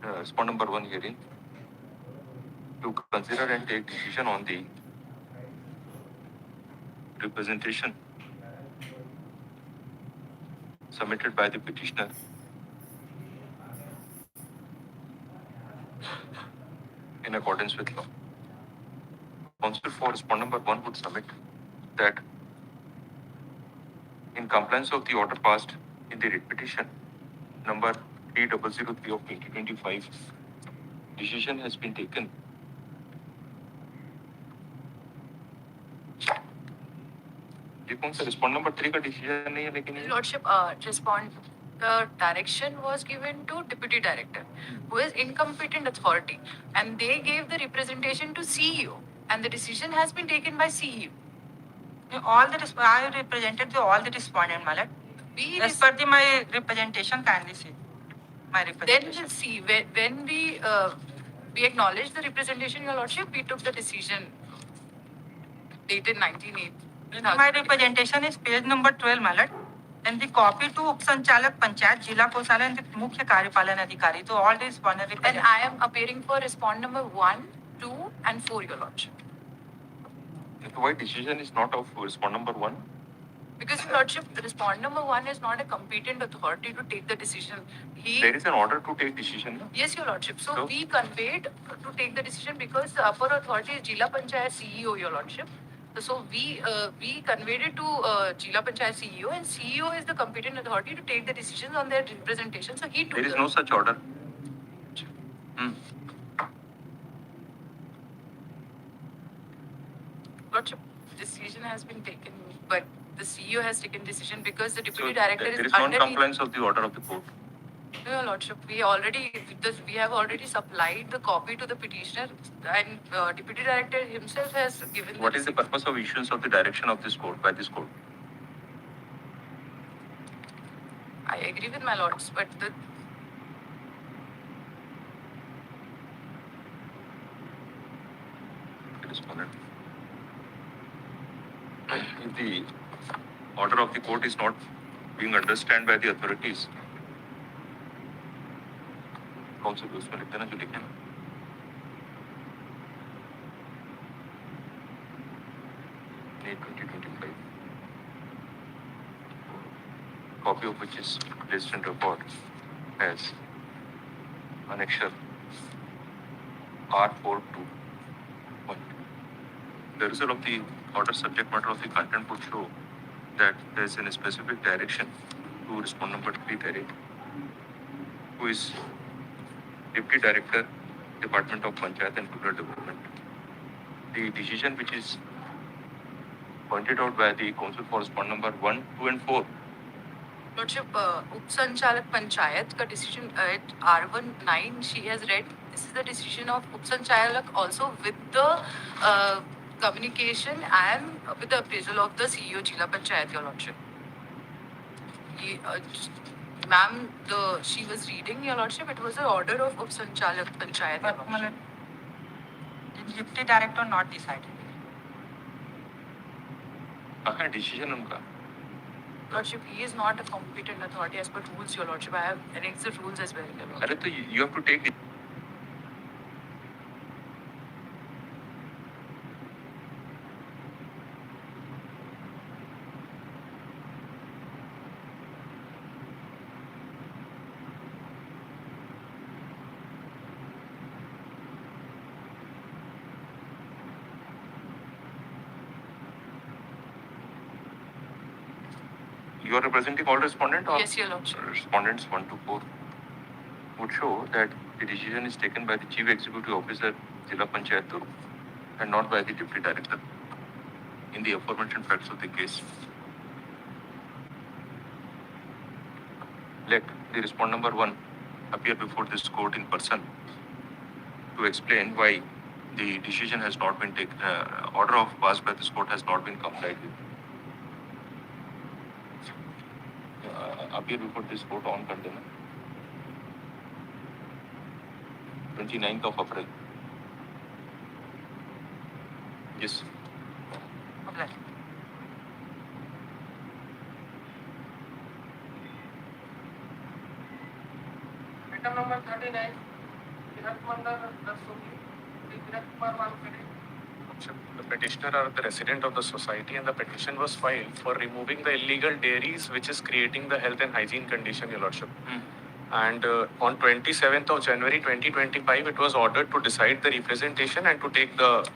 Respond number 1 herein to consider and take decision on the representation submitted by the petitioner in accordance with law. Counsel for respond number 1 would submit that in compliance of the order passed in the writ petition number 3003 of 2025, decision has been taken ये कौन सा respond number 3 का decision नहीं है लेकिन ये Lordship, the direction was given to deputy director, who is incompetent authority, and they gave the representation to CEO, and the decision has been taken by CEO. I represented all the respondent, my lord. As per my representation, kindly see my representation. Then we'll see when we acknowledge the representation, Your Lordship, we took the decision dated 19/8. My representation is page number 12, my lord. And the copy to उपसंचालक पंचायत जिला कोषालय and the मुख्य कार्यपालन अधिकारी. So all this one And I am appearing for respond number 1, 2, and 4, Your Lordship. Why decision is not of respond number 1? Because, Your Lordship, the respond number 1 is not a competent authority to take the decision. There is an order to take decision. Yes, Your Lordship. So we conveyed to take the decision because the upper authority is Jila Panchayat CEO, Your Lordship. So we conveyed it to Jila Panchayat CEO, and CEO is the competent authority to take the decisions on their representation. So he took. There is no such order. Lordship, decision has been taken, but the CEO has taken decision because the deputy So director there is is underneath. non-compliance of the order of the court. No, Your Lordship, we have already supplied the copy to the petitioner, and deputy director himself has given. What is the purpose of issuance of the direction of this court by this court? I agree with my lords, but the Respondent. If the order of the court is not being understood by the authorities, counsel उसमें लिख देना जो लिखे ना. May 2025. Copy of which is placed in report as annexure R421. The result of the order subject matter of the content would show that there is a specific direction to respond number 3 therein, who is Deputy Director, Department of Panchayat and Rural Development. The decision which is pointed out by the counsel for respond number 1, 2 and 4. Lordship, Upsanchalak Panchayat ka decision at R19 she has read. This is the decision of Upsanchalak also with the communication and with the appraisal of the CEO Jila Panchayat, Your Lordship. Ma'am, she was reading, Your Lordship, it was an order of Upsanchalak Panchayat. But the deputy director not decided. Decision unka. Lordship, he is not a competent authority as per rules, Your Lordship. I have annexed the rules as well, Your Lordship. You have to take it. You are representing all respondents or Yes, Your Lordship. Respondents 1 to 4 would show that the decision is taken by the Chief Executive Officer, Jila Panchayat Durg, and not by the Deputy Director in the aforementioned facts of the case. Let the respond number 1 appear before this court in person to explain why the decision has not been taken, order of passed by this court has not been complied with. Appear before this court on कर देना 29th of April. Yes. Item number 39, Virat Mandal Rastogi, Virat Kumar Malkade. The petitioner are the resident of the society and the petition was filed for removing the illegal dairies which is creating the health and hygiene condition, Your Lordship. And on 27th of January 2025, it was ordered to decide the representation and to take the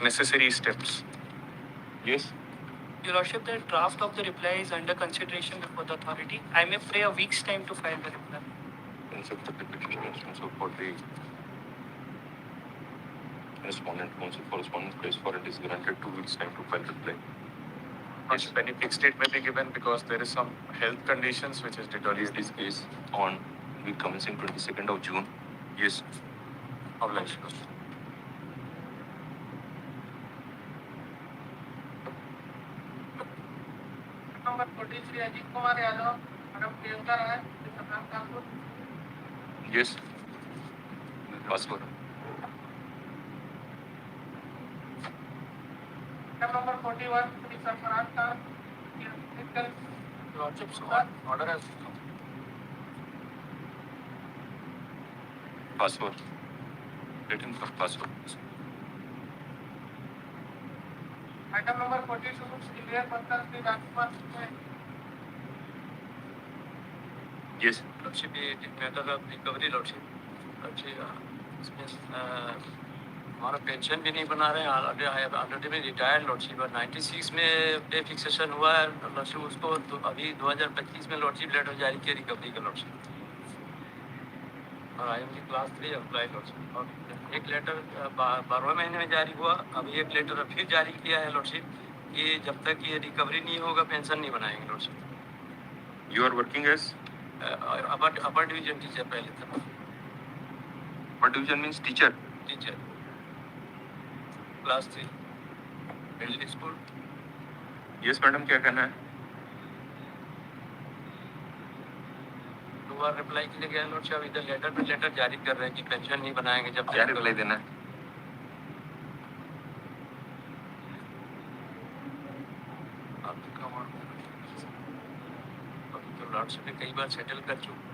necessary steps. Yes. Your Lordship, the draft of the reply is under consideration before the authority. I may pray a week's time to file the reply. Accept the petition also for the respondent counsel correspondence place for it is granted 2 weeks time to file reply. Yes, any fixed date may be given because there is some health conditions which is deteriorating. This case on week commencing 22nd of June. Yes. Obliged. Number 43, Ajit Kumar Yadav, Madam Priyanka Rai, Mr. Ram Thakur. Yes. Password. Item number 41, Mr. Farhan Khan, Lordship's order has come. Password. Written for password. Item number 42, Senior Pankaj Sri Rajkumar Singh. Yes. Lordship, matter of recovery, Lordship. Lordship, इसमें हमारा pension भी नहीं बना रहे हैं already में retired lordship और 96 में पे फिक्सेशन हुआ है लॉर्डशिप उसको तो अभी 2025 में लॉर्डशिप लेटर जारी किया रिकवरी का लॉर्डशिप और IMD क्लास 3 अप्लाई लॉर्डशिप और एक लेटर 12वें महीने में जारी हुआ अभी एक लेटर फिर जारी किया है लॉर्डशिप कि जब तक ये रिकवरी नहीं होगा पेंशन नहीं बनाएंगे lordship You are working as upper division teacher पहले था what division means teacher? Teacher class 3 middle school Yes, madam. क्या कहना है? 2 बार रिप्लाई के लिए गया लॉर्डशिप इधर लेटर पे लेटर जारी कर रहे हैं कि पेंशन नहीं बनाएंगे जब क्या रिप्लाई देना है? तो लॉर्डशिप ने कई बार सेटल कर चुके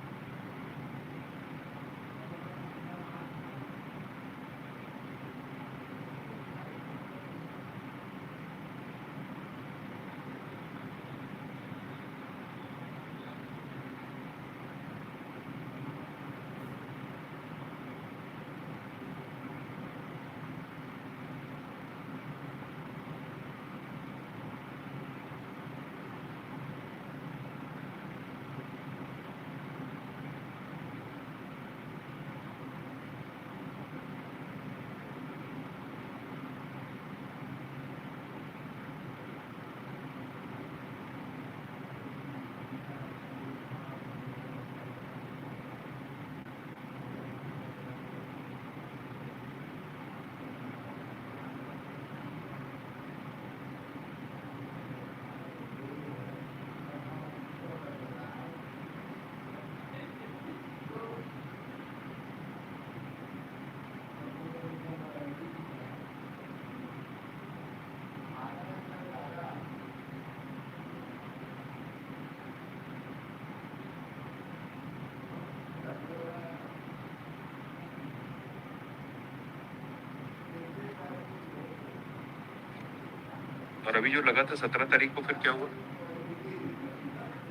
और अभी जो लगा था 17 तारीख को फिर क्या हुआ?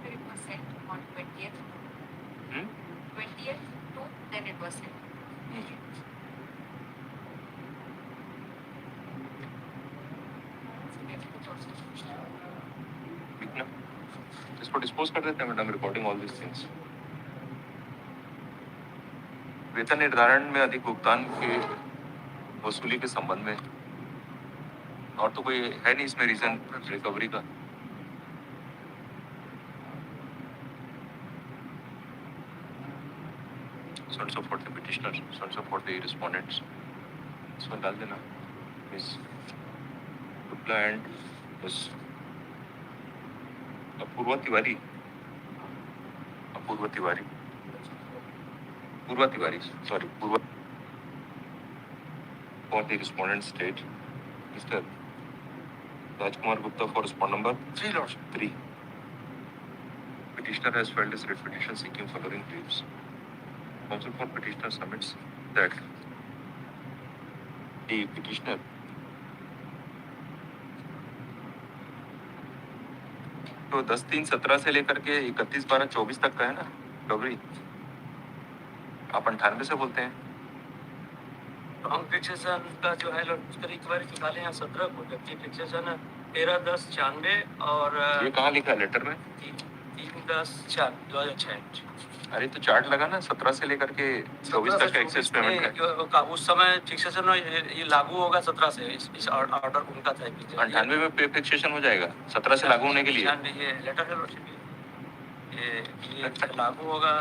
It was sent on 20th. 20th to then it was sent. ठीक ना? इसको डिस्पोज कर देते हैं madam recording all this things. वेतन निर्धारण में अधिक भुगतान के वसूली के संबंध में और तो कोई है नहीं इसमें रीजन रिकवरी का. So and so for the petitioner, so and so for the respondents. इसमें डाल देना. Miss Gupta and Miss Apoorva Tiwari. Apoorva Tiwari. Purva Tiwari. Sorry, Purva. For the respondent state, Mr. Rajkumar Gupta for respond number 3, Lordship. 3. Petitioner has filed his writ petition seeking following briefs. Counsel for petitioner submits that the petitioner तो 10/3/17 से लेकर के 31/12/24 तक का है ना recovery. आप 98 से बोलते हैं। रॉन्ग फिक्सेशन का जो है उसका रिकवरी निकाले हैं 17 को, जबकि फिक्सेशन 13/10/96 और ये कहाँ लिखा है लेटर में? 3/10/2006। अरे तो चार्ट लगा ना 17 से लेकर के 24 तक का एक्सेस पेमेंट का। उस समय फिक्सेशन ये लागू होगा 17 से, इस ऑर्डर उनका था। 98 में पे फिक्सेशन हो जाएगा 17 से लागू होने के लिए। ये लेटर है ये लागू होगा।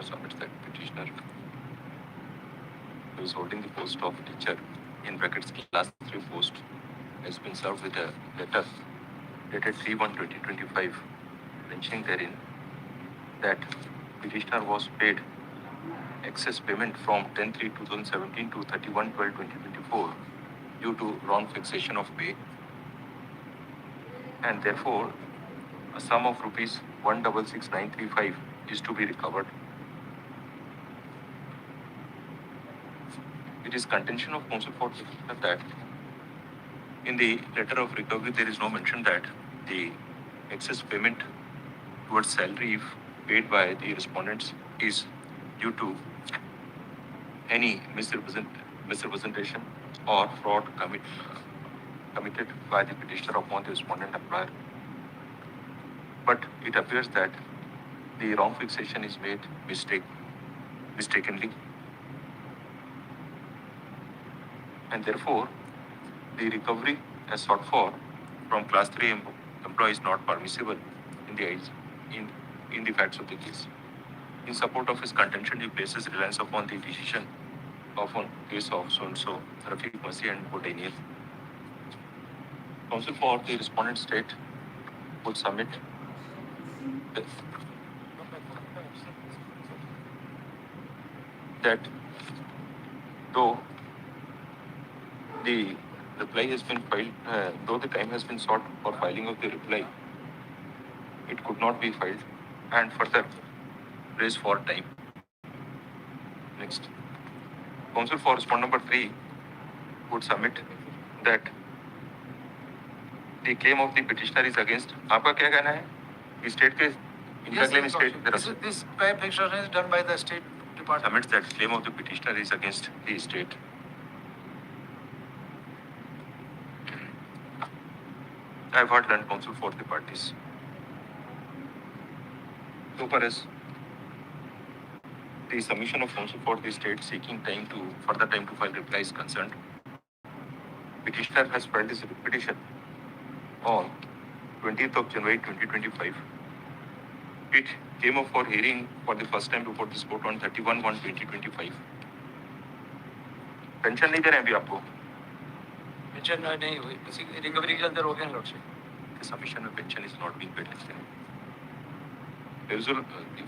Submits that petitioner who is holding the post of teacher in brackets class 3 post has been served with a letter dated 3/1/2025 mentioning therein that petitioner was paid excess payment from 10/3/2017 to 31/12/2024 due to wrong fixation of pay, and therefore a sum of rupees 166,935 is to be recovered. It is contention of counsel for petitioner that in the letter of recovery there is no mention that the excess payment towards salary if paid by the respondents is due to any misrepresentation or fraud committed by the petitioner upon the respondent employer. But it appears that the wrong fixation is made mistakenly, and therefore the recovery as sought for from class 3 employee is not permissible in the eyes in the facts of the case. In support of his contention, he places reliance upon the decision of one case of so and so Rafiq Masi and Daniel. Counsel for the respondent state would submit that though the reply has been filed, though the time has been sought for filing of the reply, it could not be filed and further raised for time. Next. Counsel for respond number 3 would submit that the claim of the petitioner is against. आपका क्या कहना है? State के इनका claim state This pay fixation is done by the State Department. Submits that claim of the petitioner is against the state. I have heard learned counsel for the parties. So far as the submission of counsel for the state seeking further time to file reply is concerned, petitioner has filed his petition on 20th of January 2025. It came up for hearing for the first time before this court on 31/1/2025. Pension नहीं दे रहे हैं अभी आपको? Pension नहीं हुई, recovery के अंदर हो गया lordship. The submission of pension is not being paid. There is the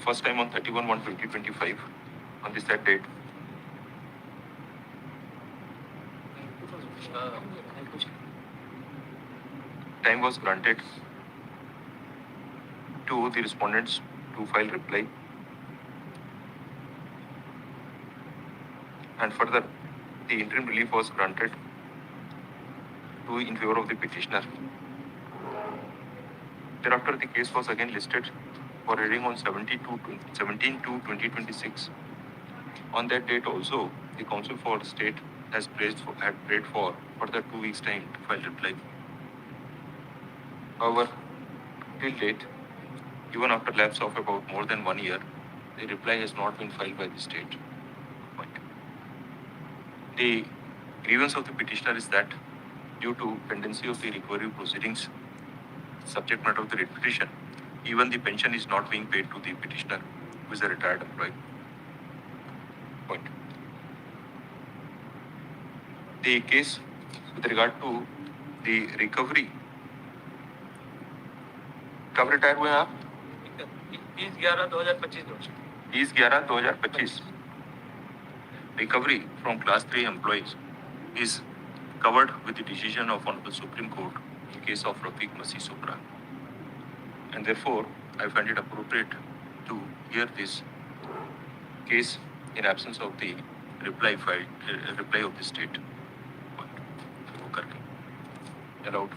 first time on 31/1/2025 on the said date. Time was granted to the respondents to file reply, and further the interim relief was granted to in favor of the petitioner. Thereafter, the case was again listed for hearing on 17/2/2026. On that date also, the counsel for state had prayed for further 2 weeks' time to file reply. However, till date, even after lapse of about more than 1 year, the reply has not been filed by the state. The grievance of the petitioner is that due to pendency of the recovery proceedings, subject matter of the writ petition, even the pension is not being paid to the petitioner, who is a retired employee. Point. The case with regard to the recovery, कब retire हुए आप? 30/11/2025 lordship. 30/11/2025. Recovery from class 3 employees is covered with the decision of Honorable Supreme Court in case of Rafiq Masih Supra. And therefore, I find it appropriate to hear this case in absence of the reply of the state. Allowed.